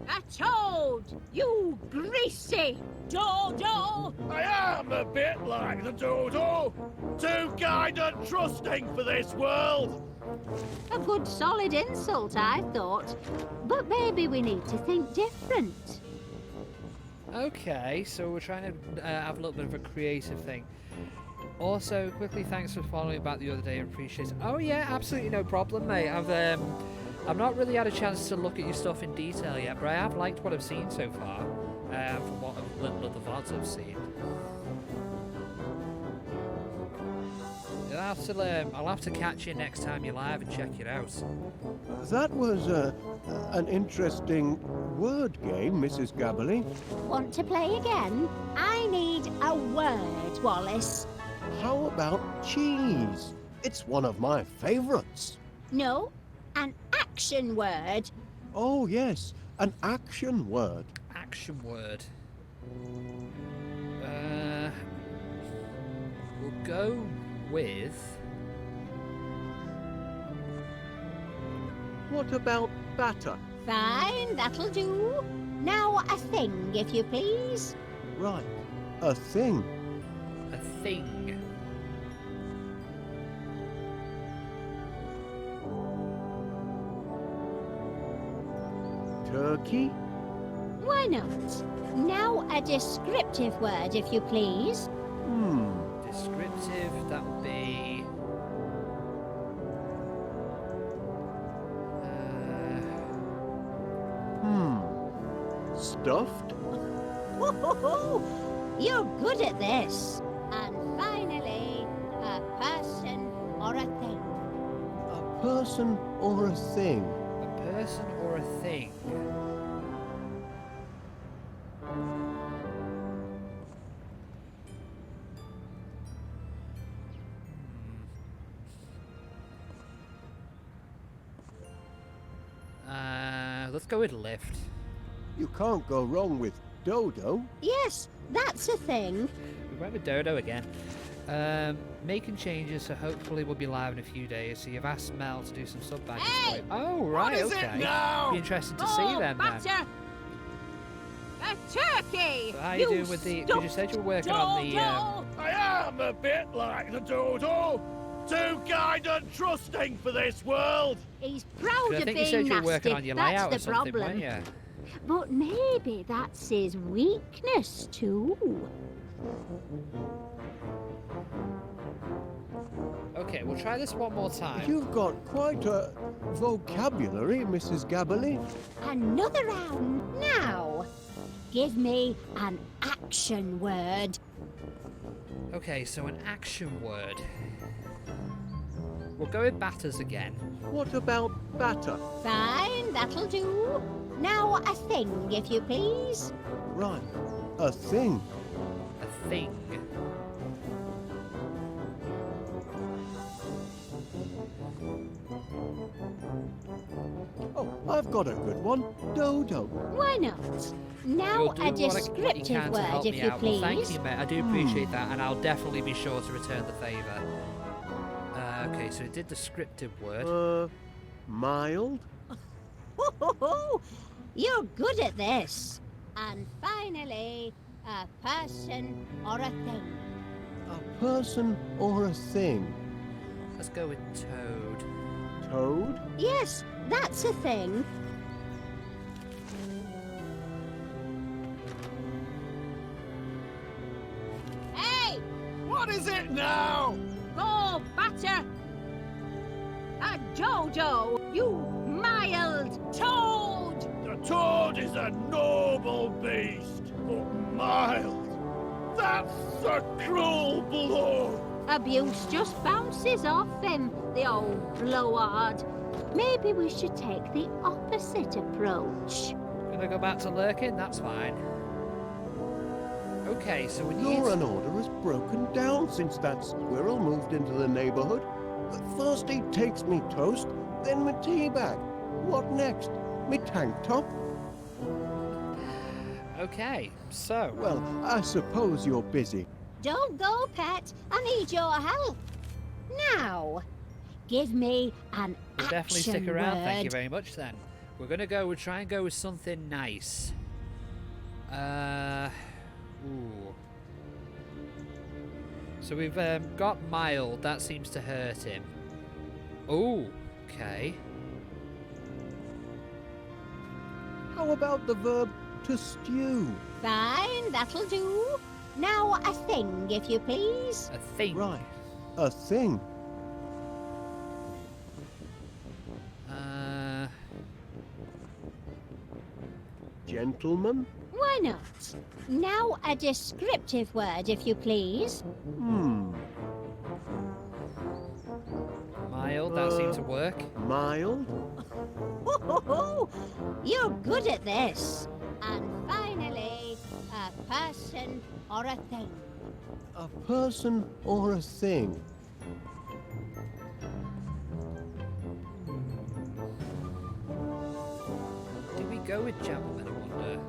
A toad! You greasy dodo! I am a bit like the dodo. Too kind and trusting for this world. A good solid insult, I thought. But maybe we need to think different. Okay, so we're trying to have a little bit of a creative thing. Also, quickly, thanks for following back the other day. I appreciate it. Oh yeah, absolutely no problem, mate. I've not really had a chance to look at your stuff in detail yet, but I have liked what I've seen so far. From what little of the VODs I've seen. I'll have to catch you next time you're live and check it out. That was an interesting word game, Mrs. Gabberly. Want to play again? I need a word, Wallace. How about cheese? It's one of my favorites. No, an action word. Oh, yes, an action word. Action word. We'll go with... What about batter? Fine, that'll do. Now a thing, if you please. Right, a thing. A thing. Turkey? Why not? Now a descriptive word, if you please. Descriptive, that would be... Stuffed? You're good at this. And finally, a person or a thing. A person or a thing? A person or a thing? Let's go with lift. You can't go wrong with dodo. Yes, that's a thing. We went with Dodo again. Making changes, so hopefully we'll be live in a few days. So you've asked Mel to do some sub badges for you. Oh, right, What is okay. it now? Be interested to see them then. A turkey! So how are you doing with the... Did you say you were working on the... I am a bit like the dodo. Too kind and trusting for this world. He's proud I of think you being said you were nasty. working on your layout or That's the something, problem. weren't you? But maybe that's his weakness too. Okay, we'll try this one more time. You've got quite a vocabulary, Mrs. Gabberly. Another round now. Give me an action word. Okay, so an action word. We'll go with batters again. What about batter? Fine, that'll do. Now a thing, if you please. Right, a thing. A thing. Oh, I've got a good one. Dodo. Why not? Now You'll a do what you descriptive can to help word, me if you out. please. Well, thank you, mate. I do appreciate that, and I'll definitely be sure to return the favour. Okay, so it did descriptive word. Mild? You're good at this. And finally, a person or a thing. A person or a thing? Let's go with toad. Toad? Yes, that's a thing. Hey! What is it now? Go, batter! A dodo, you mild toad! The toad is a noble beast, but mild. That's a cruel blow. Abuse just bounces off him, the old blowhard. Maybe we should take the opposite approach. Gonna go back to lurking? That's fine. Okay, so we need... Law and order has broken down since that squirrel moved into the neighborhood. First he takes me toast, then me tea bag. What next? Me tank top? Okay, so... Well, I suppose you're busy. Don't go, pet. I need your help. Now, give me an We'll definitely action stick around, word. thank you very much then. We'll try and go with something nice. Ooh. So we've got mild, that seems to hurt him. Ooh, okay. How about the verb to stew? Fine, that'll do. Now a thing, if you please. A thing. Right, a thing. Gentleman? Why not? Now a descriptive word, if you please. Mild, that seemed to work. Mild? You're good at this. And finally, a person or a thing. A person or a thing? Did we go with gentleman, I wonder?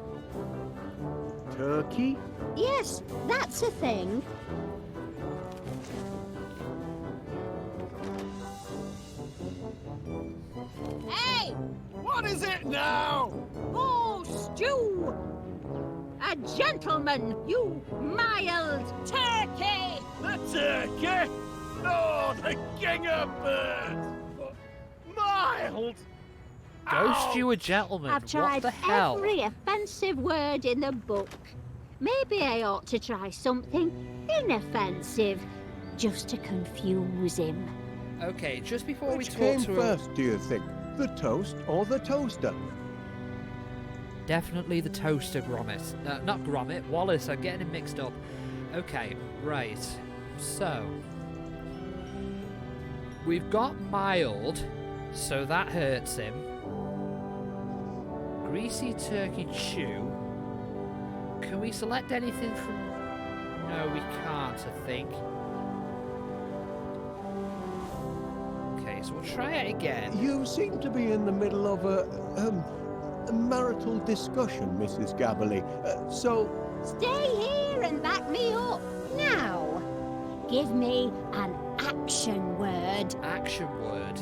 Turkey? Yes, that's a thing. Hey! What is it now? Oh, stew! A gentleman, you mild turkey! The turkey? Oh, the king of birds! Mild! Ghost you a gentleman, I've tried what the hell? every offensive word in the book. Maybe I ought to try something inoffensive, just to confuse him. Okay, just before Which we came talk to first, do you think? The toast or the toaster? Definitely the toaster, Gromit. Not Gromit, Wallace, I'm getting him mixed up. Okay, right. So, we've got mild, so that hurts him. Greasy turkey chew. Can we select anything from... No, we can't, I think. Okay, so we'll try it again. You seem to be in the middle of a marital discussion, Mrs. Gabberley. So... Stay here and back me up. Now, give me an action word. Action word.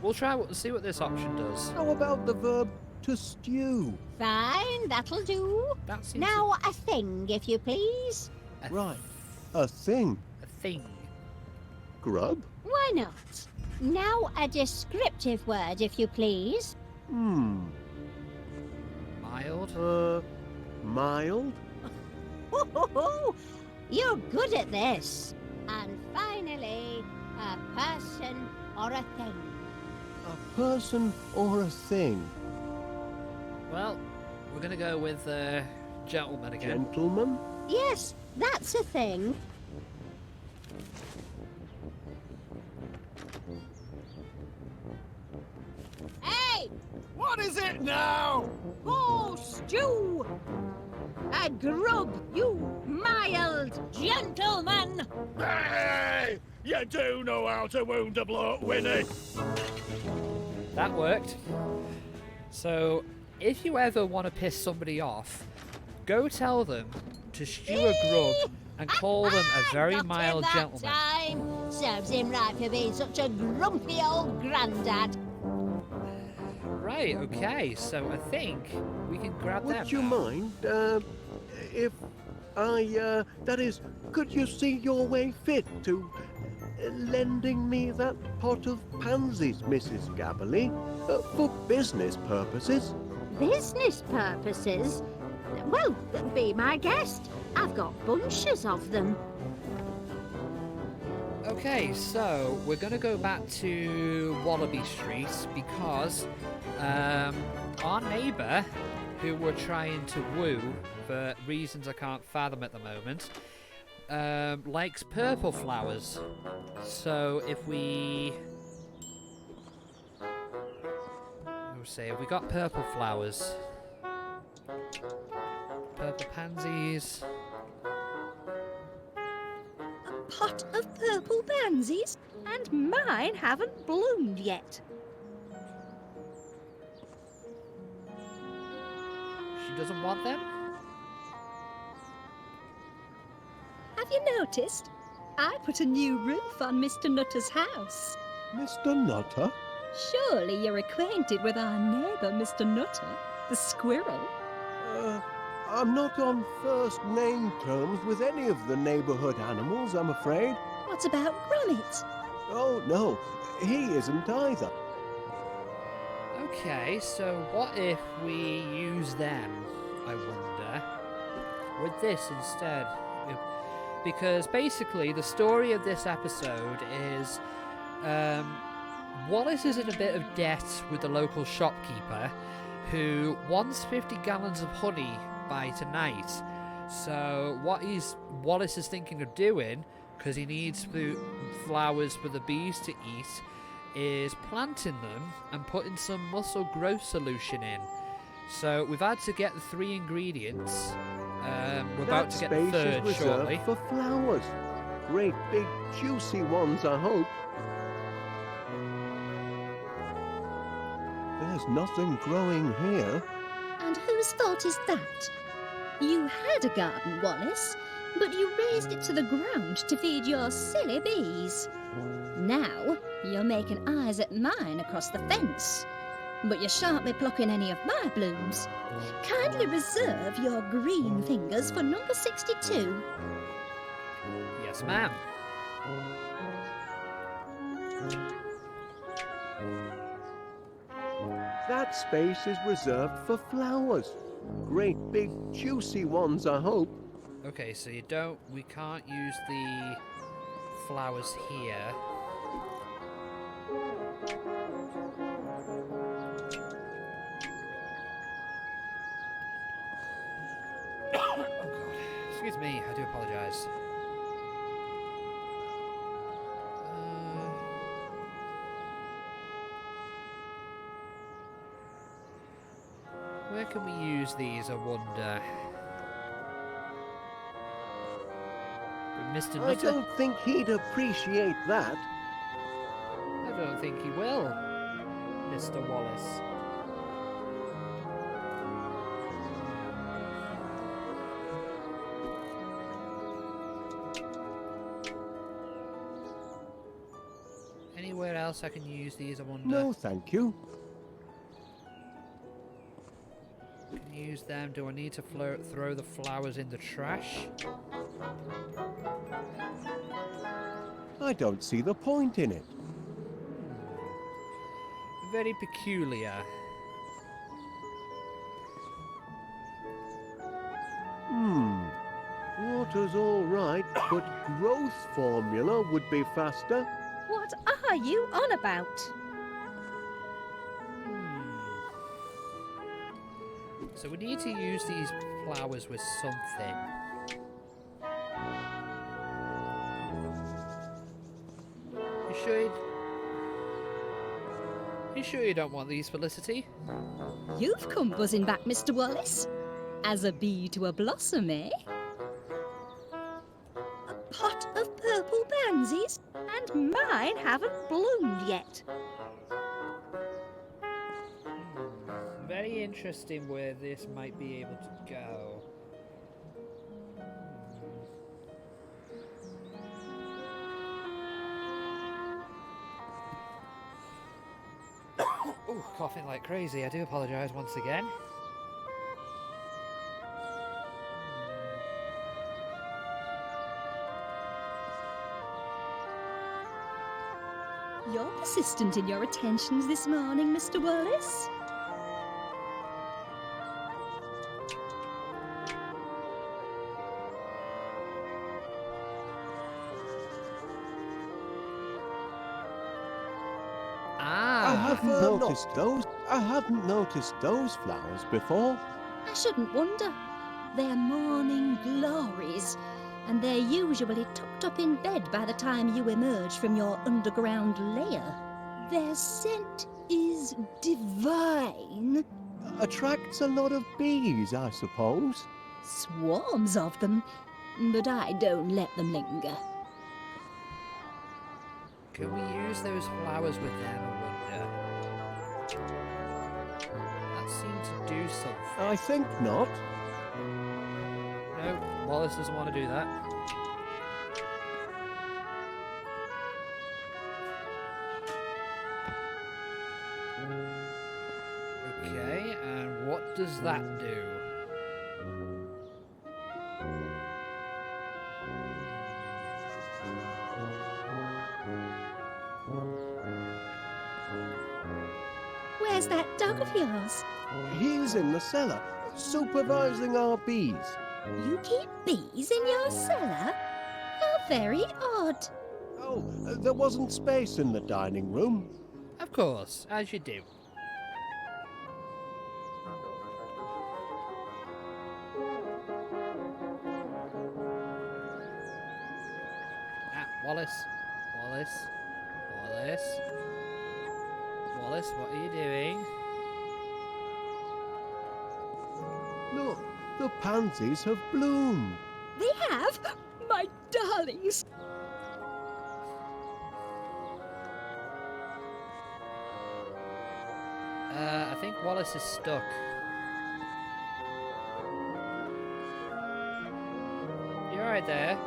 We'll see what this option does. How about the verb to stew? Fine, that'll do. That seems Now a thing, if you please. Right, a thing. A thing. Grub? Why not? Now a descriptive word, if you please. Mild? Mild? You're good at this. And finally, a person or a thing. A person or a thing? Well, we're going to go with gentleman again. Gentleman? Yes, that's a thing. Hey! What is it now? Oh, stew! A grub, you mild gentleman! Hey! You do know how to wound a bloke, Winnie. That worked. So, if you ever want to piss somebody off, go tell them to stew a grub and call them a very Not mild in that gentleman. time. Serves him right for being such a grumpy old grandad. Right, okay, so I think we can grab them. Would you now. mind, if that is, could you see your way fit to lending me that pot of pansies, Mrs. Gabberley, for business purposes? Business purposes? Well, be my guest. I've got bunches of them. Okay, so we're going to go back to Wallaby Street because our neighbour, who we're trying to woo for reasons I can't fathom at the moment, likes purple flowers. So if we... If we got purple flowers, purple pansies... Pot of purple pansies, and mine haven't bloomed yet. She doesn't want them? Have you noticed? I put a new roof on Mr. Nutter's house. Mr. Nutter? Surely you're acquainted with our neighbour, Mr. Nutter, the squirrel. I'm not on first name terms with any of the neighborhood animals, I'm afraid. What about Gromit? Oh, no, he isn't either. Okay, so what if we use them, I wonder, with this instead? Because basically the story of this episode is Wallace is in a bit of debt with the local shopkeeper who wants 50 gallons of honey by tonight. So what Wallace is thinking of doing, because he needs flowers for the bees to eat, is planting them and putting some muscle growth solution in. So we've had to get the 3 ingredients. We're about to get the That space 3rd is reserved shortly. for flowers. Great big juicy ones, I hope. There's nothing growing here. And whose fault is that? You had a garden, Wallace, but you raised it to the ground to feed your silly bees. Now you're making eyes at mine across the fence, but you shan't be plucking any of my blooms. Kindly reserve your green fingers for number 62. Yes, ma'am. That space is reserved for flowers. Great big juicy ones, I hope. Okay, so we can't use the flowers here. Oh god, excuse me, I do apologise. Where can we use these, I wonder? Mr. I Nutter? don't think he'd appreciate that. I don't think he will, Mr. Wallace. Anywhere else I can use these, I wonder? No, thank you. Can use them. Do I need to throw the flowers in the trash? I don't see the point in it. Very peculiar. Water's all right, but growth formula would be faster. What are you on about? So we need to use these flowers with something. You sure you don't want these, Felicity? You've come buzzing back, Mr. Wallace. As a bee to a blossom, eh? A pot of purple pansies, and And mine haven't bloomed yet. Very interesting where this might be able to go. Ooh, coughing like crazy. I do apologise once again. You're persistent in your attentions this morning, Mr. Wallace. I hadn't noticed those flowers before. I shouldn't wonder. They're morning glories, and they're usually tucked up in bed by the time you emerge from your underground lair. Their scent is divine. Attracts a lot of bees, I suppose. Swarms of them, but I don't let them linger. Can we use those flowers with them, I wonder? That seemed to do something. I think not. No, Wallace doesn't want to do that. Okay, and what does that do? Where's that dog of yours? He's in the cellar, supervising our bees. You keep bees in your cellar? How very odd. Oh, there wasn't space in the dining room. Of course, as you do. Wallace. Wallace, what are you doing? Look, the pansies have bloomed. They have? My darlings! I think Wallace is stuck. You alright there,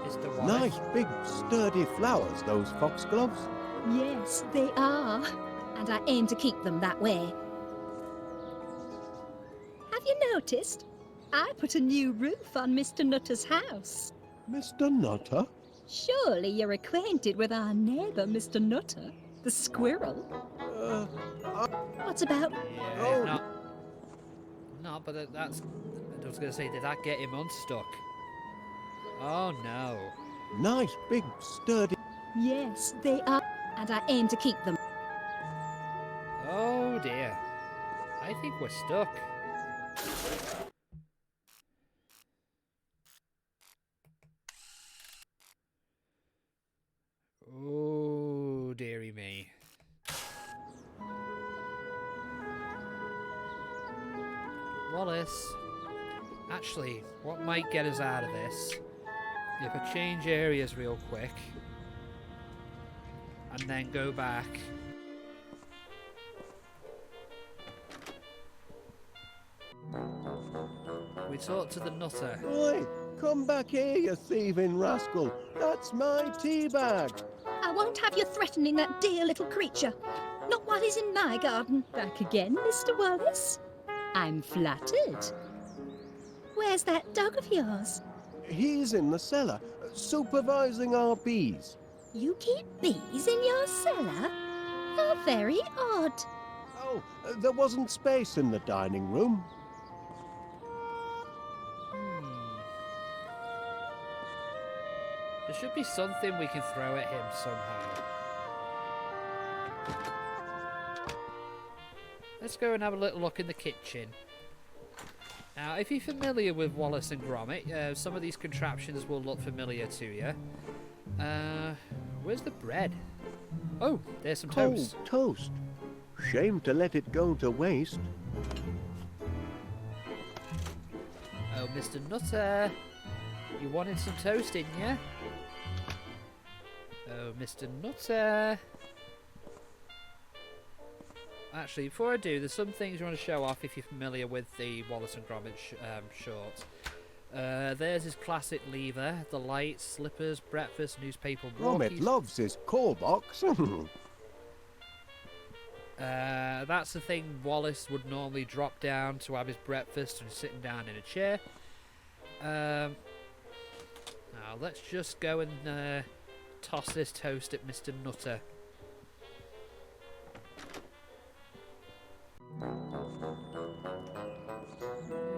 Mr. Wallace? Nice, big, sturdy flowers, those foxgloves. Yes, they are. And I aim to keep them that way. Have you noticed? I put a new roof on Mr. Nutter's house. Mr. Nutter? Surely you're acquainted with our neighbour, Mr. Nutter, the squirrel. What about... Yeah, not, but that's... I was going to say, did that get him unstuck? Oh, no. Nice, big, sturdy... Yes, they are. And I aim to keep them. Oh, dear. I think we're stuck. Oh, dearie me. Wallace, actually, what might get us out of this, if I change areas real quick, and then go back. We talk to the Nutter. Oi, come back here, you thieving rascal. That's my tea bag. I won't have you threatening that dear little creature. Not while he's in my garden. Back again, Mr. Wallace? I'm flattered. Where's that dog of yours? He's in the cellar, supervising our bees. You keep bees in your cellar? How very odd. Oh, there wasn't space in the dining room. There should be something we can throw at him somehow. Let's go and have a little look in the kitchen. Now, if you're familiar with Wallace and Gromit, some of these contraptions will look familiar to you. Where's the bread? Oh, there's some toast. Cold toast. Shame to let it go to waste. Oh, Mr. Nutter, you wanted some toast, didn't you? Oh, Mr. Nutter. Actually, before I do, there's some things you want to show off if you're familiar with the Wallace and Gromit shorts. There's his classic lever, the lights, slippers, breakfast, newspaper, Gromit walkies. loves his call box. That's the thing Wallace would normally drop down to have his breakfast and sitting down in a chair. Now let's just go and toss this toast at Mr. Nutter.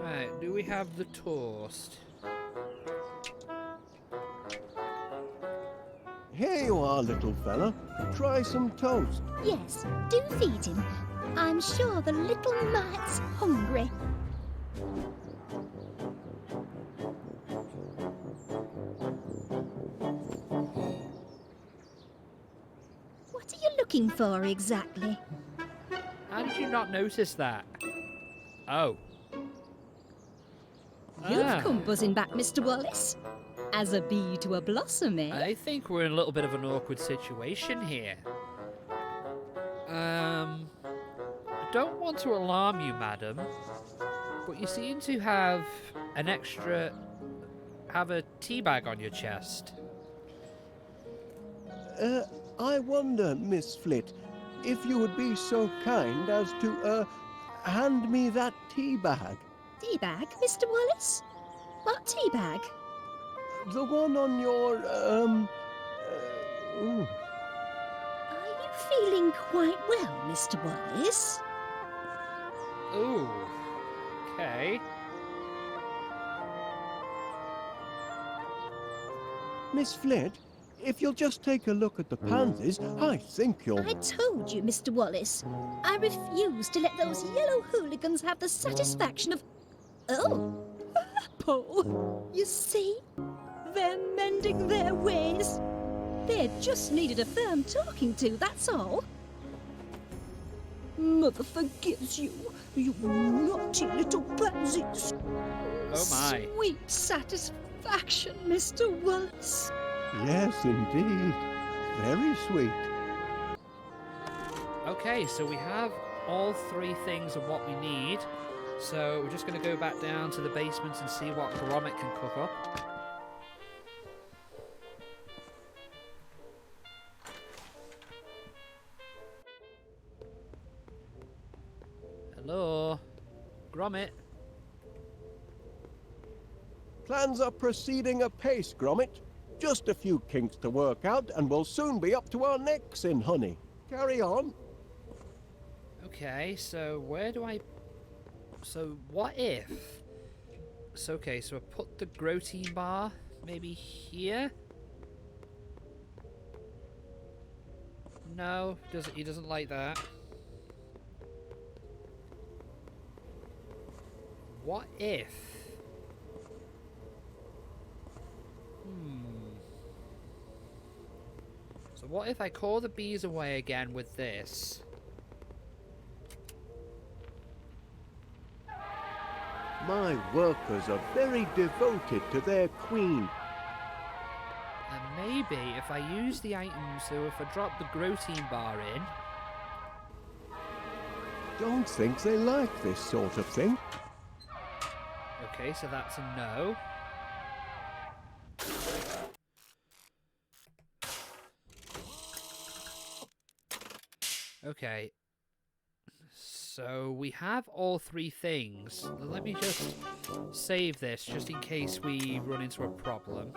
Right, do we have the toast? Here you are, little fella. Try some toast. Yes, do feed him. I'm sure the little mite's hungry. What are you looking for exactly? How did you not notice that? Oh. You've come buzzing back, Mr. Wallace. As a bee to a blossom, eh? I think we're in a little bit of an awkward situation here. I don't want to alarm you, madam, but you seem to have a tea bag on your chest. I wonder, Miss Flit, if you would be so kind as to, hand me that tea bag. Tea bag, Mr. Wallace? What tea bag? The one on your, ooh. Are you feeling quite well, Mr. Wallace? Ooh. Okay. Miss Flit, if you'll just take a look at the pansies, I think you'll... I told you, Mr. Wallace. I refuse to let those yellow hooligans have the satisfaction of... Oh, Paul, you see? They're mending their ways. They just needed a firm talking to, that's all. Mother forgives you, you naughty little pansies. Oh my. Sweet satisfaction, Mr. Wallace. Yes, indeed. Very sweet. Okay, so we have all three things of what we need. So we're just going to go back down to the basement and see what Gromit can cook up. Hello? Gromit? Plans are proceeding apace, Gromit. Just a few kinks to work out, and we'll soon be up to our necks in honey. Carry on. Okay, so where do I... So what if... So okay, so I put the protein bar maybe here? No, he doesn't like that. What if... So what if I call the bees away again with this? My workers are very devoted to their queen. And maybe if I use the items, so if I drop the protein bar in... Don't think they like this sort of thing. Okay, so that's a no. Okay. So we have all three things. Let me just save this just in case we run into a problem.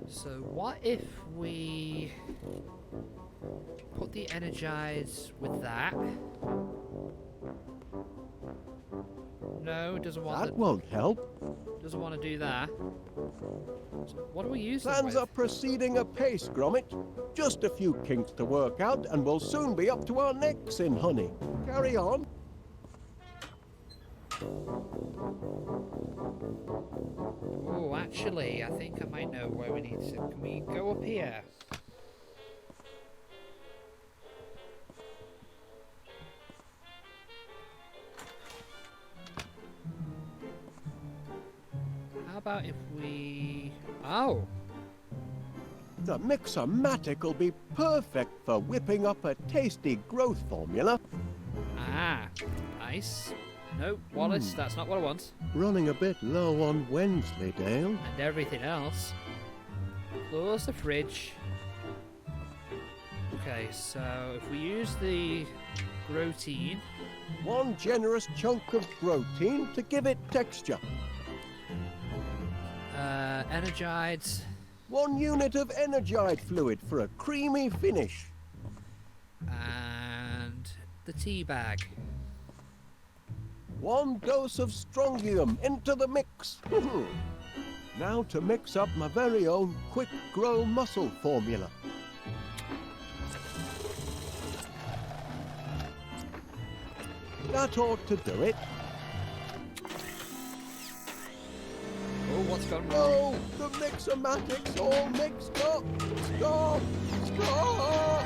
So what if we put the energize with that? No, doesn't want that. Won't help. Doesn't want to do that. So what do we use them Plans with? are proceeding apace, Gromit. Just a few kinks to work out, and we'll soon be up to our necks in honey. Carry on. Oh, actually, I think I might know where we need to. Can we go up here? about if we... Oh! The Mixomatic will be perfect for whipping up a tasty growth formula. Ah, nice. No, Wallace, that's not what I want. Running a bit low on Wensleydale. And everything else. Close the fridge. Okay, so if we use the protein... One generous chunk of protein to give it texture. Energite. 1 unit of Energite fluid for a creamy finish. And the tea bag. 1 dose of Strongium into the mix. Now to mix up my very own quick grow muscle formula. That ought to do it. Oh, what's gone wrong? Oh, the Mixomatic's all mixed up. Stop! Stop!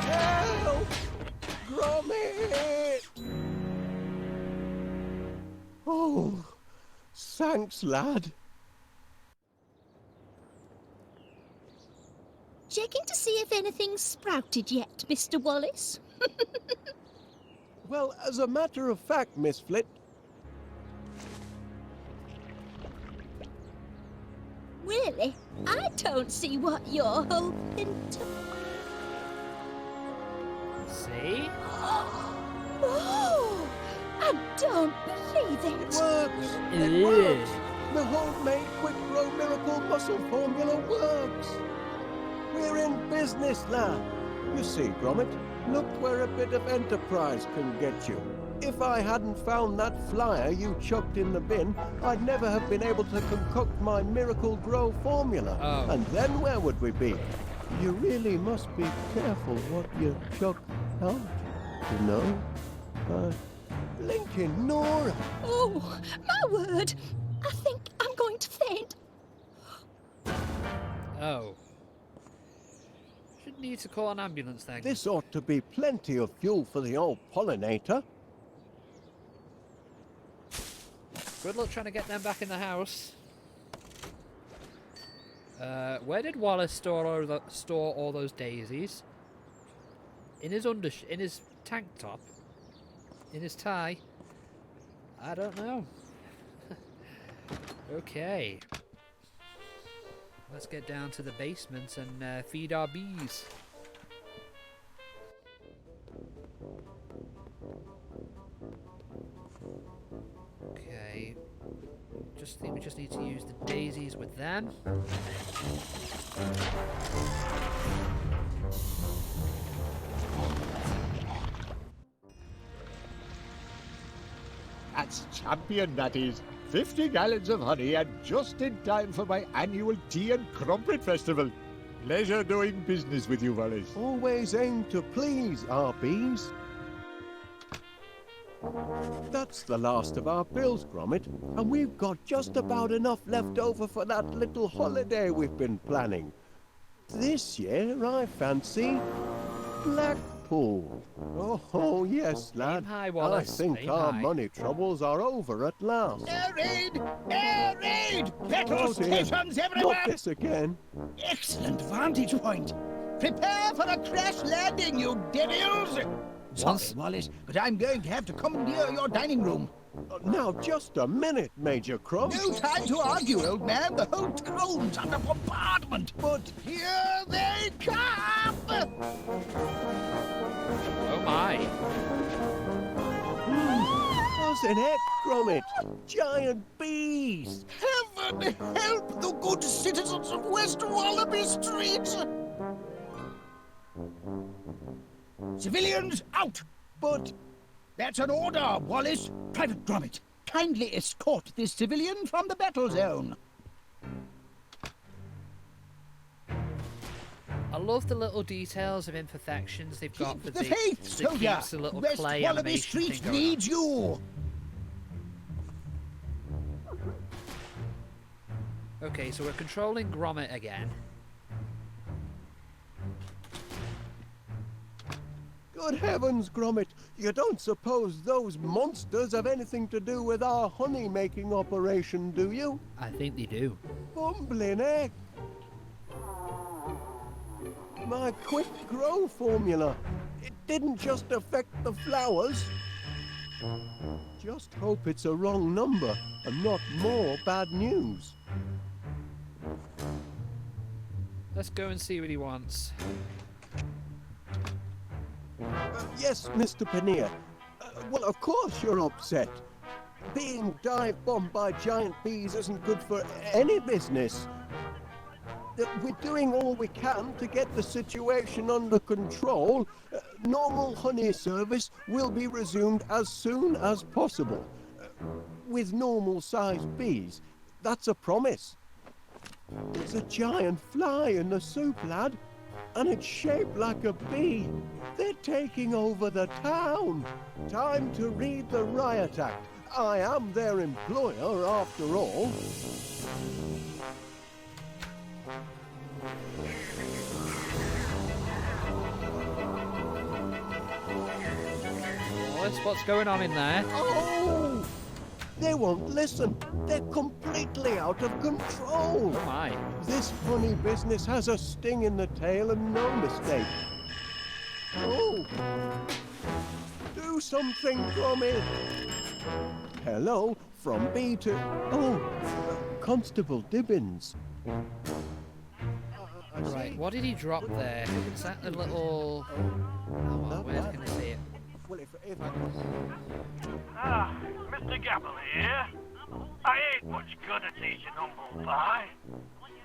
Help! Gromit! Oh, thanks, lad. Checking to see if anything's sprouted yet, Mr. Wallace? Well, as a matter of fact, Miss Flit. Really? I don't see what you're hoping to... See? Oh! I don't believe it! It works! It works! The homemade quick grow miracle muscle formula works! We're in business, lad. You see, Gromit, look where a bit of enterprise can get you. If I hadn't found that flyer you chucked in the bin, I'd never have been able to concoct my miracle grow formula. Oh. And then where would we be? You really must be careful what you chuck out, you know? Blinking Nora! Oh, my word! I think I'm going to faint. Oh. Should need to call an ambulance then. This ought to be plenty of fuel for the old pollinator. Good luck trying to get them back in the house. Where did Wallace store all those daisies? In his in his tank top? In his tie? I don't know. Okay. Let's get down to the basement and feed our bees. Okay. Just think we just need to use the daisies with them. That's champion, that is. 50 gallons of honey and just in time for my annual tea and crumpet festival. Pleasure doing business with you, Wallace. Always aim to please our bees. That's the last of our bills, Gromit, and we've got just about enough left over for that little holiday we've been planning. This year, I fancy Blackpool. Oh, yes, lad. Aim high, Wallace. I think Aim our high. money troubles are over at last. Air raid! Air raid! Petrol Oh, dear. stations everywhere! Not this again. Excellent vantage point. Prepare for a crash landing, you devils! Sorry, Wallace, but I'm going to have to commandeer your dining room. Now, just a minute, Major Cross. No time to argue, old man. The whole town's under bombardment. But here they come! Oh my. Wasn't it, Gromit? Giant bees! Heaven help the good citizens of West Wallaby Street! Civilians out! But that's an order, Wallace. Private Gromit, kindly escort this civilian from the battle zone. I love the little details of imperfections they've got for Keep the faith, that soldier. keeps the little West clay Wallaby animation Street thing going on. needs you. Okay, so we're controlling Gromit again. Good heavens, Gromit! You don't suppose those monsters have anything to do with our honey-making operation, do you? I think they do. Bumbling heck! My quick grow formula. It didn't just affect the flowers. Just hope it's a wrong number and not more bad news. Let's go and see what he wants. Yes, Mr. Paneer. Well, of course you're upset. Being dive-bombed by giant bees isn't good for any business. We're doing all we can to get the situation under control. Normal honey service will be resumed as soon as possible. With normal-sized bees. That's a promise. There's a giant fly in the soup, lad. And it's shaped like a bee. They're taking over the town. Time to read the riot act. I am their employer, after all. Wallace, what's going on in there? Oh! They won't listen. They're completely out of control. Oh my. This honey business has a sting in the tail and no mistake. Oh! Do something, Gromit! Hello, from B to... Oh, Constable Dibbins. Right, what did he drop there? Is that a little... Oh, well, where can I see it? Well, if I could... Ah, Mr. Gabble here. I ain't much good at eating humble pie,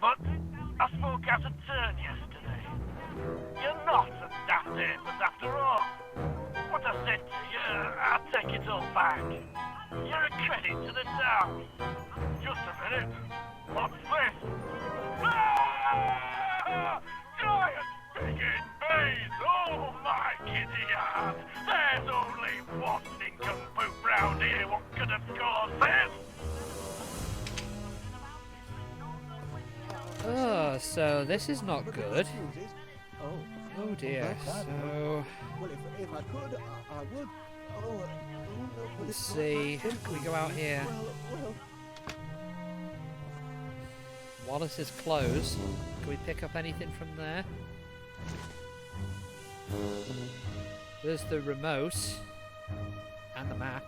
but I spoke out of turn yesterday. You're not a daft apers after all. What I said to you, I take it all back. You're a credit to the town. Just a minute. What's this? Ah! Giant friggin' bees! Oh my giddy heart! There's only one nincompoop round here what could have caused this! Oh, so this is not good. Oh. Oh dear, so... Well, if I could, I would. Oh, let's see. Can we go out here? Well. Wallace is closed. Can we pick up anything from there? There's the remote and the map.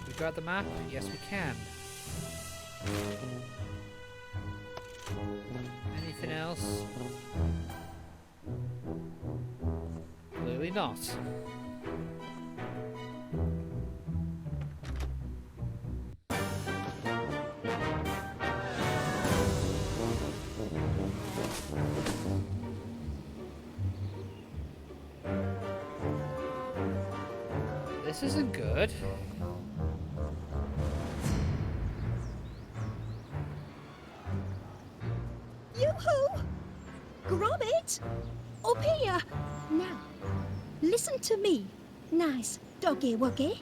We got the map? Yes, we can. Anything else? Clearly not. This isn't good. Yoo-hoo! Gromit! Up here! Now, listen to me, nice doggy-wuggy.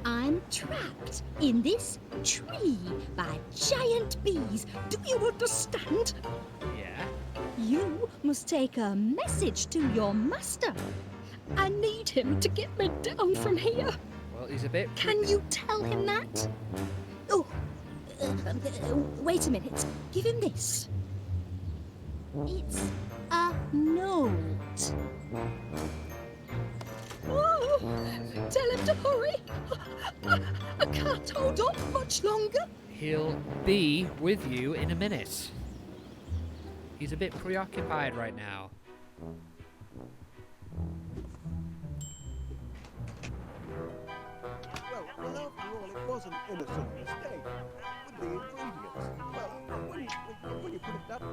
I'm trapped in this tree by giant bees. Do you understand? Yeah. You must take a message to your master. I need him to get me down from here. Well, he's a bit... Can you tell him that? Oh, wait a minute. Give him this. It's a note. Oh, tell him to hurry. I can't hold on much longer. He'll be with you in a minute. He's a bit preoccupied right now. Well, after all, it was an innocent mistake. With the ingredients. Well, when you put it that way.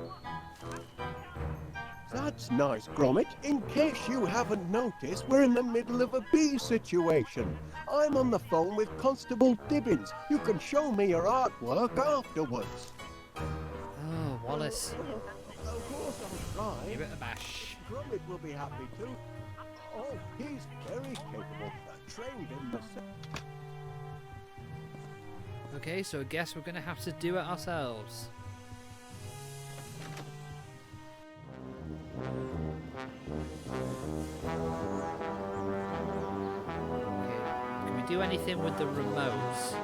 That's nice, Gromit. In case you haven't noticed, we're in the middle of a bee situation. I'm on the phone with Constable Dibbins. You can show me your artwork afterwards. Oh, Wallace. Of course I'll try. Give it a bash. Gromit will be happy too. Oh, he's very capable. Trained in the... Okay, so I guess we're gonna have to do it ourselves. do anything with the remotes?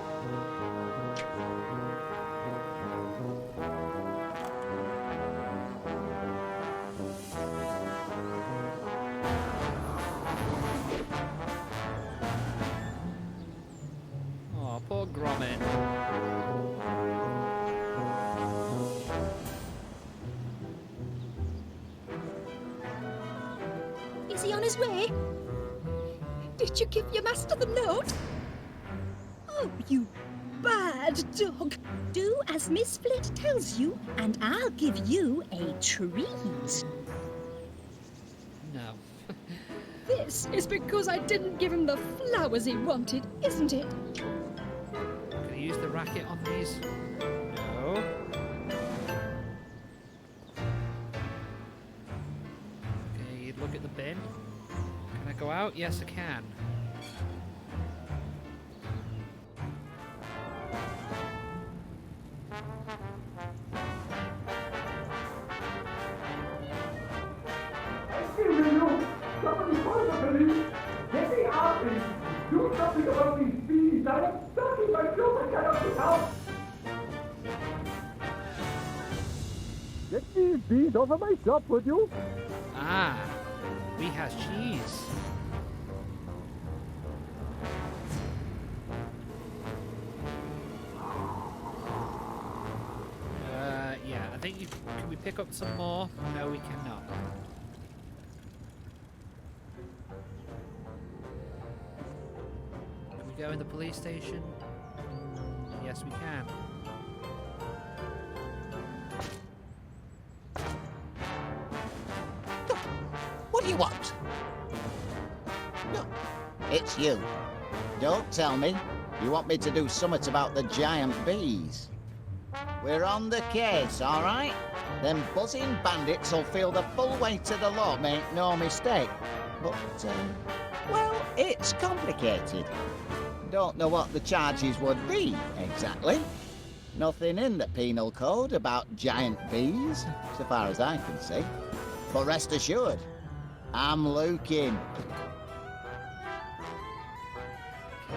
Oh, poor Gromit. Is he on his way? Did you give your master the note? Oh, you bad dog. Do as Miss Flit tells you, and I'll give you a treat. No. This is because I didn't give him the flowers he wanted, isn't it? Can I use the racket on these? No. Okay, look at the bin. Can I go out? Yes, I can. Somebody call the police! Get me out, please! Do something about these bees! I am stuck in my children cannot get out! Get these bees over my shop, would you? Ah, we has cheese. Yeah, I think can we pick up some more? No, we cannot. Can we go in the police station? Yes, we can. What do you want? No, it's you. Don't tell me. You want me to do something about the giant bees? We're on the case, all right? Them buzzing bandits will feel the full weight of the law, make no mistake. But, well, it's complicated. Don't know what the charges would be, exactly. Nothing in the penal code about giant bees, so far as I can see. But rest assured, I'm looking.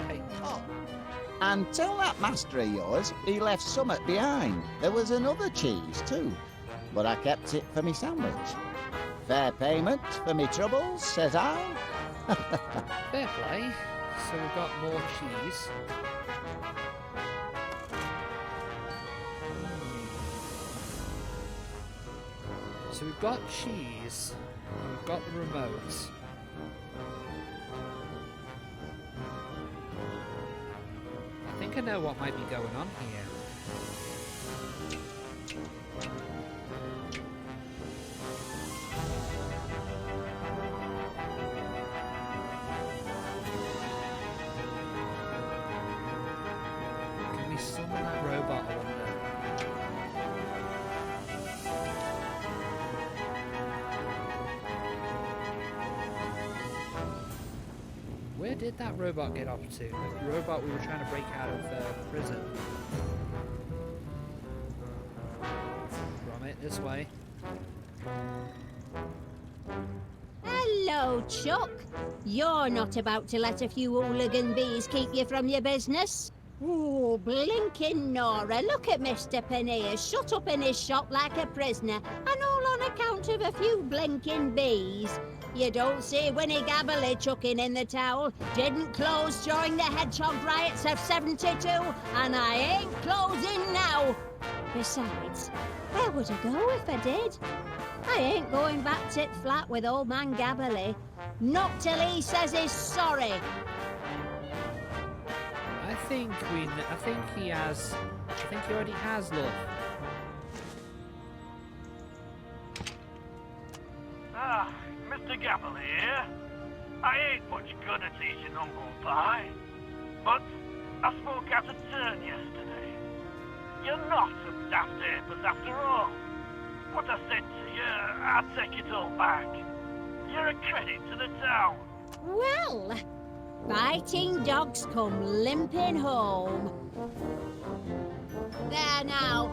Okay. Oh, and tell that master of yours he left summit behind. There was another cheese too, but I kept it for me sandwich. Fair payment for me troubles, says I. Fair play. So we've got more cheese. So we've got cheese, and we've got the remote. I think I know what might be going on here. Can we summon that robot, I wonder? Where did that robot get off to? The robot we were trying to break out of prison. Gromit, this way. Hello, Chuck. You're not about to let a few hooligan bees keep you from your business. Oh, blinking Nora, look at Mr. Panea shut up in his shop like a prisoner, and all on account of a few blinking bees. You don't see Winnie Gabberly chucking in the towel. Didn't close during the hedgehog riots of 72, and I ain't closing now. Besides, where would I go if I did? I ain't going back tit flat with old man Gabberly. Not till he says he's sorry. I think he already has, love. Ah, Mr. Gabble here. I ain't much good at eating humble pie, but I spoke out of turn yesterday. You're not a daft apers after all. What I said to you, I take it all back. You're a credit to the town. Well, biting dogs come limping home. There now.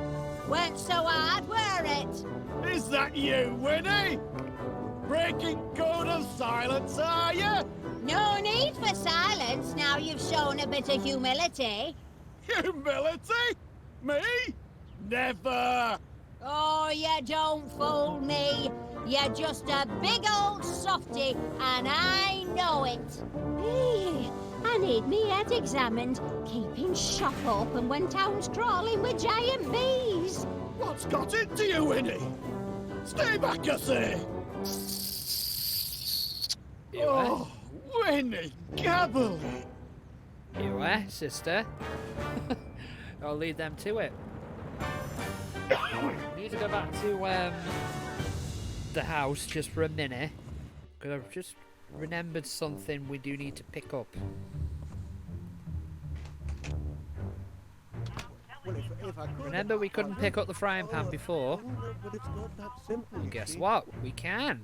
Weren't so hard, were it? Is that you, Winnie? Breaking code of silence, are you? No need for silence now, Now you've shown a bit of humility. Humility? Me? Never! Oh, you don't fool me. You're just a big old softy, and I know it. Hey, I need me head examined. Keeping shop open when town's crawling with giant bees. What's got into you, Winnie? Stay back, I say! Oh, Winnie, gabble! You sister? I'll leave them to it. We need to go back to the house just for a minute, because I've just remembered something we do need to pick up. Well, if I could, Remember we couldn't pick up the frying pan before? But it's not that simple. Well, guess what? We can.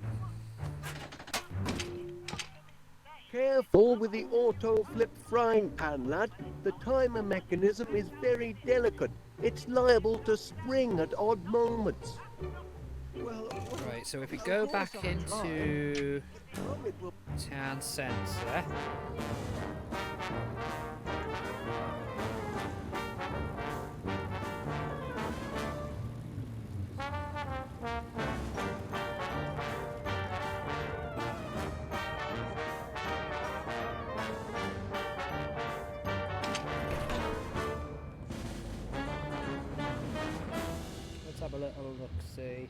Careful with the auto-flip frying pan, lad. The timer mechanism is very delicate. It's liable to spring at odd moments. Right, so if we go back into town centre. Let's have a little look-see.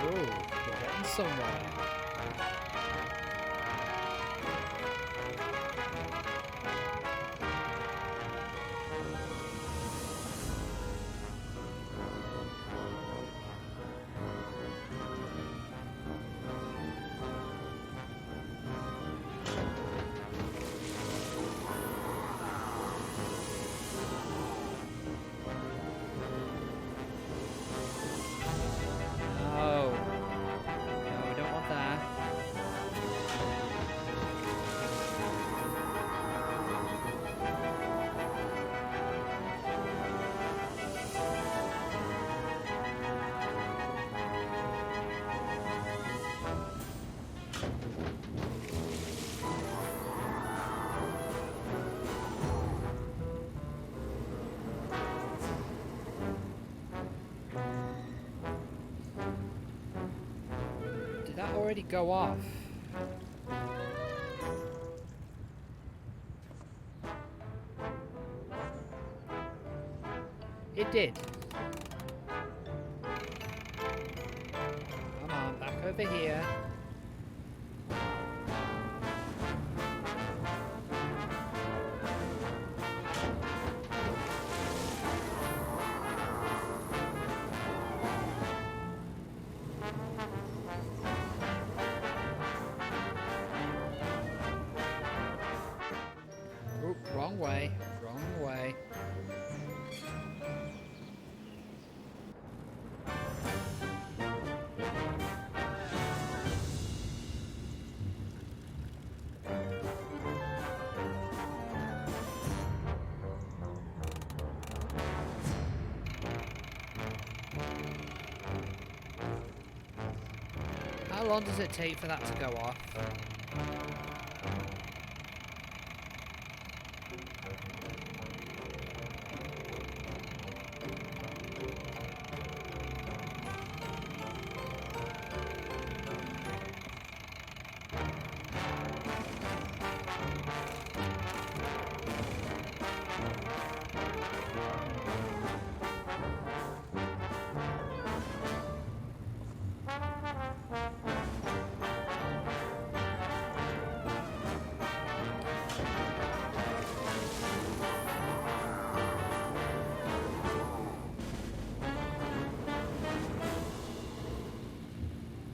Oh, we're getting somewhere. No. No, we don't want that. Did that already go off? It did. Come on, back over here. Oop, wrong way, wrong way. How long does it take for that to go off?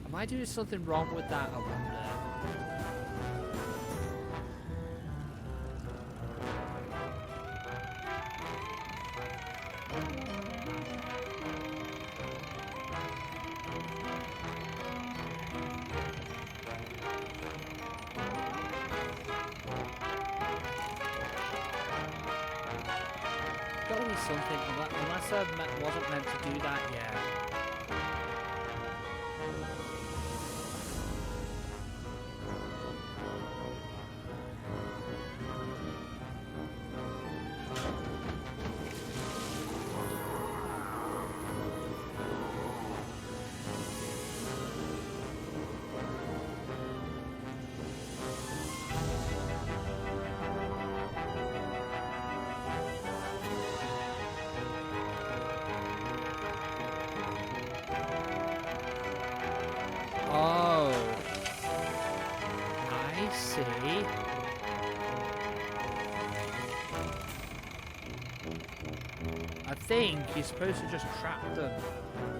Am I doing something wrong with that, I wonder? Gotta be something, unless I wasn't meant to do that yet. Oh, I see. I think you're supposed to just trap them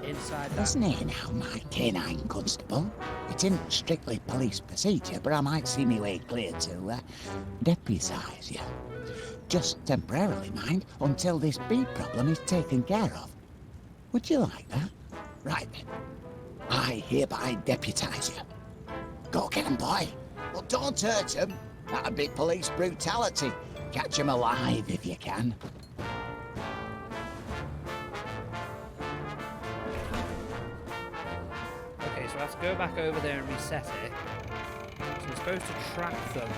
inside that. Listen here now, my canine constable. It isn't strictly police procedure, but I might see me way clear to deputise you. Just temporarily, mind, until this bee problem is taken care of. Would you like that? Right then. I hereby deputise you. Go get 'em, boy. But don't hurt 'em. That'd be police brutality. Catch 'em alive if you can. Okay, so I have to go back over there and reset it. So we're supposed to track them.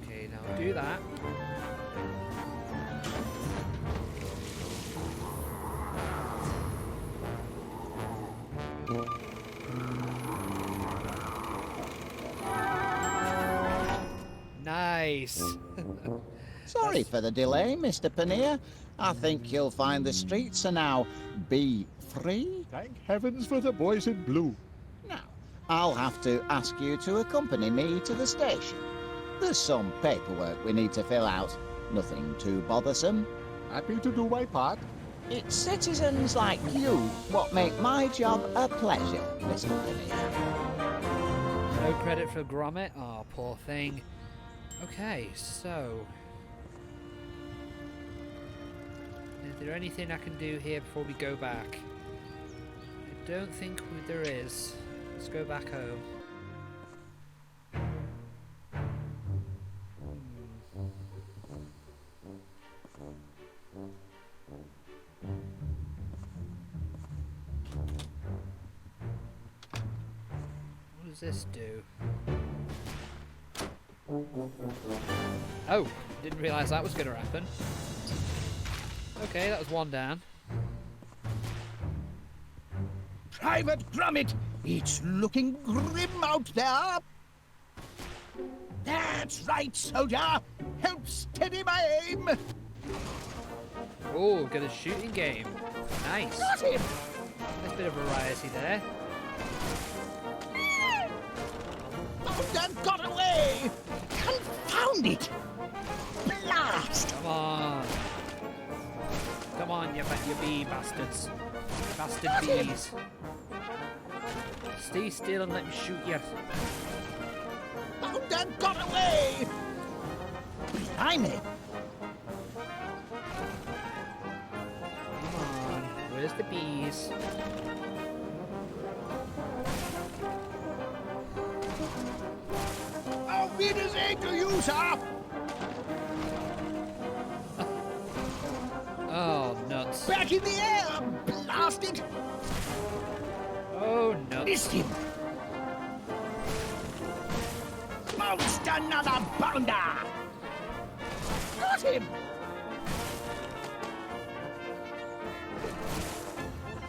Okay, now do that. Nice. Sorry for the delay, Mr. Paneer. I think you'll find the streets are now bee-free. Thank heavens for the boys in blue. Now, I'll have to ask you to accompany me to the station. There's some paperwork we need to fill out. Nothing too bothersome. Happy to do my part. It's citizens like you what make my job a pleasure, Mr. Paneer. No credit for Gromit? Oh, poor thing. Okay, so... is there anything I can do here before we go back? I don't think there is. Let's go back home. What does this do? Oh, didn't realise that was going to happen. Okay, that was one down. Private Gromit, it's looking grim out there. That's right, soldier. Help steady my aim. Oh, we've got a shooting game. Nice. Got him. Nice bit of variety there. Found and got away. Confound it. Blast. Come on. Come on, you bee bastards. Bastard bees. Stay still and let me shoot you. Found and got away. Blimey. Come on. Where's the bees? Auf Wiedersehen to you, sir. Oh, nuts. Back in the air. Blast it. Oh, nuts. Missed him. Bounced another bounder. Got him.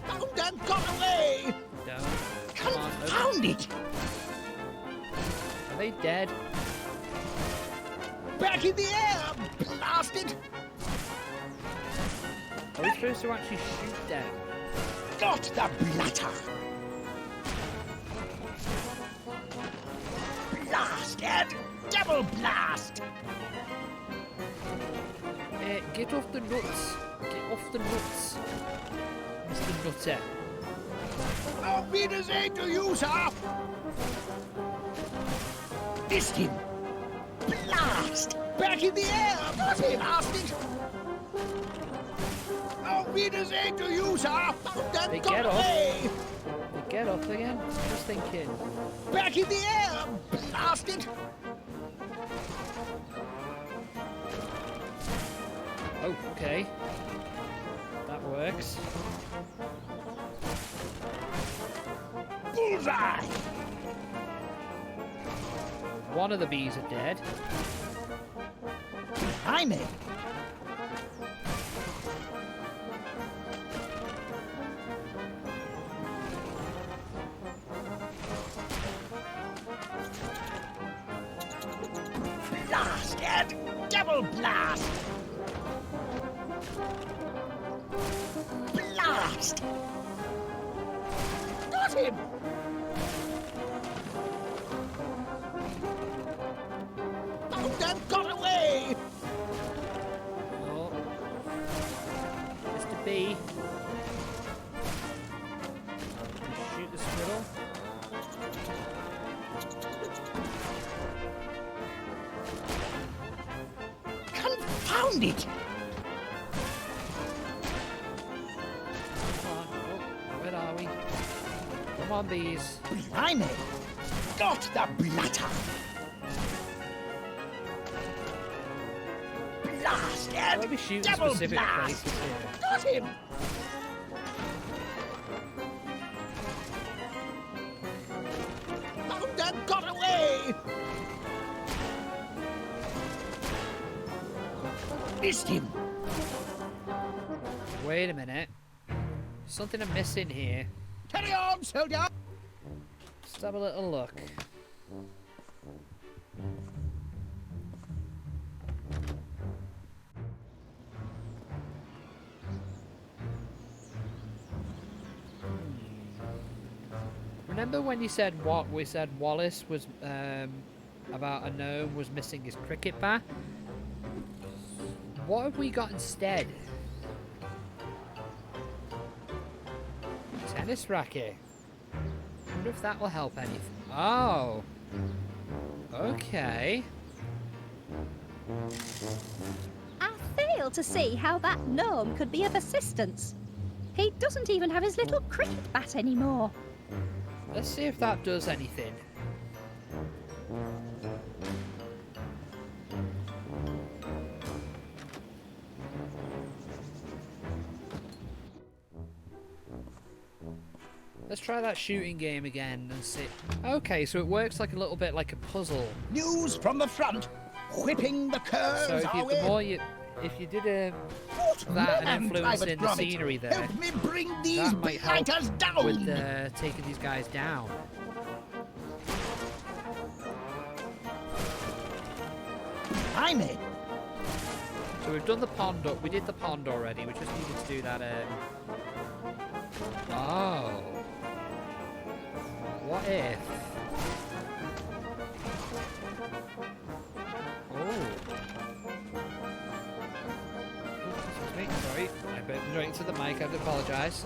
Found and got away. Down. Come on, Confound it. Are they dead? Back in the air. Blast it. Are we supposed to actually shoot them? Got the blatter. Blast and double blast. Get off the nuts. Get off the nuts. Mr. Nutter. Auf Wiedersehen to you, sir! Missed him! Blast! Back in the air! Got him, bastard! Auf Wiedersehen to you, sir! They Got get off. away! They get off again? Just thinking. Back in the air! Blasted! Oh, okay. That works. Bullseye! One of the bees are dead. Behind me! Blast and double blast! Blast! Got him! Found and got away! Oh. Mr. B. Shoot the squirrel. Confound it! Come on. Oh, where are we? Come on, bees. Blimey! Got the blatter! Blast Let me and shoot double specific blast! places here. Got him! Found and got away! Missed him! Wait a minute. Something I'm missing here. Carry on, soldier! Let's have a little look. Remember when you said what we said Wallace was about a gnome was missing his cricket bat? What have we got instead? Tennis racket. I wonder if that will help anything. Oh. Okay. I fail to see how that gnome could be of assistance. He doesn't even have his little cricket bat anymore. Let's see if that does anything. Let's try that shooting game again and see. Okay, so it works like a little bit like a puzzle. News from the front! Whipping the curves, So if you, are we? the more you, if you did that and man, influence Private in the Gromit, scenery there, help me bring these that might help blighters down! with taking these guys down. Blimey! So we've done the pond. We did the pond already. We just needed to do that. Oh. What if? Oh. Excuse me. Sorry. I bit right into the mic. I have to apologise.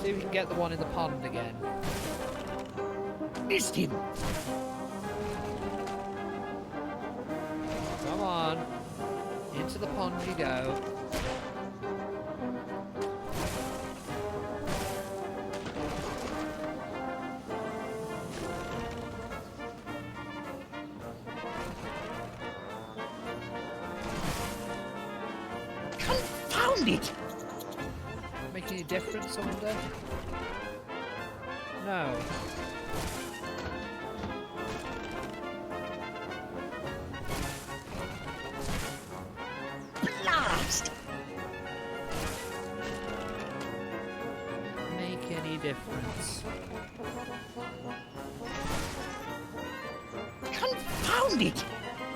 See if we can get the one in the pond again. Missed him! Come on. Into the pond you go. Confound it! Make any difference, I wonder? No. Blast! Make any difference. Confound it!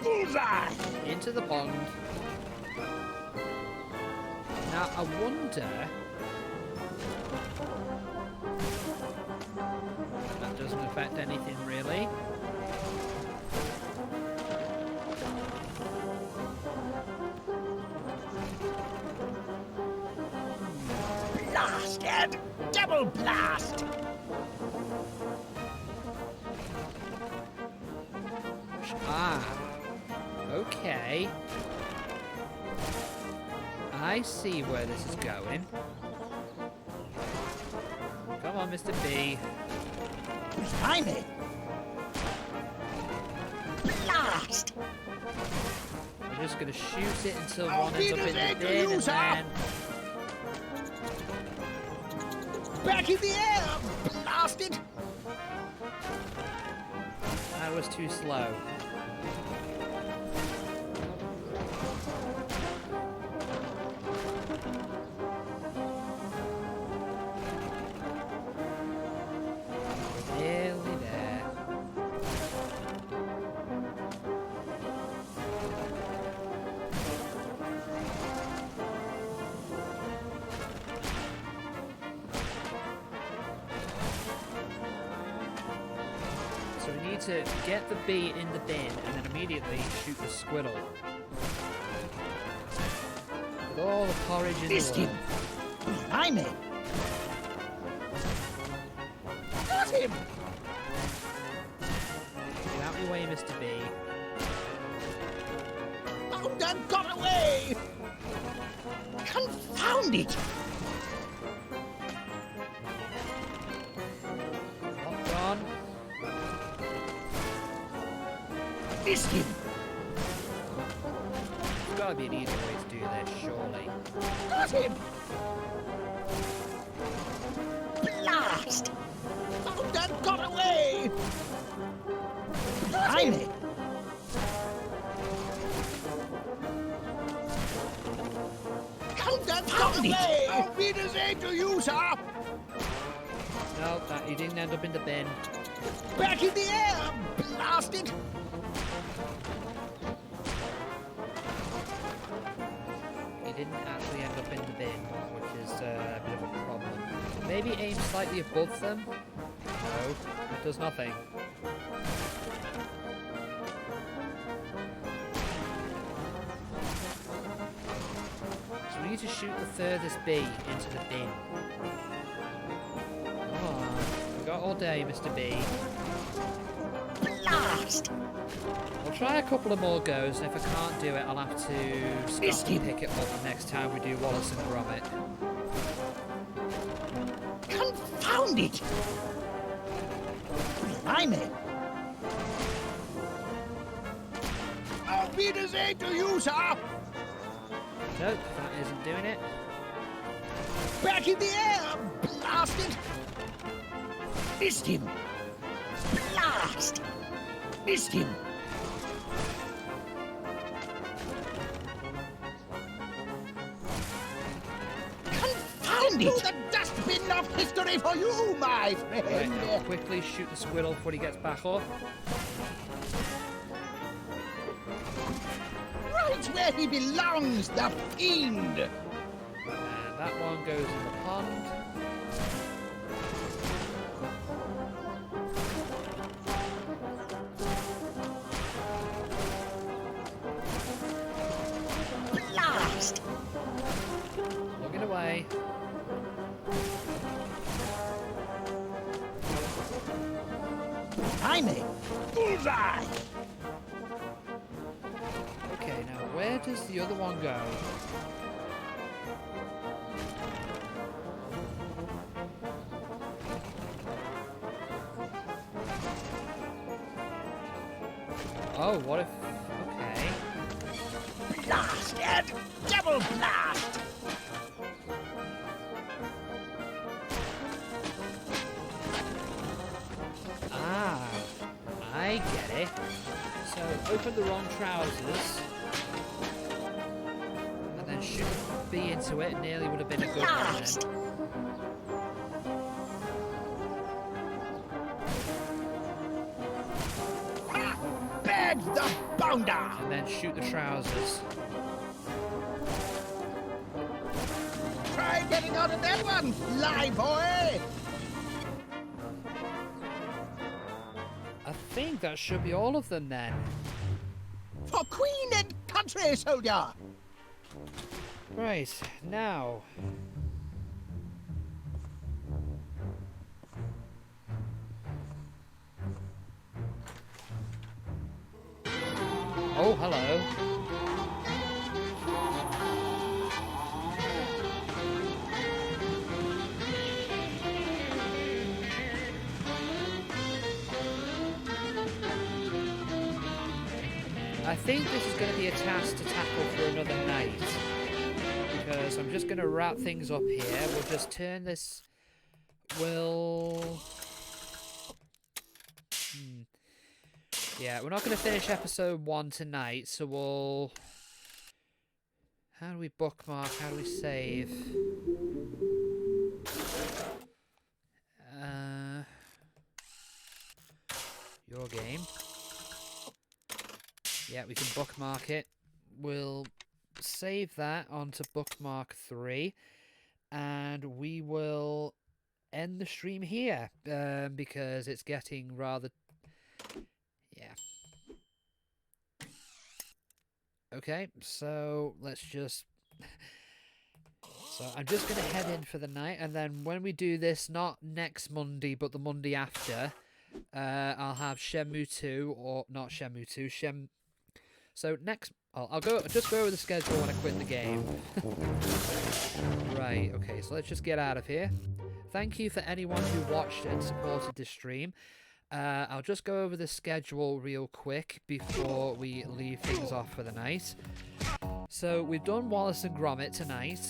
Bullseye! Into the pond. Now, I wonder... That doesn't affect anything, really. Blast and double blast! Ah. Okay. I see where this is going. Come on, Mr. B. Blimey! Blast! I'm just gonna shoot it until Auf one ends up in the Wiedersehen, bin, and user! then... Back in the air! Blast it! That was too slow. Nearly there. So we need to get the bee in the bin and then immediately shoot the squirrel. With all the porridge in the Missed him! world. Blimey! Got him! Get out of your way, Mr. B. Found and got away! Confound it! Locked on. Missed him! There's gotta be an easier way to do this, surely. Got him! Blast! Found and got away! Blimey! Found and got away! Auf Wiedersehen to you, sir! No, that he didn't end up in the bin. Back in the air! Blast it! He didn't actually end up in the bin, which is a bit of a problem. Maybe aim slightly above them? No, it does nothing. So we need to shoot the furthest bee into the bin. Come on, we've got all day, Mr. B. Blast! We'll try a couple of more goes, and if I can't do it, I'll have to Missed stop him. and pick it up next time we do Wallace and Gromit. Confound it! Blimey! Auf Wiedersehen to you, sir! Nope, that isn't doing it. Back in the air! Blast it! Missed him! Blast! Missed him! Confound it! The dustbin of history for you, my Right, friend! now quickly shoot the squirrel before he gets back up. Right where he belongs, the fiend! And that one goes in the pond. Blast! Looking away. Blimey! Bullseye! Okay, now where does the other one go? Oh, what if... Okay. Blast and double blast! Ah, I get it. So, open the wrong trousers. And then shoot the bee into it. Nearly would have been a good one Blast! then. Bag the bounder! And then shoot the trousers. Try getting out of that one, fly boy! I think that should be all of them then. For queen and country, soldier! Right, now... Oh, hello. I think this is going to be a task to tackle for another night, because I'm just going to wrap things up here. We'll just turn this... Yeah, we're not going to finish episode 1 tonight, so we'll... How do we bookmark? How do we save? Your game. Yeah, we can bookmark it. We'll save that onto bookmark 3, and we will end the stream here, because it's getting rather... Yeah. Okay, so let's just... So I'm just going to head in for the night, and then when we do this, not next Monday, but the Monday after, I'll have Shenmue 2, or not Shenmue 2, So next... I'll just go over the schedule when I quit the game. Right, okay, so let's just get out of here. Thank you for anyone who watched and supported this stream. I'll just go over the schedule real quick before we leave things off for the night. So we've done Wallace and Gromit tonight,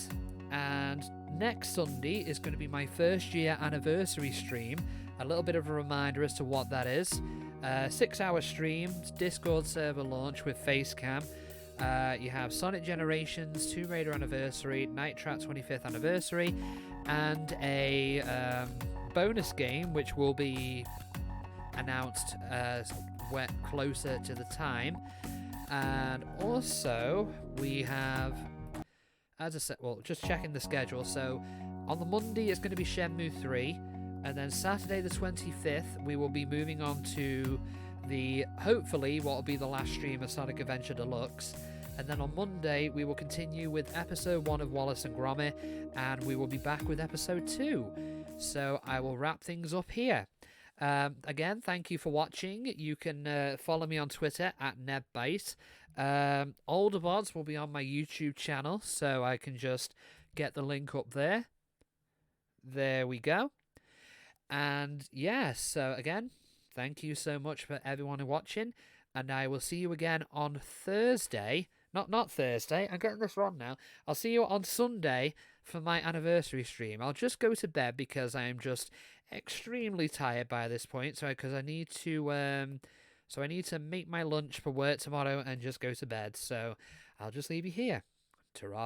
and next Sunday is going to be my first year anniversary stream. A little bit of a reminder as to what that is. 6-hour stream, Discord server launch with Facecam. You have Sonic Generations, Tomb Raider Anniversary, Night Trap 25th Anniversary, and a bonus game which will be announced closer to the time. And also we have, as I said, well, just checking the schedule. So on the Monday it's going to be Shenmue 3, and then Saturday the 25th we will be moving on to the, hopefully, what will be the last stream of Sonic Adventure Deluxe. And then on Monday we will continue with episode 1 of Wallace and Gromit, and we will be back with episode 2. So I will wrap things up here. Again, thank you for watching. You can follow me on Twitter at NevByte. Older VODs will be on my YouTube channel, so I can just get the link up there. There we go. And yeah, so again, thank you so much for everyone watching, and I will see you again on Thursday. Not Thursday, I'm getting this wrong now. I'll see you on Sunday for my anniversary stream. I'll just go to bed because I am just extremely tired by this point, so because I need to make my lunch for work tomorrow and just go to bed. So I'll just leave you here. Ta-ra.